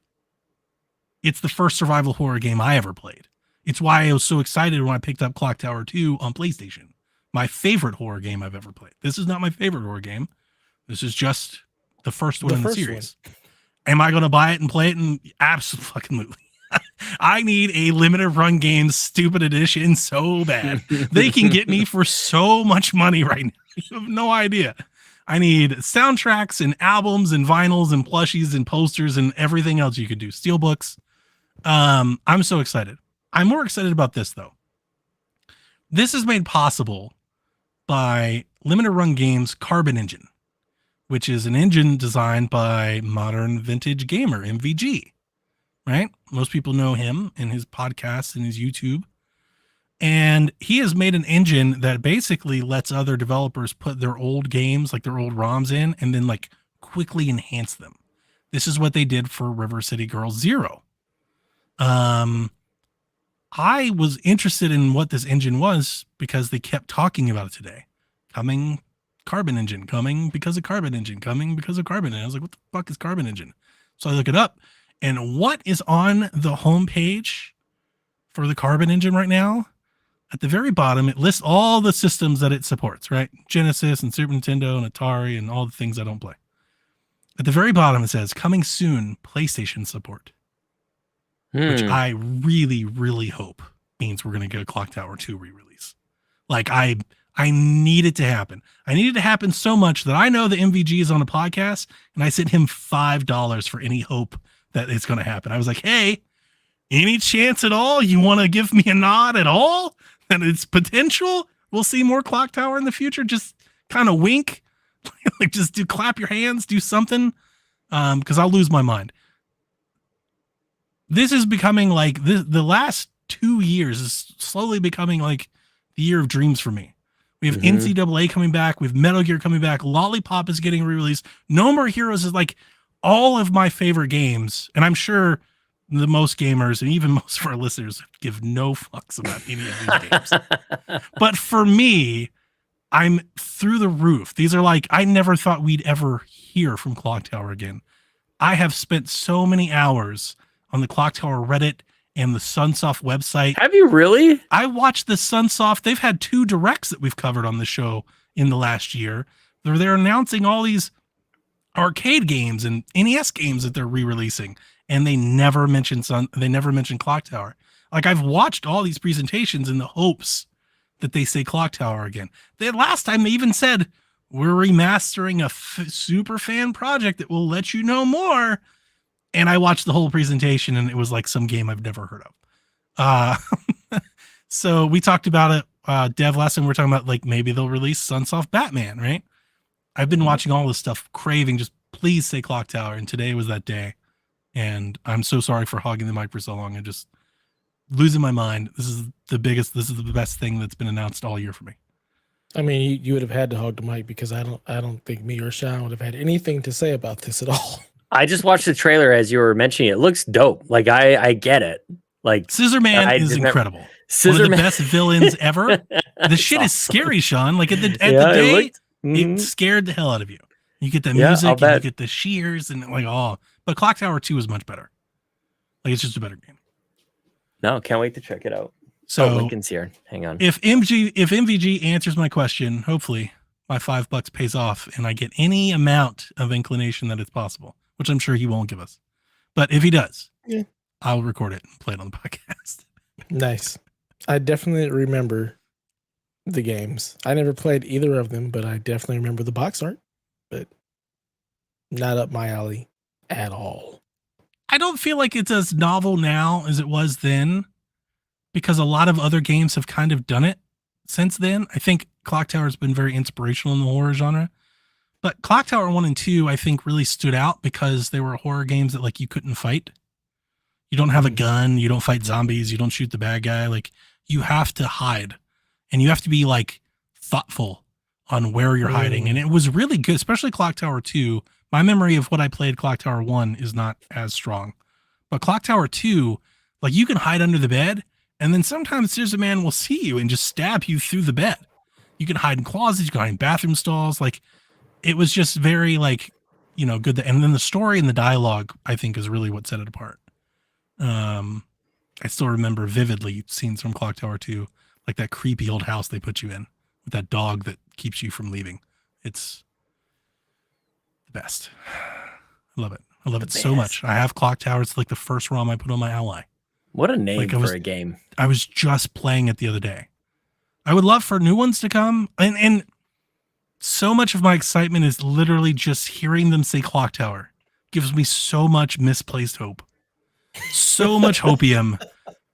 B: It's the first survival horror game I ever played. It's why I was so excited when I picked up Clock Tower 2 on PlayStation. My favorite horror game I've ever played. This is not my favorite horror game. This is just the first one in the series. Am I going to buy it and play it? And absolutely. I need a limited run game stupid edition so bad. They can get me for so much money right now. You have no idea. I need soundtracks and albums and vinyls and plushies and posters and everything else you could do. Steelbooks. I'm so excited. I'm more excited about this though. This is made possible by Limited Run Games Carbon Engine, which is an engine designed by Modern Vintage Gamer, MVG, right? Most people know him and his podcasts and his YouTube. And he has made an engine that basically lets other developers put their old games, like their old ROMs in, and then like quickly enhance them. This is what they did for River City Girls 0. I was interested in what this engine was because they kept talking about it today. Coming Carbon Engine, coming because of Carbon Engine, coming because of Carbon. And I was like, what the fuck is Carbon Engine? So I look it up. And what is on the homepage for the Carbon Engine right now? At the very bottom, it lists all the systems that it supports, right? Genesis and Super Nintendo and Atari and all the things I don't play. At the very bottom, it says, coming soon, PlayStation support. Which I really, really hope means we're going to get a Clock Tower 2 re-release. Like, I need it to happen. I need it to happen so much that I know the MVG is on a podcast, and I sent him $5 for any hope that it's going to happen. I was like, hey, any chance at all you want to give me a nod at all that it's potential we'll see more Clock Tower in the future? Just kind of wink, like just clap your hands, do something, because I'll lose my mind. This is becoming like the last 2 years is slowly becoming like the year of dreams for me. We have NCAA coming back. We have Metal Gear coming back. Lollipop is getting re-released. No More Heroes is like all of my favorite games. And I'm sure the most gamers and even most of our listeners give no fucks about any of these games. But for me, I'm through the roof. These are like, I never thought we'd ever hear from Clock Tower again. I have spent so many hours on the Clock Tower Reddit and the Sunsoft website.
D: Have you really?
B: I watched the Sunsoft. They've had 2 directs that we've covered on the show in the last year. They're announcing all these arcade games and NES games that they're re-releasing, and they never mention Clock Tower. Like, I've watched all these presentations in the hopes that they say Clock Tower again. Last time they even said, we're remastering a super fan project that will let you know more. And I watched the whole presentation, and it was like some game I've never heard of. So we talked about it, Dev, last time we were talking about like maybe they'll release Sunsoft Batman, right? I've been watching all this stuff, craving just please say Clock Tower, and today was that day. And I'm so sorry for hogging the mic for so long and just losing my mind. This is the best thing that's been announced all year for me.
A: I mean, you would have had to hog the mic because I don't think me or Sean would have had anything to say about this at all.
D: I just watched the trailer as you were mentioning it. It looks dope. Like I get it. Like
B: Scissorman is incredible. One of the best villains ever. The shit is scary, Sean. Like at the day, it scared the hell out of you. You get the music, and you get the shears, and like But Clock Tower 2 is much better. Like it's just a better game.
D: No, can't wait to check it out.
B: So
D: Lincoln's here. Hang on.
B: If MVG answers my question, hopefully my $5 pays off, and I get any amount of inclination that it's possible, which I'm sure he won't give us. But if he does, I'll record it and play it on the podcast.
A: Nice. I definitely remember the games. I never played either of them, but I definitely remember the box art. But not up my alley at all.
B: I don't feel like it's as novel now as it was then, because a lot of other games have kind of done it since then. I think Clock Tower has been very inspirational in the horror genre, But Clock Tower 1 and 2, I think, really stood out because they were horror games that like you couldn't fight. You don't have a gun, you don't fight zombies, you don't shoot the bad guy. Like you have to hide, and you have to be like thoughtful on where you're hiding. And it was really good, especially Clock Tower 2. My memory of what I played Clock Tower 1 is not as strong. But Clock Tower 2, like you can hide under the bed, and then sometimes Scissorman will see you and just stab you through the bed. You can hide in closets, you can hide in bathroom stalls. Like it was just very like, you know, good. And then the story and the dialogue, I think, is really what set it apart. I still remember vividly scenes from Clock Tower 2, like that creepy old house they put you in with that dog that keeps you from leaving. It's the best. I love it. I love it so much. I have Clock Tower. It's like the first ROM I put on my Ally.
D: What a name for a game.
B: I was just playing it the other day. I would love for new ones to come. And so much of my excitement is literally just hearing them say Clock Tower. Gives me so much misplaced hope. So much hopium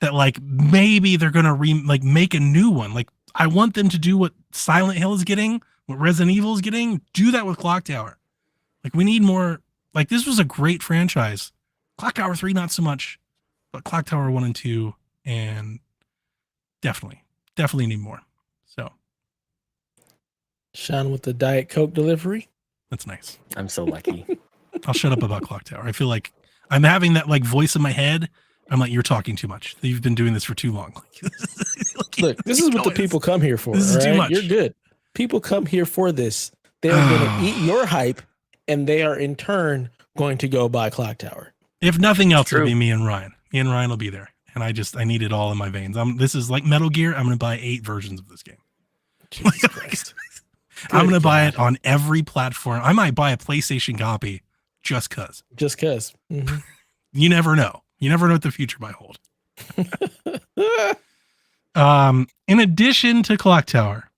B: that like maybe they're gonna make a new one. Like I want them to do what Silent Hill is getting, what Resident Evil is getting. Do that with Clock Tower. Like we need more. Like this was a great franchise. Clock Tower 3 not so much, but Clock Tower 1 and 2 and definitely need more. So
A: Sean with the Diet Coke delivery.
B: that's nice.
D: I'm so lucky.
B: I'll shut up about Clock Tower. I feel like I'm having that like voice in my head. I'm like, you're talking too much. You've been doing this for too long.
A: Look, this is what the people come here for.
B: This is too much.
A: You're good. People come here for this. They're going to eat your hype, and they are in turn going to go buy Clock Tower.
B: If nothing else, it'll be me and Ryan. Me and Ryan will be there. And I need it all in my veins. This is like Metal Gear. I'm going to buy 8 versions of this game.
A: Jesus Christ.
B: I'm going to buy it on every platform. I might buy a PlayStation copy just cause.
A: Just cause. Mm-hmm.
B: You never know. You never know what the future might hold. In addition to Clock Tower,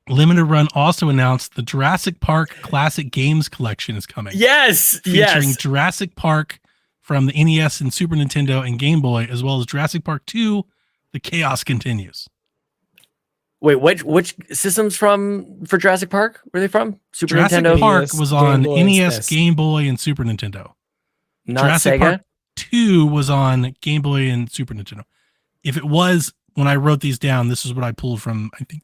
B: Limited Run also announced the Jurassic Park Classic Games Collection is coming.
D: Yes,
B: featuring Jurassic Park from the NES and Super Nintendo and Game Boy, as well as Jurassic Park 2, The Chaos Continues.
D: Wait, which systems for Jurassic Park were they from? Super
B: Jurassic
D: Nintendo?
B: Park
A: NES,
B: was on
A: Game Boy,
B: NES,
A: SNES.
B: Game Boy, and Super Nintendo.
D: Not
B: Jurassic
D: Sega?
B: Park 2 was on Game Boy and Super Nintendo. If it was, when I wrote these down, this is what I pulled from, I think,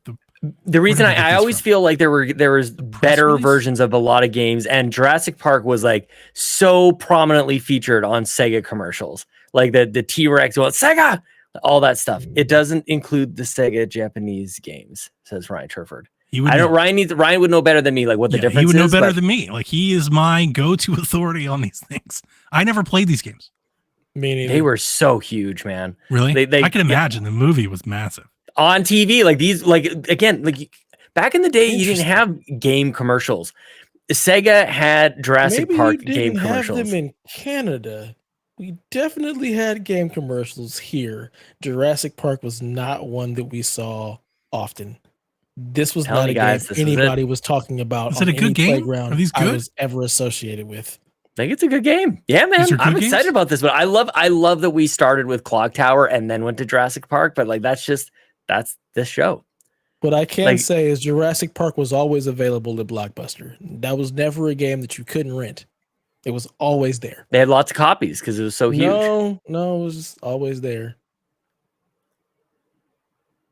D: The reason
B: Where did I get
D: I
B: these
D: always
B: from?
D: feel like there was better
B: release?
D: versions of a lot of games, and Jurassic Park was like so prominently featured on Sega commercials, like the T-Rex one, Sega, all that stuff. It doesn't include the Sega Japanese games, says Ryan Turford. Ryan would know better than me, like what the difference is.
B: He would know better than me. Like he is my go-to authority on these things. I never played these games.
A: Meaning
D: They were so huge, man.
B: Really? I can imagine the movie was massive.
D: On TV, like these, like again, like back in the day, you didn't have game commercials. Sega had Jurassic
A: maybe
D: Park
A: we
D: game
A: didn't have
D: commercials.
A: them in Canada. We definitely had game commercials here. Jurassic Park was not one that we saw often. This was
D: Tell
A: not
D: me,
A: a
D: guys,
A: game
D: this is
A: anybody was talking about
B: Is
A: on
B: it a good
A: any
B: game?
A: playground
B: Are these
A: I
B: good?
A: was ever associated with.
D: I think it's a good game. Yeah, man.
B: These are good
D: I'm excited
B: games?
D: about this, but I love that we started with Clock Tower and then went to Jurassic Park, but like that's this show.
A: What I can
D: Like-
A: say is Jurassic Park was always available at Blockbuster. That was never a game that you couldn't rent. It was always there.
D: They had lots of copies because it was so huge.
A: No, it was always there.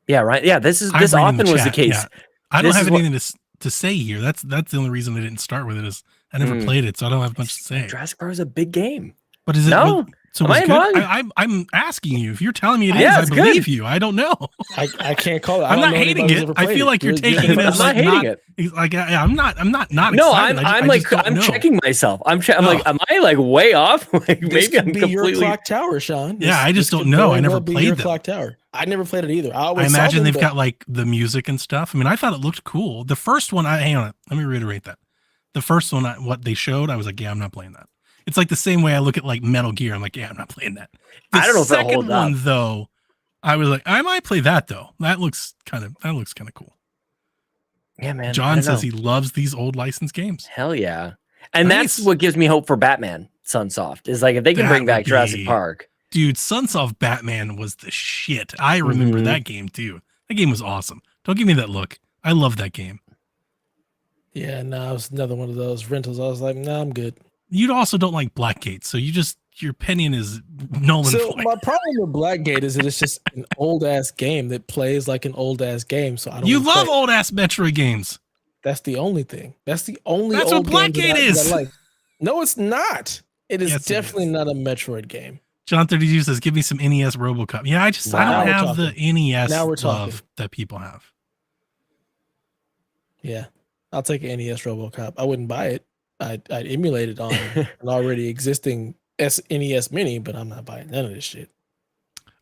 D: Yeah, right. Yeah, this
B: I bring in
D: often was the
B: chat,
D: case.
B: yeah. I don't
D: This
B: have
D: is what-
B: anything to say here. That's the only reason I didn't start with it is I never played it, so I don't have much to say.
D: Jurassic Park is a big game.
B: But is it?
D: No.
B: So
D: Am
B: was
D: I
B: good?
D: wrong?
B: I'm asking you. If you're telling me it is,
D: Yeah,
B: I
D: it's
B: believe
D: good.
B: you. I don't know.
A: I can't call it. I
B: I'm
A: don't
B: not
A: know
B: hating
A: anybody who's
B: it.
A: ever
B: I
A: played
B: feel like you're taking it
D: I'm
B: as
D: not
B: like
D: hating
B: not.
D: it.
B: Like I'm not
D: No,
B: excited.
D: I'm
B: I
D: like
B: just don't
D: I'm
B: know.
D: checking myself. I'm
B: Oh.
D: like, am I like way off? Like
A: This
D: maybe I'm
A: could be your
D: completely.
A: Clock Tower, Sean.
B: Yeah, I just
A: this
B: don't
A: could
B: know.
A: very
B: I never
A: well be
B: played
A: your
B: them.
A: Clock Tower. I never played it either. I
B: I
A: always saw
B: imagine
A: them,
B: they've
A: but
B: got like the music and stuff. I mean, I thought it looked cool. The first one, hang on, let me reiterate that. The first one, what they showed, I was like, yeah, I'm not playing that. It's like the same way I look at like Metal Gear. I'm like, yeah, I'm not playing that. The
D: I don't know if that
B: second
D: holds
B: one
D: up.
B: though, I was like, I might play that though. That looks kind of cool.
D: Yeah, man. I
B: John
D: don't
B: says
D: know.
B: he loves these old licensed games.
D: Hell yeah. And
B: Nice.
D: that's what gives me hope for Batman Sunsoft is like if they can
B: That
D: bring
B: would
D: back Jurassic
B: be-
D: Park.
B: Dude, Sunsoft Batman was the shit. I remember
D: Mhm.
B: that game too. That game was awesome. Don't give me that look. I love that game.
A: Yeah, no, it was another one of those rentals. I was like, nah, I'm good.
B: You also don't like Blackgate, so your opinion is null and
A: So
B: void.
A: my problem with Blackgate is that it's just an old ass game that plays like an old ass game. So I don't.
B: You
A: wanna
B: love
A: play it.
B: old ass Metroid games.
A: That's the only thing. That's the only
B: That's
A: old
B: what
A: game
B: Blackgate is.
A: that I like. No, it's not. It is
B: Yes, it
A: definitely
B: is.
A: not a Metroid game.
B: John 32 says, "Give me some NES RoboCop." Yeah, I don't
A: Now we're
B: have the NES
A: Now we're
B: love
A: talking.
B: that people have.
A: Yeah, I'll take an NES RoboCop. I wouldn't buy it. I'd emulate it on an already existing NES Mini, but I'm not buying none of this shit.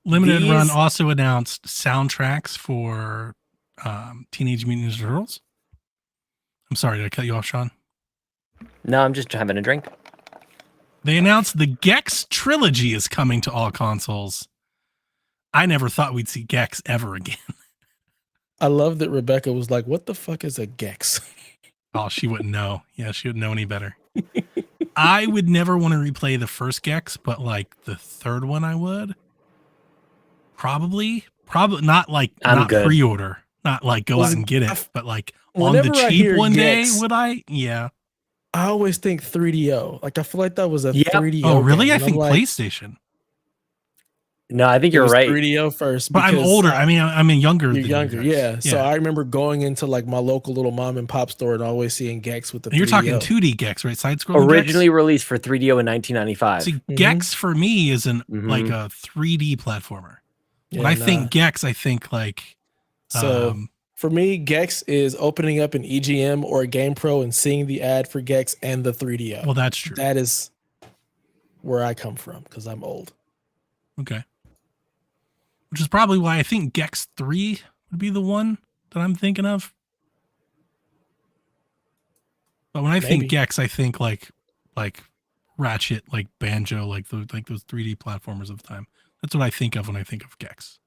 B: Limited Run
D: These-
B: also announced soundtracks for Teenage Mutant Ninja Turtles. I'm sorry, did I cut you off, Sean?
D: No, I'm just having a drink.
B: They announced the Gex trilogy is coming to all consoles. I never thought we'd see Gex ever again.
A: I love that Rebecca was like, "What the fuck is a Gex?"
B: Oh, she wouldn't know. Yeah, she wouldn't know any better. I would never want to replay the first Gex, but like the third one I would. Probably not like
D: I'm
B: not
D: good.
B: pre-order. Not like go out
A: Was-
B: and get
A: I-
B: it, but like on
A: Whenever
B: the
A: I
B: cheap
A: hear
B: one
A: Gex,
B: day, would I? Yeah.
A: I always think 3DO. Like I feel like that was a
D: Yep.
A: 3DO.
B: Oh, really?
A: game,
B: I
A: and I'm
B: think
A: like,
B: PlayStation.
D: No, I think
A: it
D: you're
A: was
D: right.
A: 3DO first,
B: But I'm
A: because
B: older. I'm younger
A: You're
B: than you
A: younger,
B: guys.
A: yeah. So I remember going into like my local little mom and pop store and always seeing Gex with the.
B: And you're
A: 3DO.
B: talking 2D Gex, right? Side scrolling.
D: Originally released for 3DO in 1995.
B: See, Gex for me is
D: Mhm.
B: like a 3D platformer.
A: Yeah,
B: When I
A: nah.
B: think Gex, I think like
A: So for me, Gex is opening up an EGM or a Game Pro and seeing the ad for Gex and the 3DO.
B: well, that's true.
A: That is where I come from because I'm old.
B: Okay. Which is probably why I think Gex 3 would be the one that I'm thinking of. But when I
A: Maybe.
B: think Gex, I think like Ratchet, like Banjo, like those 3D platformers of the time. That's what I think of when I think of Gex.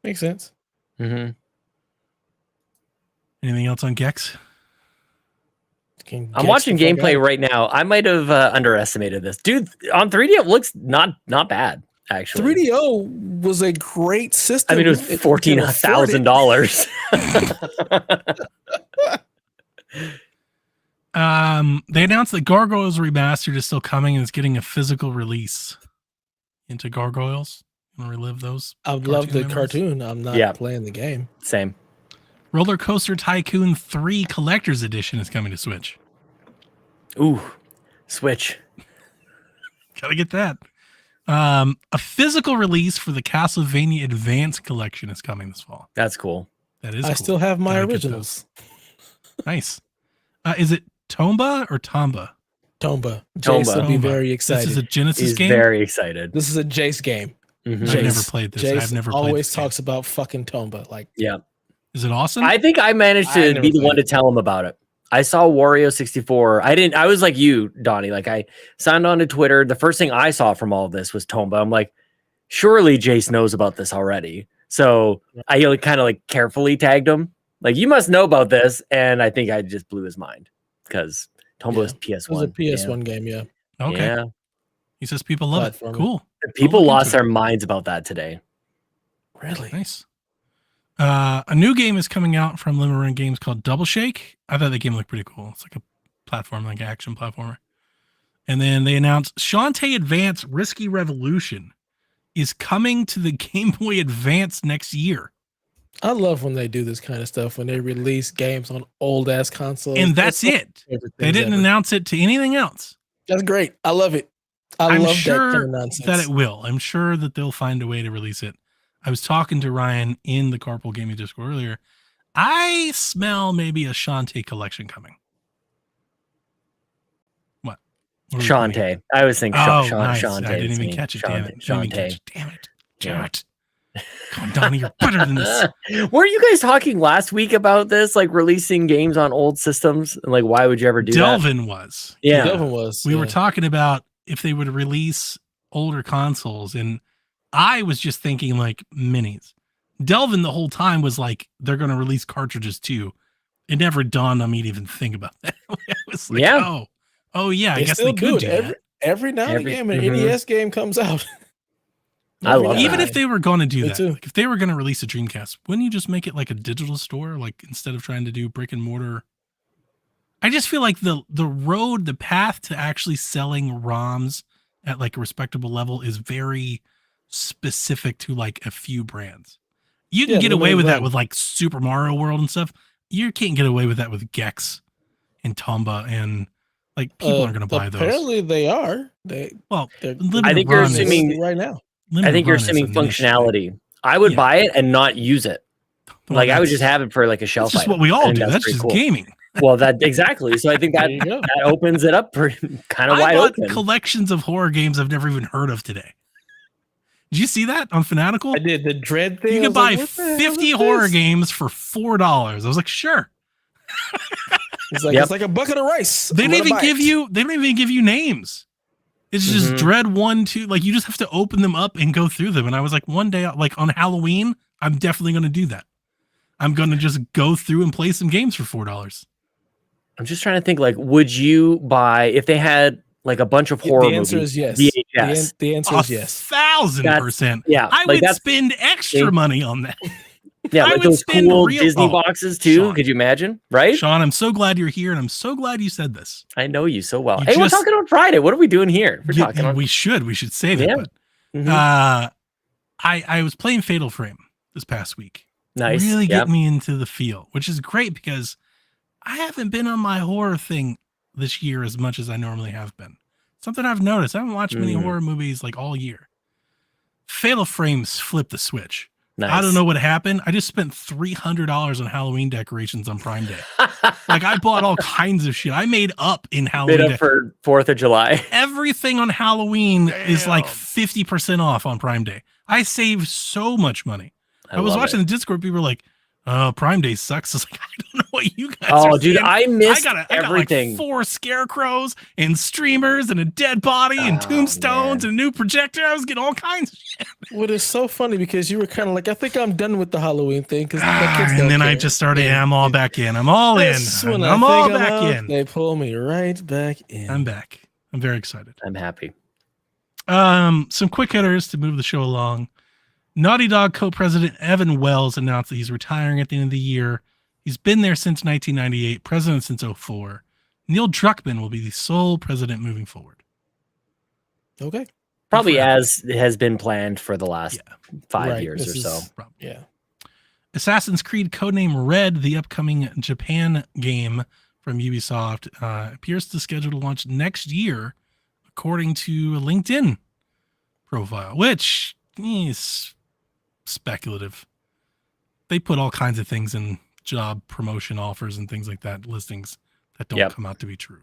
A: Makes sense.
D: Mhm.
B: Anything else on Gex?
A: Can
D: I'm
A: Gex
D: watching
A: the fuck
D: gameplay
A: out.
D: right now. I might have underestimated this, dude. On 3D, it looks not bad actually.
A: 3DO was a great system.
D: I mean, it was
A: if you can afford it.
D: $14,000.
B: They announced that Gargoyles Remastered is still coming and it's getting a physical release. Into Gargoyles? You want to relive those?
A: I love the
B: memories?
A: cartoon. I'm not
D: Yeah.
A: playing the game.
D: Same.
B: Roller Coaster Tycoon 3 Collector's Edition is coming to Switch.
D: Ooh, Switch.
B: Gotta get that. A physical release for the Castlevania Advance Collection is coming this fall.
D: That's cool.
B: That is
A: I
B: cool.
A: still have my
B: Gotta get
A: originals.
B: Nice. Is it Tomba or Tomba?
A: Tomba.
D: Tomba.
A: Jace will be
B: Tomba.
A: very
B: This
A: excited.
B: is a Genesis
D: He's
B: game?
D: very excited.
A: This is a Jace game.
D: Mhm.
B: I've
A: Jace.
B: never played this.
A: Jace
B: I've never played
A: always
B: this game.
A: talks about fucking Tomba. Like,
D: Yeah.
B: Is it awesome?
D: I think I managed
A: I
D: to
A: never
D: be the one
A: played
D: to tell him about it. I saw Wario 64. I was like you, Donnie. Like I signed on to Twitter. The first thing I saw from all of this was Tomba. I'm like, surely Jace knows about this already. So I like, kind of like carefully tagged him. Like, you must know about this. And I think I just blew his mind because Tomba was
A: it was
D: PS1.
A: a PS1 game, yeah.
B: okay.
D: Yeah.
B: He says people love it.
A: Platformer.
B: Cool.
D: People
B: look
D: lost
B: into it.
D: their minds about that today.
A: Really?
B: Nice. A new game is coming out from Limited Run Games called Double Shake. I thought the game looked pretty cool. It's like a platform, like action platformer. And then they announced Shantae Advance Risky Revolution is coming to the Game Boy Advance next year.
A: I love when they do this kind of stuff, when they release games on old ass consoles.
B: And that's
A: one of
B: it.
A: my favorite
B: They
A: things
B: didn't
A: ever.
B: announce it to anything else.
A: That's great. I love it. I
B: I'm
A: love that
B: sure
A: kind of nonsense.
B: that it will. I'm sure that they'll find a way to release it. I was talking to Ryan in the Carpool Gaming Discord earlier. I smell maybe a Shantae collection coming. What? What are we thinking?
D: Shantae. I always think
B: Oh, nice.
D: Shantae.
B: I didn't even
D: is
B: catch it.
D: me.
B: Damn it. Didn't even catch
D: Shantae.
B: it. Damn it.
D: Yeah.
B: Damn it. Come on, Donnie, you're better than this.
D: Weren't you guys talking last week about this, like releasing games on old systems? And like, why would you ever do that?
B: Delvin was.
D: Yeah.
A: Delvin was.
B: We were
A: yeah.
B: talking about if they would release older consoles, and I was just thinking like minis. Delvin the whole time was like, they're going to release cartridges too. It never dawned on me to even think about that. I was like,
D: Yeah.
B: oh yeah, I
A: They
B: guess
A: still
B: they could do
A: it.
B: that.
A: Every now and
D: Every-
A: again, an
D: mhm.
A: NES game comes out.
D: I
A: Every
D: love
A: now
B: Even
A: and
B: if they were going to do
A: Me
B: that,
A: too.
B: like if they were going to release a Dreamcast, wouldn't you just make it like a digital store, like instead of trying to do brick and mortar? I just feel like the path to actually selling ROMs at like a respectable level is very specific to like a few brands. You can get away with that with like Super Mario World and stuff. You can't get away with that with Gex and Tomba, and like people aren't going to buy those.
A: Apparently they are.
D: I think you're assuming
A: right now.
D: I think you're assuming functionality. I would buy it and not use it.
B: Well,
D: like I would just have it for like a shelf.
B: That's just what we all do. That's just cool. Gaming.
D: Well, that exactly. So I think that that opens it up for kind of wide open.
B: Collections of horror games I've never even heard of today. Did you see that on Fanatical?
A: I did. The Dread thing.
B: You could buy 50 horror games for $4. I was like, sure.
A: It's like a bucket of rice.
B: They don't even give you names. It's just Dread 1, 2. Like you just have to open them up and go through them. And I was like, one day, like on Halloween, I'm definitely going to do that. I'm going to just go through and play some games for $4.
D: I'm just trying to think, like, would you buy if they had like a bunch of horror movies?
A: The answer is yes.
D: VHS.
A: The answer is yes.
B: 1,000%.
D: Yeah,
B: I would spend extra money on that.
D: Yeah, like those cool Disney boxes too. Sean, could you imagine? Right,
B: Sean? I'm so glad you're here, and I'm so glad you said this.
D: I know you so well. We're talking on Friday. What are we doing here? We're talking.
B: We should save it. But, I was playing Fatal Frame this past week.
D: Nice,
B: really get me into the feel, which is great because I haven't been on my horror thing this year as much as I normally have been. Something I've noticed. I haven't watched many horror movies like all year. Fatal Frames flipped the switch. Nice. I don't know what happened. I just spent $300 on Halloween decorations on Prime Day. Like I bought all kinds of shit. I made up in Halloween.
D: Made up for 4th of July.
B: Everything on Halloween is like 50% off on Prime Day. I saved so much money. I was watching the Discord. People were like, Prime Day sucks. I was like, I don't know what you guys are
D: dude,
B: saying.
D: I missed everything.
B: I got like 4 scarecrows and streamers and a dead body and tombstones and a new projector. I was getting all kinds of shit.
A: Well, it's so funny because you were kind of like, I think I'm done with the Halloween thing.
B: And then I just started, I'm all back in. I'm all in. I'm all back in.
A: They pull me right back in.
B: I'm back. I'm very excited.
D: I'm happy.
B: Some quick hitters to move the show along. Naughty Dog co-president Evan Wells announced that he's retiring at the end of the year. He's been there since 1998, president since 2004. Neil Druckmann will be the sole president moving forward.
A: Okay.
D: Probably as has been planned for the last 5 years or so.
A: Yeah.
B: Assassin's Creed codename Red, the upcoming Japan game from Ubisoft, appears to schedule to launch next year, according to a LinkedIn profile, which is speculative. They put all kinds of things in job promotion offers and things like that, listings that don't come out to be true.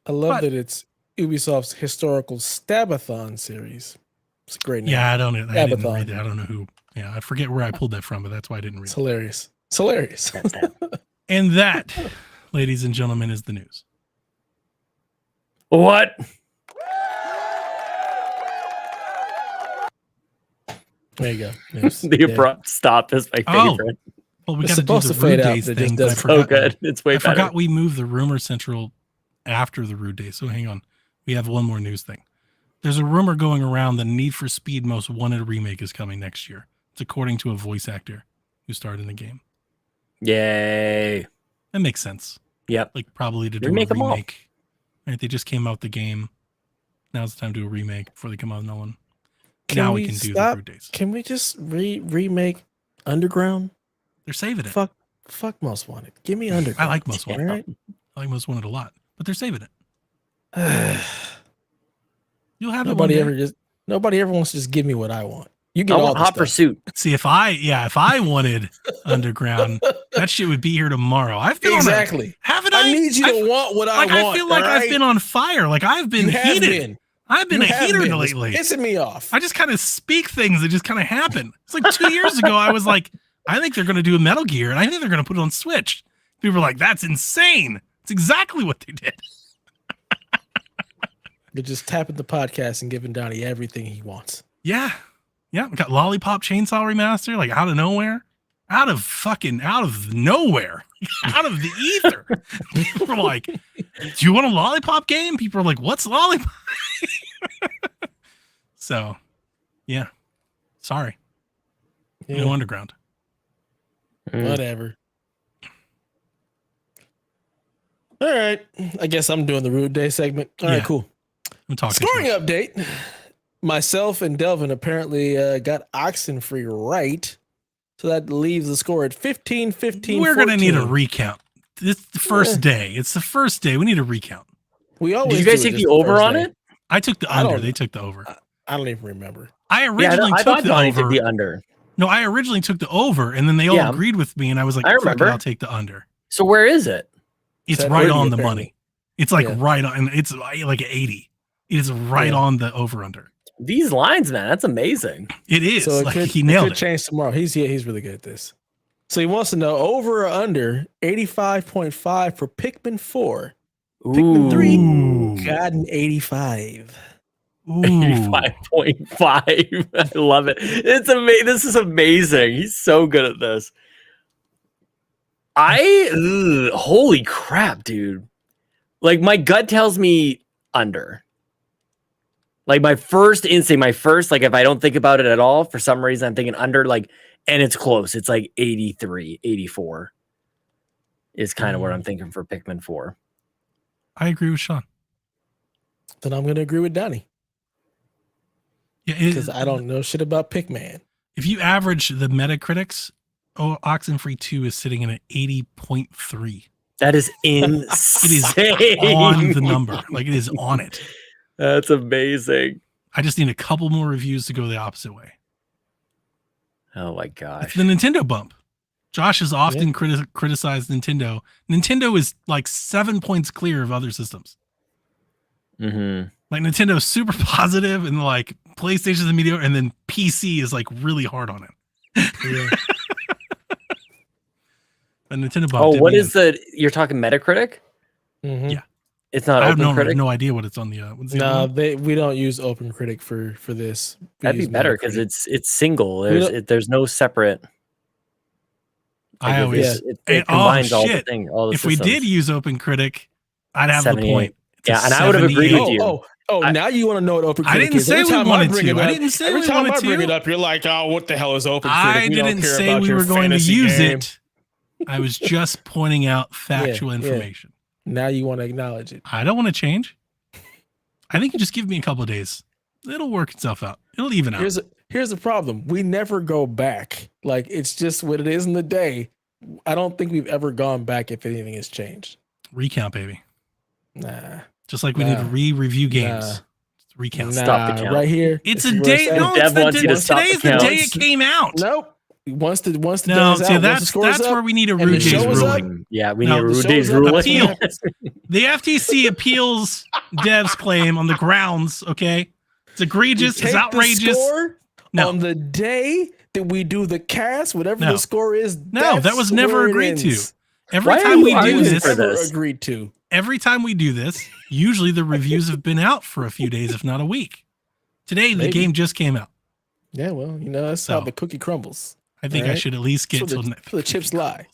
A: I love that it's Ubisoft's historical Stabathon series. It's a great name.
B: Yeah, I didn't read it. I don't know who. Yeah, I forget where I pulled that from, but that's why I didn't read it.
A: Hilarious. It's hilarious.
B: And that, ladies and gentlemen, is the news.
D: What?
A: There you go.
D: The abrupt stop is my favorite.
B: Well, we got to do the Rude Days thing.
D: It's so good. It's way better.
B: I forgot we moved the Rumor Central after the Rude Days. So hang on. We have one more news thing. There's a rumor going around the Need for Speed Most Wanted remake is coming next year. It's according to a voice actor who starred in the game.
D: Yay.
B: That makes sense.
D: Yep.
B: Like probably to do a remake. Right? They just came out the game. Now's the time to do a remake before they come out with no one. Now we can do the Rude Days.
A: Can we just remake Underground?
B: They're saving it.
A: Fuck Most Wanted. Give me Underground.
B: I like Most Wanted. Right? I like Most Wanted a lot, but they're saving it. You'll have
A: nobody ever wants to just give me what I want. You get all
D: Hot Pursuit.
B: See, if I wanted Underground, that shit would be here tomorrow. I've been haven't I?
A: I need you to want what I want.
B: I feel like I've been on fire. Like I've been heated. I've been a heater lately.
A: It's pissing me off.
B: I just kind of speak things that just kind of happen. It's like 2 years ago, I was like, I think they're going to do a Metal Gear, and I think they're going to put it on Switch. People were like, that's insane. It's exactly what they did.
A: They're just tapping the podcast and giving Donnie everything he wants.
B: Yeah. Yeah. We got Lollipop Chainsaw Remaster, like out of nowhere. Out of nowhere. Out of the ether. People were like, do you want a Lollipop game? People are like, what's Lollipop? So, yeah. Sorry. Yeah. No Underground.
A: Whatever. All right. I guess I'm doing the Rude Day segment. All right,
B: Yeah.
A: cool.
B: I'm talking.
A: Scoring update. Myself and Delvin apparently got Oxenfree right. So that leaves the score at 15-15.
B: We're going to need a recount. It's the first day. It's the first day. We need a recount.
A: We always
D: Did you guys
A: do
D: take the over on it?
B: I took the
A: I
B: under.
A: don't-
B: They took the over.
A: I don't even remember.
B: I originally
D: I
B: took
D: thought
B: the
D: Donnie
B: over.
D: took the under.
B: No, I originally took the over, and then they all
D: Yeah.
B: agreed with me, and I was like,
D: I
B: "Fuck it,
D: remember.
B: I'll take the under."
D: So where is it?
B: It's
A: Said
B: right
A: earlier,
B: on the
A: apparently.
B: money. It's like
A: Yeah.
B: right on, and it's like 80. It is right
A: Yeah.
B: on the over under.
D: These lines, man, that's amazing.
B: It is.
A: So
B: Like, he nailed
A: could
B: it.
A: change tomorrow. He's really good at this. So he wants to know over or under 85.5 for Pikmin 4. Pikmin 3
B: Ooh.
A: got an 85.
B: Ooh.
D: 85.5. I love it. It's amazing. This is amazing. He's so good at this. Holy crap, dude. Like, my gut tells me under. Like, my first instinct, like, if I don't think about it at all, for some reason, I'm thinking under, like, and it's close. It's like 83, 84 is kind of what I'm thinking for Pikmin 4.
B: I agree with Sean.
A: Then I'm going to agree with Donnie
B: Yeah,
A: because I don't know shit about Pikmin.
B: If you average the Metacritics, Oxenfree 2 is sitting at an 80.3.
D: That is
B: It
D: insane.
B: is on the number. Like, it is on it.
D: That's amazing.
B: I just need a couple more reviews to go the opposite way.
D: Oh my
B: It's
D: gosh.
B: the Nintendo bump. Josh has often criticized Nintendo. Nintendo is like 7 points clear of other systems.
D: Mm-hmm.
B: Like, Nintendo's super positive, and like PlayStation's the mediocre, and then PC is like really hard on it.
A: Yeah.
B: The Nintendo bump.
D: Oh,
B: did
D: what
B: me
D: is the? You're talking Metacritic?
A: Mhm.
B: Yeah.
D: It's not
B: I have
D: OpenCritic.
B: no idea what it's on the. What's the
A: No,
B: other one?
A: we don't use OpenCritic for this. We
D: That'd be
A: use
D: better because
A: Metacritic.
D: it's single.
A: don't-
D: There's no separate.
B: I always.
D: It
B: oh,
D: combines all the
B: shit.
D: thing. All the
B: If we
D: systems.
B: did use OpenCritic, I'd have the
D: 78.
B: point. It's a
D: Yeah, and I would have agreed with
B: 78.
D: you.
A: Oh, now you want to know what OpenCritic is.
B: I didn't say
A: Every
B: we
A: time
B: wanted
A: bring it
B: to. I
A: up-
B: didn't say
A: every
B: we
A: time
B: wanted
A: I bring
B: to.
A: it up, you're like, oh, what the hell is OpenCritic?
B: I
A: We don't
B: didn't
A: care
B: say
A: about
B: we
A: your
B: were going to
A: fantasy
B: use
A: game.
B: it. I was just pointing out factual
A: Yeah.
B: information.
A: Now you want to acknowledge it.
B: I don't want to change. I think you just give me a couple of days. It'll work itself out. It'll even out.
A: Here's the problem. We never go back. Like, it's just what it is in the day. I don't think we've ever gone back if anything has changed.
B: Recount, baby.
A: Nah.
B: Just like we need to
A: Nah.
B: re-review games.
A: Nah.
B: Recount.
A: Nah,
D: Stop the count.
A: right here.
B: It's
A: This
B: a
A: is where
B: day.
A: at.
B: No,
D: Dev
B: it's the
D: wants you to stop
B: today's
D: the
B: the day
A: count.
B: it came out.
A: Nope. Once the
B: No,
A: day is
B: see,
A: out, once the
B: that's
A: score is up,
B: where we need a
A: and the
B: Rude Days
A: show is up,
B: ruling.
D: Yeah, we
B: No,
D: need a
A: the
D: Rude
A: show's
D: Days
A: up,
D: ruling.
B: appeal. The FTC appeals Dev's claim on the grounds. Okay, it's egregious.
A: we
B: It's
A: take
B: outrageous.
A: The score
B: No.
A: on the day that we do the cast, whatever
B: No.
A: the score is.
B: No, that
A: that's
B: was never
A: where it
B: agreed to.
A: ends.
B: Every
D: Why are
B: time
D: you
B: we do
D: arguing
B: this,
D: for
A: Never
D: this?
A: agreed to.
B: every time we do this, usually the reviews have been out for a few days, if not a week. Today, the
A: Maybe.
B: game just came out.
A: Yeah, well, that's how
B: So.
A: the cookie crumbles.
B: I think I
A: Alright.
B: should at least get
A: So
B: till
A: so the chips lie.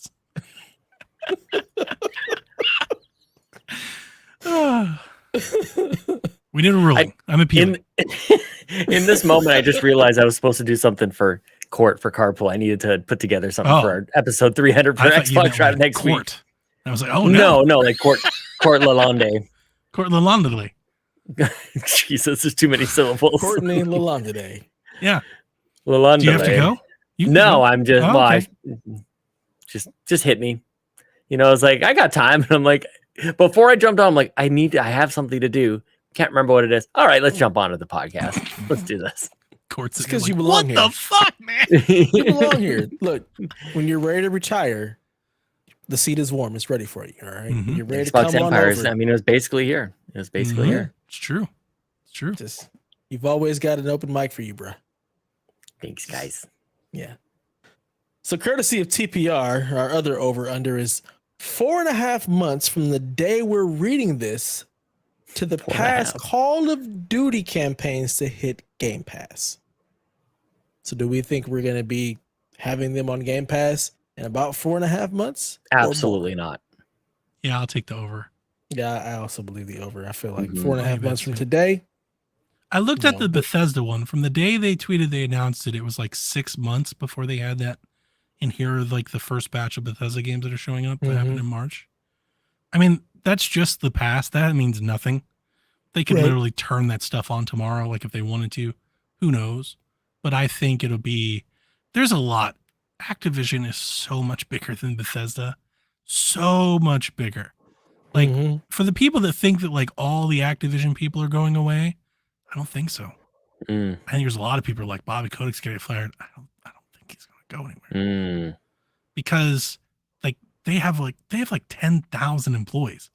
B: We need a ruling. I'm appealing.
D: In this moment, I just realized I was supposed to do something for Court for Carpool. I needed to put together something for our episode 300 for
B: I thought you
D: Xbox
B: meant
D: Drive
B: like
D: next week.
B: court. I was like, oh no,
D: No, like Court Lalonde.
B: Court Lalonde.
D: Jesus, there's too many syllables.
A: Courtney Lalonde.
B: Yeah.
D: Lalonde.
B: Do you have to go? You can
D: No,
B: go.
D: I'm just
B: Oh,
D: well,
B: okay.
D: just hit me. I was like, I got time, and I'm like, before I jumped on, I'm like, I have something to do. Can't remember what it is. All right, let's jump onto the podcast. Let's do this.
B: Court's
A: It's 'cause
B: like,
A: you belong
B: what
A: here."
B: the fuck, man?
A: You belong here. Look, when you're ready to retire, the seat is warm. It's ready for you. All right?
B: Mhm.
A: You're ready to
D: Xbox
A: come on
D: Empires.
A: over.
D: I mean, it was basically here. It was basically
B: Mhm.
D: here.
B: It's true. It's true.
A: Just you've always got an open mic for you, bro.
D: Thanks, guys.
A: Yeah. So courtesy of TPR, our other over under is 4.5 months from the day we're reading this to the
D: 4.5.
A: past Call of Duty campaigns to hit Game Pass. So do we think we're going to be having them on Game Pass in about 4.5 months? or more?
D: Absolutely not.
B: Yeah, I'll take the over.
A: Yeah, I also believe the over. I feel like
D: Mhm.
A: 4.5 months from today.
B: I looked at
A: No.
B: the Bethesda one. From the day they tweeted they announced it, it was like 6 months before they had that. And here are like the first batch of Bethesda games that are showing up that happened
A: Mhm.
B: in March. I mean, that's just the past. That means nothing. They could
A: Right.
B: literally turn that stuff on tomorrow, like if they wanted to. Who knows? But I think it'll be. There's a lot. Activision is so much bigger than Bethesda. So much bigger. Like
A: Mhm.
B: for the people that think that like all the Activision people are going away, I don't think so.
D: Mm,
B: I think there's a lot of people who are like Bobby Kotick's gonna get fired. I don't think he's gonna go anywhere.
D: mm.
B: Because like they have like 10,000 employees.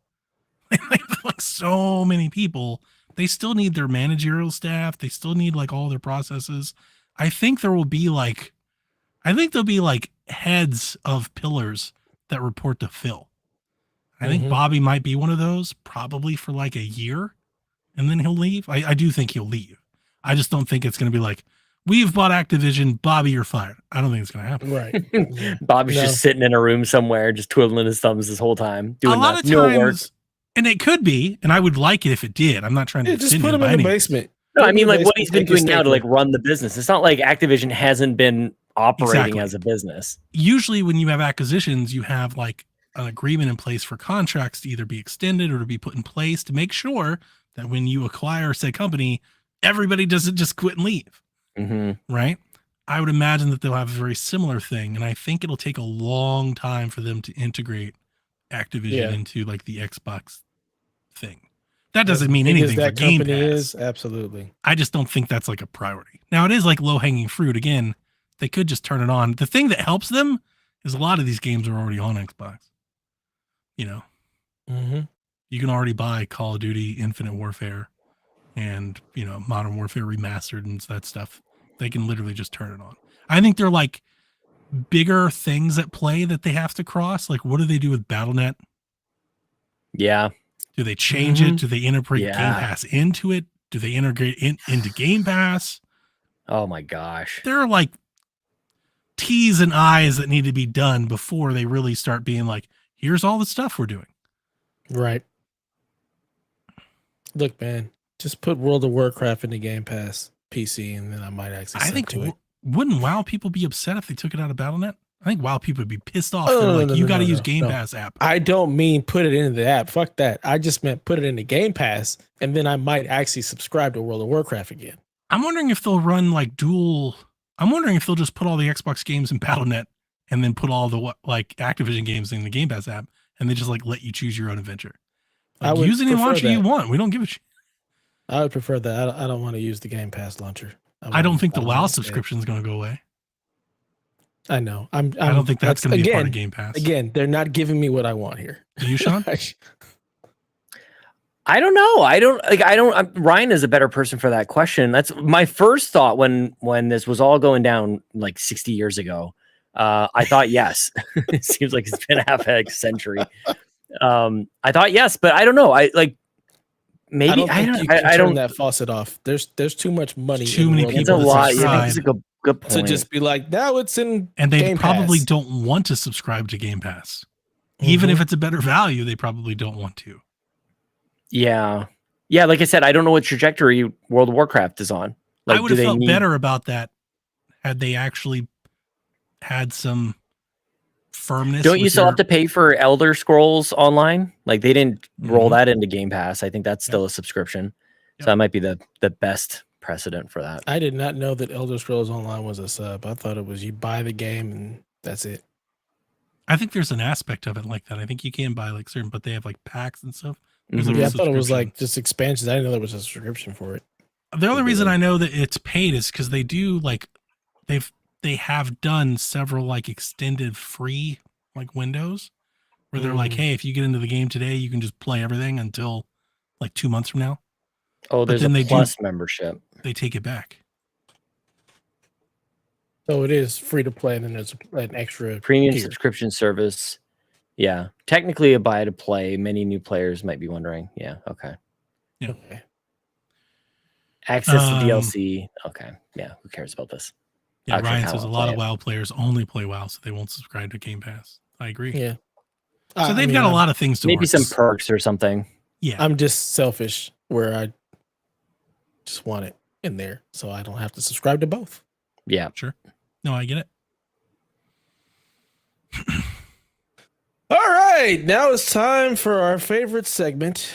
B: They have like so many people. They still need their managerial staff. They still need like all their processes. I think there'll be like heads of pillars that report to Phil. I think
A: Mhm.
B: Bobby might be one of those, probably for like a year, and then he'll leave. I do think he'll leave. I just don't think it's going to be like, we've bought Activision, Bobby, you're fired. I don't think it's going to happen.
A: Right. Yeah.
D: Bobby's
A: No.
D: just sitting in a room somewhere, just twiddling his thumbs this whole time,
B: A
D: doing
B: lot of
D: no work.
B: times, and it could be, and I would like it if it did. I'm not trying to
A: Yeah, just
B: defend
A: put
B: him
A: him
B: by
A: in the
B: any means.
A: basement.
D: No,
A: Put
D: I
A: him
D: mean
A: in the
D: like what
A: basement,
D: he's been
A: take his
D: doing now to
A: stapler.
D: like run the business. It's not like Activision hasn't been operating
B: Exactly.
D: as a business.
B: Usually when you have acquisitions, you have like an agreement in place for contracts to either be extended or to be put in place to make sure that when you acquire said company, everybody doesn't just quit and leave,
D: Hmm.
B: right? I would imagine that they'll have a very similar thing, and I think it'll take a long time for them to integrate Activision
A: Yeah.
B: into like the Xbox thing. That
A: As
B: doesn't mean
A: big as
B: anything for
A: that
B: Game
A: company
B: Pass.
A: is, absolutely.
B: I just don't think that's like a priority. Now it is like low hanging fruit. Again, they could just turn it on. The thing that helps them is a lot of these games are already on Xbox. You know,
A: Mm-hmm.
B: you can already buy Call of Duty Infinite Warfare and, you know, Modern Warfare Remastered and that stuff. They can literally just turn it on. I think they're like bigger things at play that they have to cross. Like, what do they do with BattleNet?
D: Yeah.
B: Do they change it?
A: Mhm.
B: Do they integrate Game
D: Yeah.
B: Pass into it? Do they integrate into Game Pass?
D: Oh my gosh.
B: There are like T's and I's that need to be done before they really start being like, here's all the stuff we're doing.
A: Right. Look, man, just put World of Warcraft in the Game Pass PC, and then I might actually.
B: I
A: sub
B: think
A: to it.
B: wouldn't WoW people be upset if they took it out of BattleNet? I think WoW people would be pissed off.
A: Oh,
B: They're
A: no,
B: like,
A: no,
B: you
A: no,
B: got to
A: no,
B: use
A: no,
B: Game
A: no.
B: Pass app.
A: I don't mean put it into the app. Fuck that. I just meant put it in the Game Pass, and then I might actually subscribe to World of Warcraft again.
B: I'm wondering if they'll run like dual. I'm wondering if they'll just put all the Xbox games in BattleNet and then put all the like Activision games in the Game Pass app, and they just like let you choose your own adventure.
A: I
B: Like,
A: would
B: use any
A: prefer
B: launcher you
A: that.
B: want. We don't give a shit.
A: I would prefer that. I don't want to use the Game Pass launcher.
B: I don't think the WoW
A: instead.
B: subscription is going to go away.
A: I know. I
B: I don't think that's going to be part of Game Pass.
A: Again, they're not giving me what I want here.
B: You, Sean?
D: I don't know. Ryan is a better person for that question. That's my first thought when this was all going down like 60 years ago. I thought yes. It seems like it's been half a century. I thought yes, but I don't know. I like maybe
A: I don't think you can turn
D: don't.
A: that faucet off. There's too much money.
B: Too
A: in
B: many
A: World of
D: It's a
B: people
A: Warcraft
D: lot.
B: subscribe.
D: Yeah, that's a good point.
A: to just be like, now it's in
B: And they
A: Game
B: probably
A: Pass.
B: don't want to subscribe to Game Pass. Even
A: Mhm.
B: if it's a better value, they probably don't want to.
D: Yeah. Like I said, I don't know what trajectory World of Warcraft is on. Like,
B: I would
D: do
B: have
D: they
B: felt
D: need-
B: better about that had they actually had some firmness.
D: Don't you
B: with
D: still
B: their-
D: have to pay for Elder Scrolls Online? Like they didn't roll
B: Mhm.
D: that into Game Pass. I think that's still a subscription.
B: Yep.
D: So that might be the best precedent for that.
A: I did not know that Elder Scrolls Online was a sub. I thought it was you buy the game and that's it.
B: I think there's an aspect of it like that. I think you can buy like certain, but they have like packs and stuff. There's
D: Mhm.
B: like a
A: Yeah, I thought it was
B: subscription.
A: like just expansions. I didn't know there was a subscription for it.
B: The only reason
A: Yeah.
B: I know that it's paid is because they do like they have done several like extended free like windows where they're like,
A: Mm.
B: hey, if you get into the game today, you can just play everything until like 2 months from now.
D: Oh, there's
B: then
D: a
B: they do-
D: Plus membership.
B: They take it back.
A: So it is free to play, and then there's an extra
D: Premium
A: tier.
D: subscription service. Yeah. Technically a buy to play. Many new players might be wondering. Yeah. Okay.
A: Okay.
D: Access to
B: Um,
D: DLC. Okay. Yeah. Who cares about this?
B: Yeah,
D: Actually,
B: Ryan
D: kinda
B: says a
D: wanna
B: lot
D: play
B: of
D: it.
B: WoW players only play WoW, so they won't subscribe to Game Pass. I agree.
A: Yeah.
B: So they've got a lot of things to
D: Maybe
B: work.
D: some perks or something.
B: Yeah.
A: I'm just selfish where I just want it in there, so I don't have to subscribe to both.
D: Yeah.
B: No, I get it.
A: All right, now it's time for our favorite segment,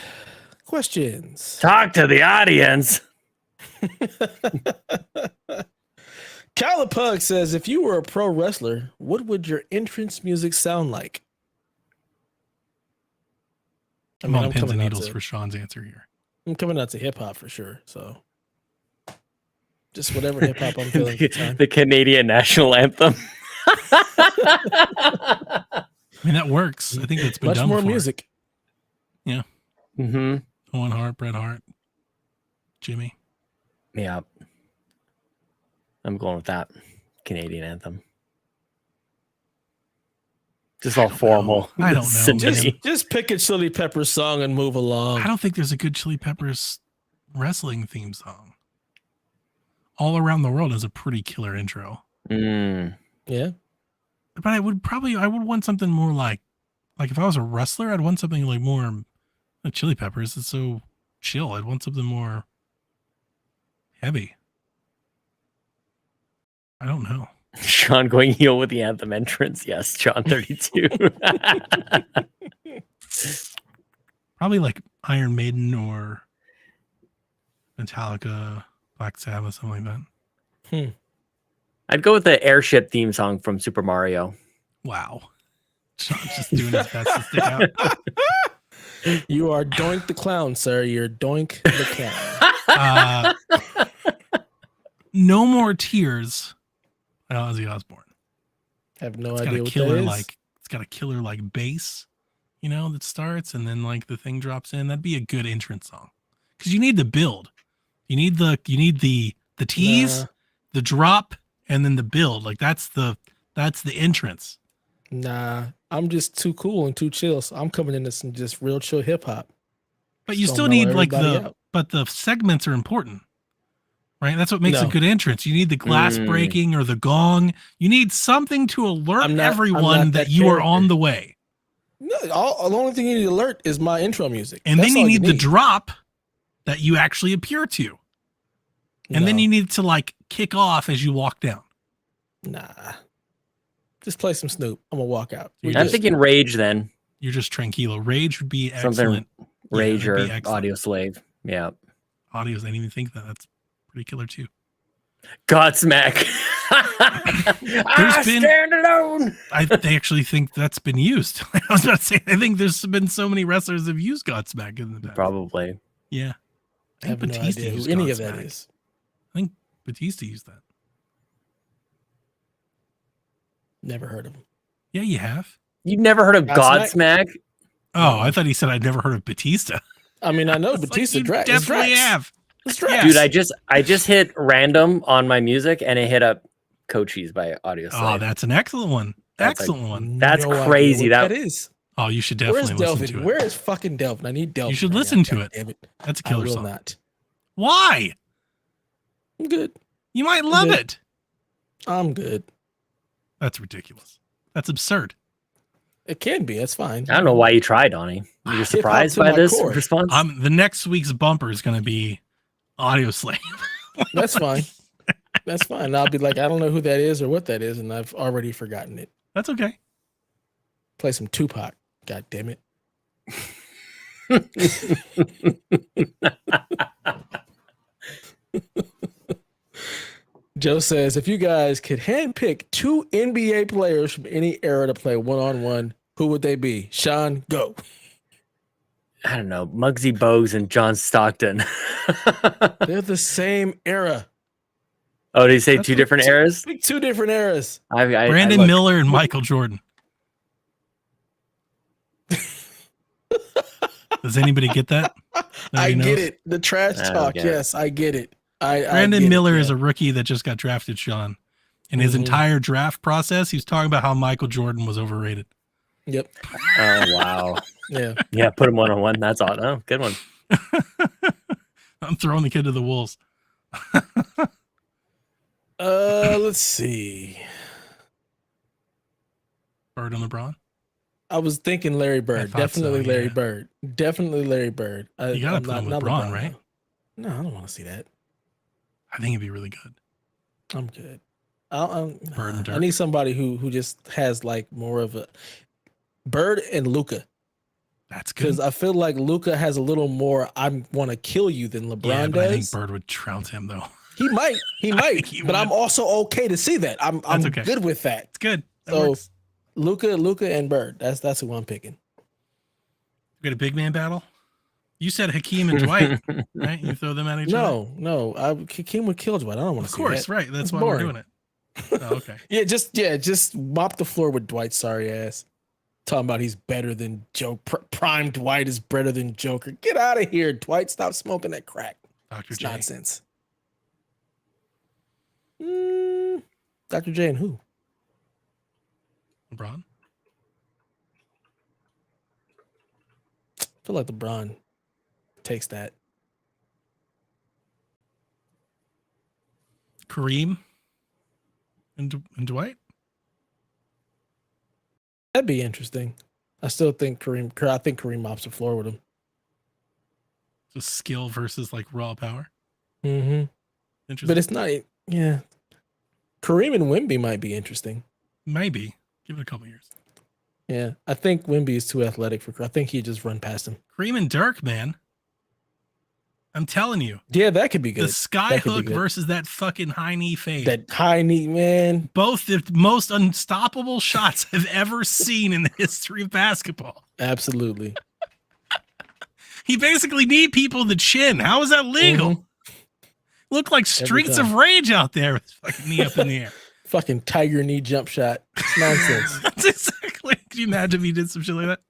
A: questions.
D: Talk to the audience.
A: Calipug says, if you were a pro wrestler, what would your entrance music sound like?
B: I'm on pins and needles for Sean's answer here.
A: I'm coming out to hip hop for sure. So just whatever hip hop I'm feeling. at the time.
D: The Canadian national anthem.
B: I mean, that works. I think that's been
A: Much
B: done
A: more
B: before.
A: music.
B: Yeah.
D: Mm-hmm.
B: Owen Hart, Bret Hart, Jimmy.
D: Yeah. I'm going with that Canadian anthem. Just all formal.
B: I don't know.
D: Symphony.
A: Just pick a Chili Peppers song and move along.
B: I don't think there's a good Chili Peppers wrestling theme song. All Around the World is a pretty killer intro.
D: Mm.
A: Yeah.
B: But I would want something more like if I was a wrestler, I'd want something like more Chili Peppers. It's so chill. I'd want something more heavy. I don't know.
D: Sean going heel with the anthem entrance. Yes, John 32.
B: Probably like Iron Maiden or Metallica, Black Sabbath, something like that.
D: I'd go with the airship theme song from Super Mario.
B: Wow. Sean's just doing his best to stick out.
A: You are Doink the Clown, sir. You're Doink the Clown.
B: No More Tears by Ozzy Osbourne.
A: Have no
B: It's
A: idea
B: got a
A: what
B: killer
A: that is.
B: it's got a killer like bass, that starts and then like the thing drops in. That'd be a good entrance song. Because you need the build. You need the tease,
A: Nah.
B: the drop, and then the build. Like that's the entrance.
A: Nah, I'm just too cool and too chill. So I'm coming into some just real chill hip hop.
B: But you
A: Don't
B: still
A: know
B: need like
A: everybody out.
B: but the segments are important. Right? That's what makes a
A: No.
B: good entrance. You need the glass breaking or the gong. You need something to alert
A: I'm not
B: everyone
A: that
B: you are
A: character.
B: on the way.
A: No, the only thing you need to alert is my intro music.
B: And
A: That's
B: then you
A: all
B: need the drop that you actually appear to. And then
A: No.
B: you need to like kick off as you walk down.
A: Nah. Just play some Snoop. I'm gonna walk out.
B: You're
A: We
D: I'm
A: good.
D: thinking Rage then.
B: You're just tranquilo. Rage would be
D: Something
B: excellent.
D: Rage
B: that'd
D: or
B: be excellent.
D: Audio Slave. Yeah.
B: Audios, I didn't even think that. That's pretty killer too.
D: Godsmack. I
B: been-
D: stand alone.
B: They actually think that's been used. I was about to say, I think there's been so many wrestlers that have used Godsmack in the past.
D: Probably.
B: Yeah.
A: I have no
B: Batista
A: idea who
B: used
A: any of that
B: Godsmack.
A: is.
B: I think Batista used that.
A: Never heard of him.
B: Yeah, you have.
D: You've never heard of
A: Godsmack?
D: Godsmack?
B: Oh, I thought he said I'd never heard of Batista.
A: I mean, I know
B: It's like,
A: Batista
B: you
A: Drax.
B: definitely have.
A: It's Drax.
B: Yes.
D: Dude, I just hit random on my music and it hit up Cochise by Audio Slave.
B: Oh, that's an excellent one.
D: That's
B: Excellent one.
D: That's
A: idea
D: crazy.
A: what
D: That-
A: that is.
B: Oh, you should
A: Where's
B: definitely listen
A: Delvin?
B: to it.
A: Where is fucking Delvin? I need Delvin.
B: You should
A: right
B: listen
A: now.
B: to
A: God
B: it.
A: Damn it.
B: That's a
A: I
B: killer
A: will
B: song.
A: not.
B: Why?
A: I'm good.
B: You might love
A: good.
B: it.
A: I'm good.
B: That's ridiculous. That's absurd.
A: It can be. That's fine.
D: I don't know why you tried, Donnie. You're
A: Hip-hop
D: surprised
A: to
D: by
A: my
D: this
A: core.
D: response?
B: The next week's bumper is going to be Audio Slave.
A: That's fine. That's fine. I'll be like, I don't know who that is or what that is, and I've already forgotten it.
B: That's okay.
A: Play some Tupac. God damn it. Joe says, if you guys could handpick 2 NBA players from any era to play one-on-one, who would they be? Sean, go.
D: I don't know. Muggsy Bogues and John Stockton.
A: They're the same era.
D: Oh, did you say
B: That's
D: two different eras?
A: Pick 2 different eras.
B: Brandon
D: looked.
B: Miller and Michael Jordan. Does anybody get that?
A: I
B: Nobody
A: get
B: knows?
A: it. The trash
D: I don't
A: talk.
D: get it.
A: Yes, I get it.
B: Brandon Miller is a rookie that just got drafted, Sean. In his
A: Mhm.
B: entire draft process, he's talking about how Michael Jordan was overrated.
A: Yep.
D: Oh, wow.
A: Yeah.
D: Yeah, put him one-on-one. That's all. Oh, good one.
B: I'm throwing the kid to the wolves.
A: Let's see.
B: Bird on LeBron.
A: I was thinking Larry Bird.
B: thought so,
A: Definitely Larry
B: yeah.
A: Bird. Definitely Larry Bird.
B: You gotta put him with Braun, right?
A: No, I don't want to see that.
B: I think it'd be really good.
A: I'm good.
B: Bird and
A: I
B: Dirk.
A: need somebody who just has like more of a. Bird and Luca.
B: That's good.
A: Because I feel like Luca has a little more I want to kill you than LeBron
B: Yeah, but
A: does.
B: I think Bird would trounce him though.
A: He might. He
B: I
A: might.
B: think he
A: But
B: would.
A: I'm also okay to see that. I'm
B: okay.
A: good with that.
B: It's good. That
A: So
B: works.
A: Luca and Bird. That's who I'm picking.
B: We got a big man battle. You said Hakeem and Dwight, right? You throw them at each other.
A: No. Hakeem would kill Dwight. I don't want to see that.
B: Of course, right. That's why
A: boring.
B: we're doing it. Oh, okay.
A: Just mop the floor with Dwight's sorry ass. Talking about he's better than Joker. Prime Dwight is better than Joker. Get out of here, Dwight. Stop smoking that crack.
B: Dr.
A: It's
B: J.
A: nonsense. Dr. J and who?
B: LeBron.
A: I feel like LeBron takes that.
B: Kareem and Dwight.
A: That'd be interesting. I still think Kareem mops the floor with him.
B: So skill versus like raw power.
A: Mm-hmm.
B: Interesting.
A: But it's not. Yeah. Kareem and Wemby might be interesting.
B: Maybe. Give it a couple years.
A: Yeah. I think Wemby is too athletic for. I think he'd just run past him.
B: Kareem and Dirk, man. I'm telling you.
A: Yeah, that could be good.
B: The sky hook versus that fucking high knee fade.
A: That high knee, man.
B: Both the most unstoppable shots I've ever seen in the history of basketball.
A: Absolutely.
B: He basically kneed people in the chin. How is that legal?
A: Mm-hmm.
B: Look like streets of rage out there with fucking knee up in the air.
A: Fucking tiger knee jump shot. It's nonsense.
B: That's exactly. Can you imagine if he did some shit like that?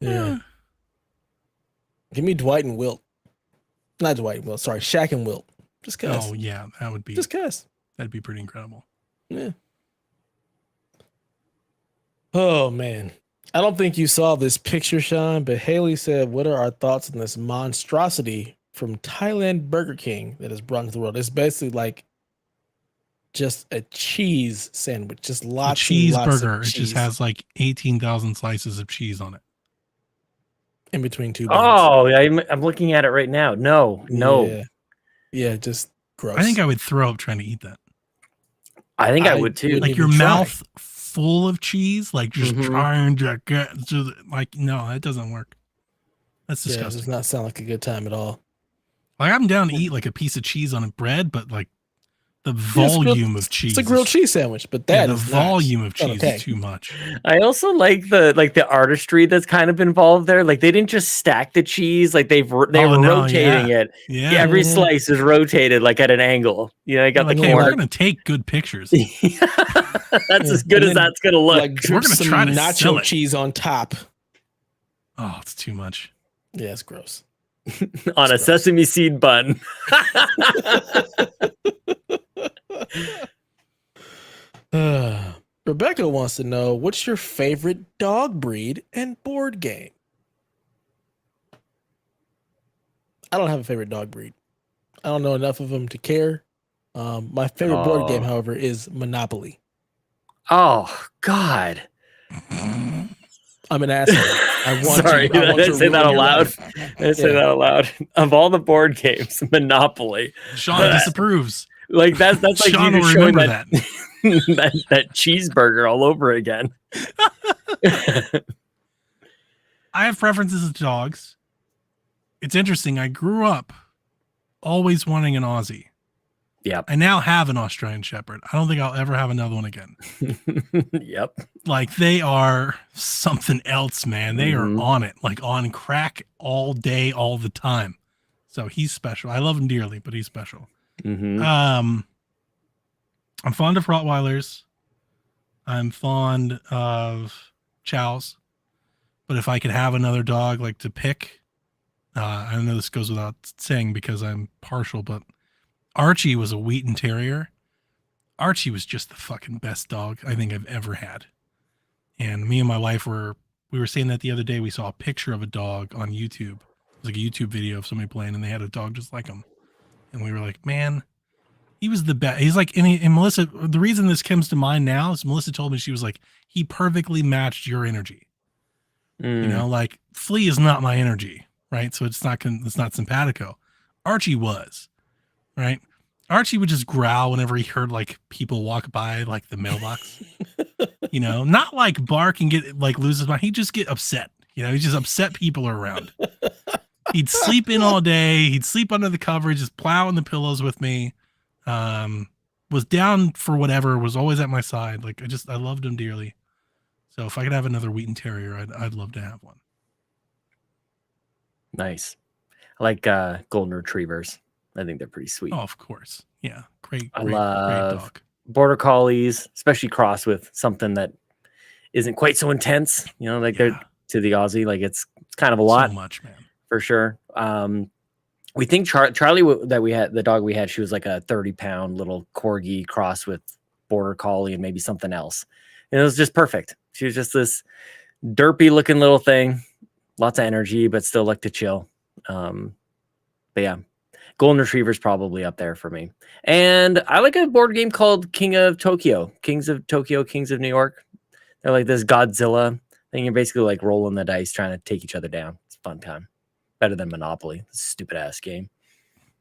A: Yeah. Give me Dwight and Wilt. Not Dwight and Wilt. Sorry, Shaq and Wilt. Just cause.
B: Oh yeah, that would be.
A: Just cause.
B: That'd be pretty incredible.
A: Yeah. Oh man. I don't think you saw this picture, Sean, but Haley said, what are our thoughts on this monstrosity from Thailand Burger King that is brought into the world? It's basically like just a cheese sandwich, just lots
B: of cheese
A: burger.
B: It just has like 18,000 slices of cheese on it.
A: In between two buns.
D: Oh, I'm looking at it right now. No.
A: Yeah, just gross.
B: I think I would throw up trying to eat that.
D: I think I would too.
B: Like your mouth full of cheese, like just trying to get like, no, that doesn't work. That's disgusting.
A: It does not sound like a good time at all.
B: Like I'm down to eat like a piece of cheese on a bread, but like the volume of cheese.
A: It's a grilled cheese sandwich, but that
B: the
A: is
B: volume of cheese is too much.
D: I also like the artistry that's kind of involved there. Like they didn't just stack the cheese, like they were rotating it. Yeah, every slice is rotated like at an angle. You know, I got the
B: camera. We're gonna take good pictures.
D: That's as good as that's gonna look.
A: Like
B: we're gonna try to
A: nacho cheese on top.
B: Oh, it's too much.
A: Yeah, it's gross.
D: On a sesame seed bun.
A: Rebecca wants to know, what's your favorite dog breed and board game? I don't have a favorite dog breed. I don't know enough of them to care. My favorite board game, however, is Monopoly.
D: Oh God.
A: I'm an asshole.
D: Sorry, did I say that out loud? I say that out loud. Of all the board games, Monopoly.
B: Sean disapproves.
D: Like that's like
B: Sean
D: you
B: will
D: showing
B: remember
D: that cheeseburger all over again.
B: I have preferences of dogs. It's interesting. I grew up always wanting an Aussie.
D: Yep.
B: I now have an Australian Shepherd. I don't think I'll ever have another one again.
D: Yep.
B: Like they are something else, man. They are on it, like on crack all day, all the time. So he's special. I love him dearly, but he's special. I'm fond of Rottweilers. I'm fond of Chows. But if I could have another dog like to pick, I know this goes without saying because I'm partial, but Archie was a Wheaton Terrier. Archie was just the fucking best dog I think I've ever had. And me and my wife were saying that the other day. We saw a picture of a dog on YouTube. It was like a YouTube video of somebody playing and they had a dog just like him. And we were like, man, he was the best. He's like, and Melissa, the reason this comes to mind now is Melissa told me, she was like, he perfectly matched your energy. You know, like Flea is not my energy, right? So it's not simpatico. Archie was. Right? Archie would just growl whenever he heard like people walk by like the mailbox. You know, not like bark and get like lose his mind. He'd just get upset. You know, he just upset people around. He'd sleep in all day. He'd sleep under the covers, just plowing the pillows with me. Was down for whatever, was always at my side. Like I loved him dearly. So if I could have another Wheaton Terrier, I'd love to have one.
D: Nice. I like golden retrievers. I think they're pretty sweet.
B: Oh, of course. Yeah. Great
D: I love
B: dog.
D: border collies, especially crossed with something that isn't quite so intense. You know, like they're to the Aussie, like it's kind of a lot.
B: So much, man.
D: For sure. We think Charlie that we had, the dog we had, she was like a 30-pound little corgi crossed with border collie and maybe something else. And it was just perfect. She was just this derpy looking little thing, lots of energy, but still like to chill. But yeah, golden retriever's probably up there for me. And I like a board game called Kings of Tokyo, Kings of New York. They're like this Godzilla thing. You're basically like rolling the dice, trying to take each other down. It's a fun time. Better than Monopoly. Stupid ass game.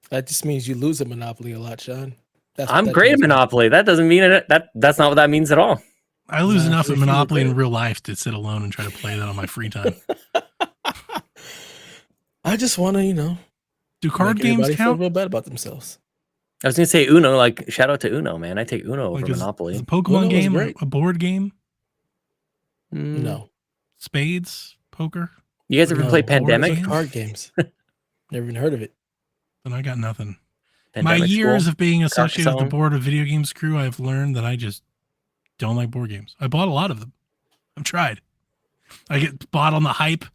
A: That just means you lose at Monopoly a lot, Sean.
D: I'm great at Monopoly. That doesn't mean it. That's not what that means at all.
B: I lose enough at Monopoly in real life to sit alone and try to play that on my free time.
A: I just want to,
B: do card games
A: feel
B: count?
A: real bad about themselves.
D: I was gonna say Uno. Like shout out to Uno, man. I take Uno
B: Like
D: over Monopoly.
B: is a Pokemon
A: Uno is
B: game,
A: great.
B: a board game,
A: No.
B: spades, poker.
D: You guys ever
A: No,
D: play
B: board
D: Pandemic?
B: games?
A: Card games. Never even heard of it.
B: Then I got nothing. My
D: Pandemic
B: years
D: School?
B: of being associated with the
D: Carcassonne?
B: board of video games crew, I've learned that I just don't like board games. I bought a lot of them. I've tried. I get bought on the hype,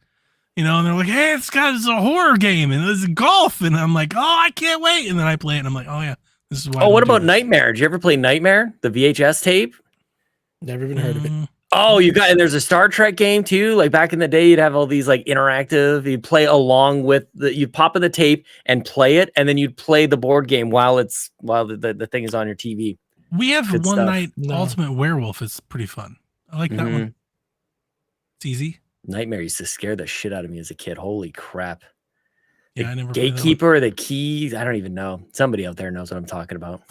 B: and they're like, "Hey, it's a horror game, and it's golf," and I'm like, "Oh, I can't wait!" And then I play it, and I'm like, "Oh yeah, this is why."
D: Oh, what about Nightmare? Did you ever play Nightmare? The VHS tape?
A: Never even heard of it.
D: Oh, and there's a Star Trek game too. Like back in the day, you'd have all these like interactive. You'd play along with you'd pop in the tape and play it, and then you'd play the board game while the thing is on your TV.
B: We have
D: Good
B: One
D: stuff.
B: Night
A: No.
B: Ultimate Werewolf. It's pretty fun. I like that one. It's easy.
D: Nightmare used to scare the shit out of me as a kid. Holy crap.
B: Yeah, I never played that one.
D: Gatekeeper, the keys. I don't even know. Somebody out there knows what I'm talking about.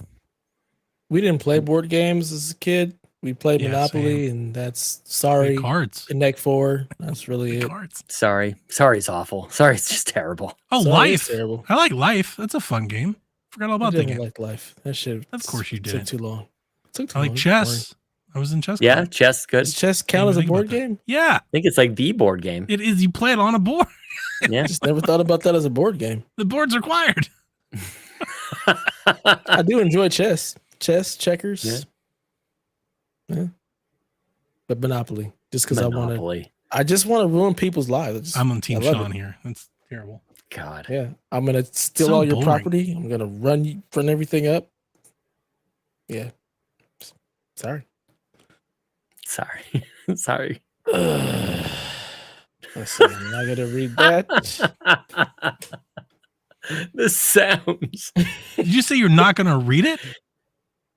A: We didn't play board games as a kid. We played
B: Yeah,
A: Monopoly, and that's sorry.
B: Cards.
A: Connect 4. That's really it.
B: Cards.
D: Sorry. Sorry, it's awful. Sorry, it's just terrible.
B: Oh,
A: Sorry, it's
B: Life.
A: terrible.
B: I like Life. That's a fun game. Forgot all
A: I
B: about that
A: didn't
B: game.
A: like Life. That shit.
B: Of course you
A: Took
B: did.
A: too long. Took too
B: I like
A: long.
B: chess. I was in chess.
D: Yeah,
B: club.
D: chess, good.
A: Does chess
B: Didn't
A: count as a
B: even think
A: board
B: about that.
A: game?
B: Yeah,
D: I think it's like the board game.
B: it is. You play it on a board.
D: Yeah.
A: Just never thought about that as a board game.
B: The board's required.
A: I do enjoy chess. Chess, checkers. Yeah. But Monopoly. Just because
D: Monopoly.
A: I just want to ruin people's lives.
B: I'm on Team
A: I love
B: Sean
A: it.
B: here. That's terrible.
D: God.
A: Yeah. I'm gonna steal
B: So
A: all your
B: boring.
A: property. I'm gonna run everything up. Yeah. Sorry.
D: Sorry. Sorry.
A: Let's see. I'm not gonna read that.
D: The sounds.
B: Did you say you're not going to read it?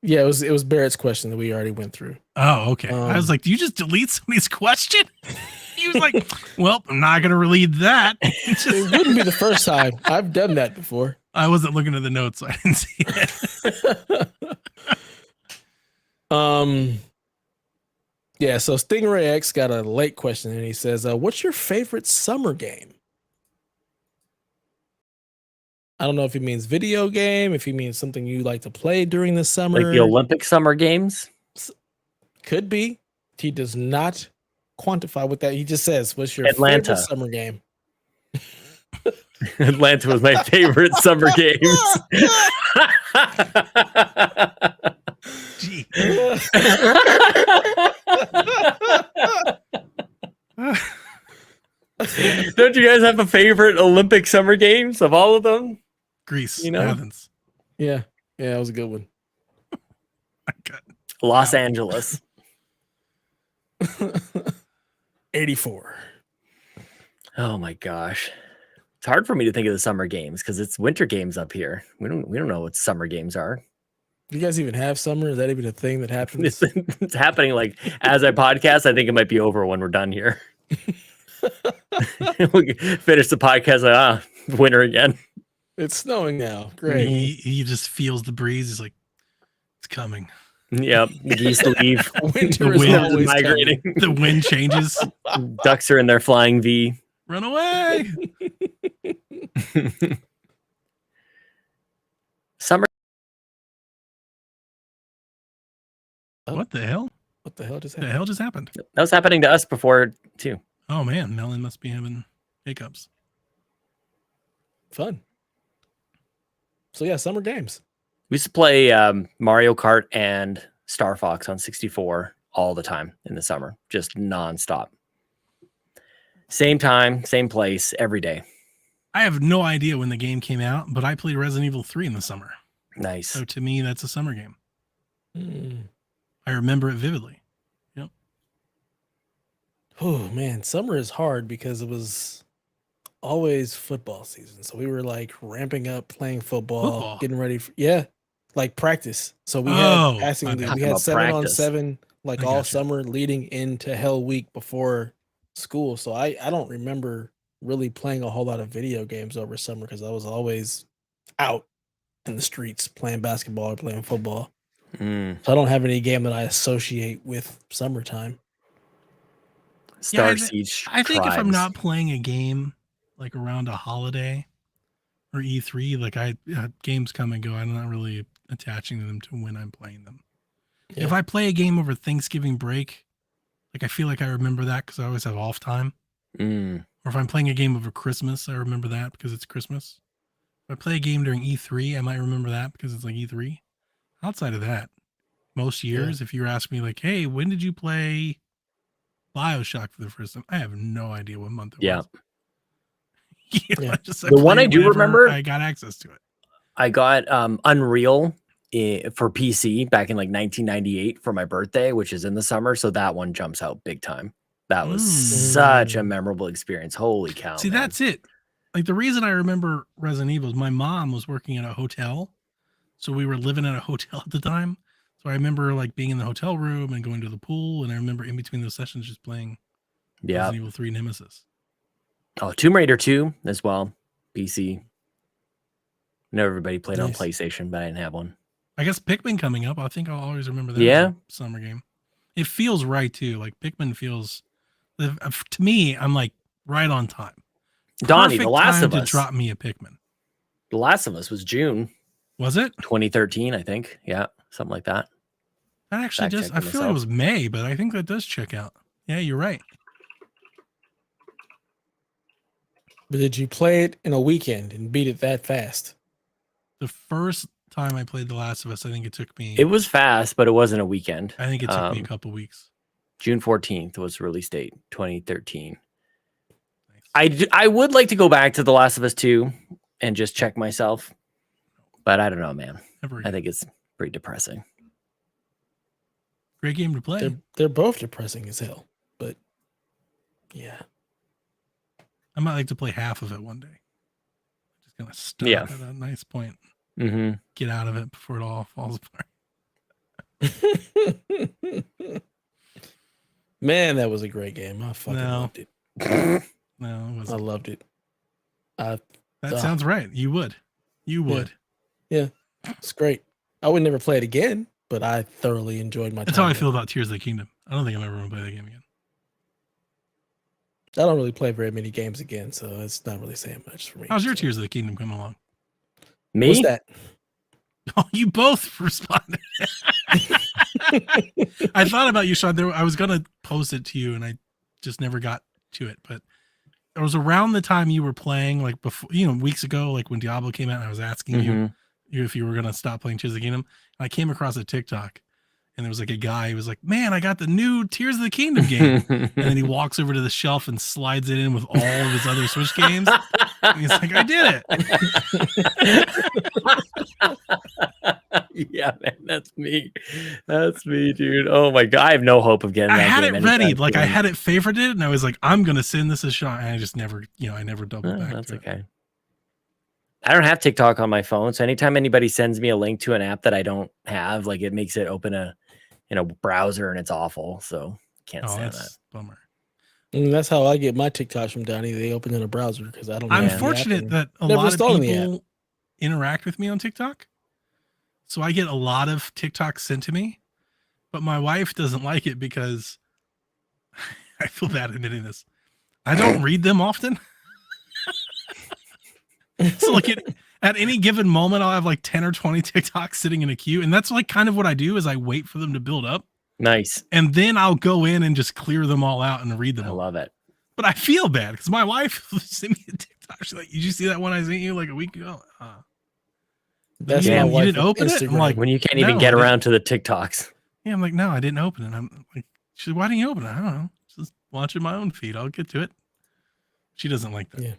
A: Yeah, it was Barrett's question that we already went through.
B: Oh, okay. I was like, do you just delete somebody's question? He was like, well, I'm not going to read that.
A: It wouldn't be the first time. I've done that before.
B: I wasn't looking at the notes, so I didn't see it.
A: Yeah, so Stingray X got a late question and he says, what's your favorite summer game? I don't know if he means video game, if he means something you like to play during the summer.
D: Like the Olympic Summer Games?
A: Could be. He does not quantify what that. He just says, what's your
D: Atlanta.
A: favorite summer game?
D: Atlanta was my favorite summer games.
B: Gee.
D: Don't you guys have a favorite Olympic Summer Games of all of them?
B: Greece,
D: You know?
B: Athens.
A: Yeah, that was a good one.
B: I got
D: Los Angeles.
A: 84.
D: Oh my gosh. It's hard for me to think of the summer games because it's winter games up here. We don't know what summer games are.
A: Do you guys even have summer? Is that even a thing that happens?
D: It's happening like as I podcast. I think it might be over when we're done here. We finish the podcast like, winter again.
A: It's snowing now. Great.
B: he just feels the breeze. He's like, it's coming.
D: Yep. Geese leave.
A: Winter
B: The
A: is
B: wind
A: always
D: migrating.
B: The wind changes.
D: Ducks are in their flying V.
B: Run away.
D: Summer.
B: What the hell?
A: What the hell just
B: What the
A: happened?
B: hell just happened?
D: That was happening to us before too.
B: Oh man, Melon must be having hiccups.
A: Fun. So yeah, summer games.
D: We used to play Mario Kart and Star Fox on 64 all the time in the summer, just nonstop. Same time, same place, every day.
B: I have no idea when the game came out, but I played Resident Evil 3 in the summer.
D: Nice.
B: So to me, that's a summer game.
A: Mm.
B: I remember it vividly.
A: Oh man, summer is hard because it was always football season. So we were like ramping up, playing football. Getting ready for like practice. So we had passing.
B: my bad.
A: We
D: Talking
A: had
D: about
A: 7-on-7 like
B: I
A: all
B: gotcha.
A: summer leading into Hell Week before school. So I don't remember really playing a whole lot of video games over summer because I was always out in the streets playing basketball or playing football.
D: Mm.
A: So I don't have any game that I associate with summertime.
D: Star Siege.
B: I think if I'm
D: Tribes.
B: not playing a game like around a holiday or E3, like games come and go. I'm not really attaching to them to when I'm playing them.
A: Yeah.
B: If I play a game over Thanksgiving break, like I feel like I remember that because I always have off time.
D: Mm.
B: Or if I'm playing a game over Christmas, I remember that because it's Christmas. If I play a game during E3, I might remember that because it's like E3. Outside of that, most years, if you ask me like, hey, when did you play BioShock for the first time? I have no idea what month it was.
A: Yeah.
B: I
D: The one
B: play
D: I do
B: whenever
D: remember-
B: I got access to it.
D: I got Unreal for PC back in like 1998 for my birthday, which is in the summer. So that one jumps out big time. That was such a memorable experience. Holy cow.
B: See,
D: man.
B: that's it. Like the reason I remember Resident Evil is my mom was working at a hotel. So we were living at a hotel at the time. So I remember like being in the hotel room and going to the pool. And I remember in between those sessions just playing Resident Evil 3 Nemesis.
D: Oh, Tomb Raider 2 as well. PC. I know everybody played on
A: Nice.
D: PlayStation, but I didn't have one.
B: I guess Pikmin coming up. I think I'll always remember that.
D: Yeah.
B: as a summer game. It feels right too. Like Pikmin feels, to me, I'm like right on time.
D: Donnie,
B: Perfect
D: The Last
B: time
D: of
B: to
D: Us.
B: drop me a Pikmin.
D: The Last of Us was June
B: Was it?
D: 2013, I think. Yeah, something like that.
B: That actually does. I
D: Fact-checking
B: feel like it
D: myself.
B: was May, but I think that does check out. Yeah, you're right.
A: But did you play it in a weekend and beat it that fast?
B: The first time I played The Last of Us, I think it took me.
D: It was fast, but it wasn't a weekend.
B: I think it took me a couple weeks.
D: June 14th was release date, 2013.
B: Nice.
D: I would like to go back to The Last of Us 2 and just check myself, but I don't know, man.
B: Never
D: I
B: again.
D: think it's pretty depressing.
B: Great game to play.
A: They're both depressing as hell. But yeah.
B: I might like to play half of it one day. Just gonna start
D: Yeah.
B: at a nice point.
D: Mm-hmm.
B: Get out of it before it all falls apart.
A: Man, that was a great game. I fucking
B: No.
A: loved it.
B: No, it
A: I
B: wasn't.
A: loved it.
B: That sounds right. You would. You would.
A: It's great. I would never play it again, but I thoroughly enjoyed my time.
B: That's how I
A: with
B: feel
A: it.
B: about Tears of the Kingdom. I don't think I'm ever gonna play that game again.
A: I don't really play very many games again, so it's not really saying much for me.
B: How's your
A: so.
B: Tears of the Kingdom coming along?
D: Me?
A: What's that?
B: Oh, you both responded. I thought about you, Sean. I was gonna post it to you, and I just never got to it. But it was around the time you were playing, like before, weeks ago, like when Diablo came out. And I was asking
D: Mhm.
B: you if you were gonna stop playing Tears of the Kingdom. And I came across a TikTok, and there was like a guy who was like, "Man, I got the new Tears of the Kingdom game." And then he walks over to the shelf and slides it in with all of his other Switch games. And he's like, "I did
D: it." Yeah, man, that's me. That's me, dude. Oh my god, I have no hope of getting
B: I
D: that
B: had
D: game
B: it ready,
D: anytime
B: like I
D: soon.
B: had it favorited, and I was like, I'm gonna send this a shot, and I just never, I never doubled
D: Oh,
B: back.
D: that's
B: to it.
D: okay. I don't have TikTok on my phone, so anytime anybody sends me a link to an app that I don't have, like it makes it open in a browser, and it's awful. So can't
B: Oh,
D: stand
B: that's a bummer.
A: And that's how I get my TikToks from Donnie. They open in a browser because I don't.
B: I'm
A: have the app
B: fortunate
A: and-
B: that a
A: never
B: lot of
A: installing the app.
B: people interact with me on TikTok, so I get a lot of TikToks sent to me. but my wife doesn't like it because I feel bad admitting this. I don't read them often. So like at any given moment, I'll have like 10 or 20 TikToks sitting in a queue. And that's like kind of what I do is I wait for them to build up.
D: Nice.
B: And then I'll go in and just clear them all out and read them.
D: I
B: all.
D: love it.
B: But I feel bad because my wife sent me a TikTok. She's like, "Did you see that one I sent you like a week ago?"
A: That's
D: Yeah,
A: my
D: you
A: wife
B: didn't
A: with
B: open it? I'm
A: Instagram.
B: like,
D: When you can't even
B: No,
D: get
B: I
D: around to the TikToks.
B: Yeah, I'm like, "No, I didn't open it." I'm like, she's like, "Why didn't you open it?" I don't know. Just watching my own feed. I'll get to it. She doesn't like that.
A: Yeah.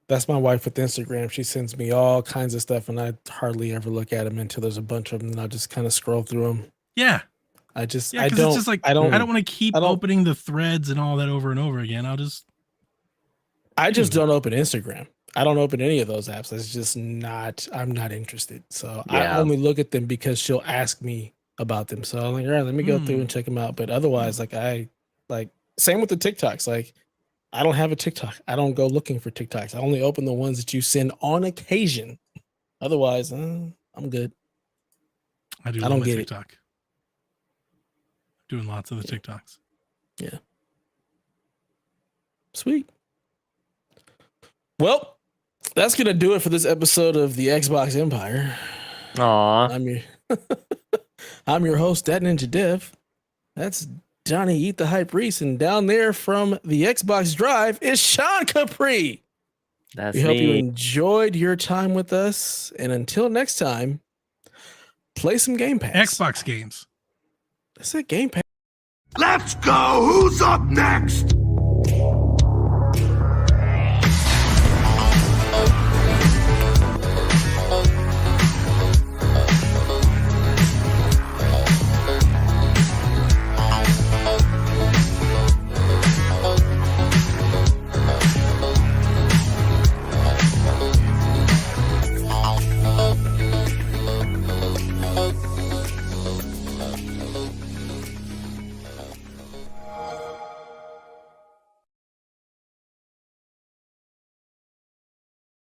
A: That's my wife with Instagram. She sends me all kinds of stuff, and I hardly ever look at them until there's a bunch of them, and I'll just kind of scroll through them.
B: Yeah.
A: I just,
B: Yeah,
A: I
B: because
A: don't,
B: it's just like
A: I don't
B: want to keep
A: I don't-
B: opening the threads and all that over and over again. I'll just
A: I just don't open Instagram. I don't open any of those apps. It's just not, I'm not interested. So I
D: Yeah.
A: only look at them because she'll ask me about them. So I'm like, all right, let me go through and check them out. But otherwise, same with the TikToks. Like, I don't have a TikTok. I don't go looking for TikToks. I only open the ones that you send on occasion. Otherwise, I'm good.
B: I do
A: I
B: love
A: don't
B: my
A: get it.
B: TikTok. Doing lots of the TikToks.
A: Sweet. Well, that's gonna do it for this episode of the Xbox Empire.
D: Aw.
A: I'm your host, That Ninja Dev. That's Johnny Eat the Hype Reese, and down there from the Xbox Drive is Sean Capri.
D: That's
A: We hope you
D: me.
A: enjoyed your time with us, and until next time, play some Game Pass.
B: Xbox games.
A: That's it, Game Pass.
C: Let's go! Who's up next?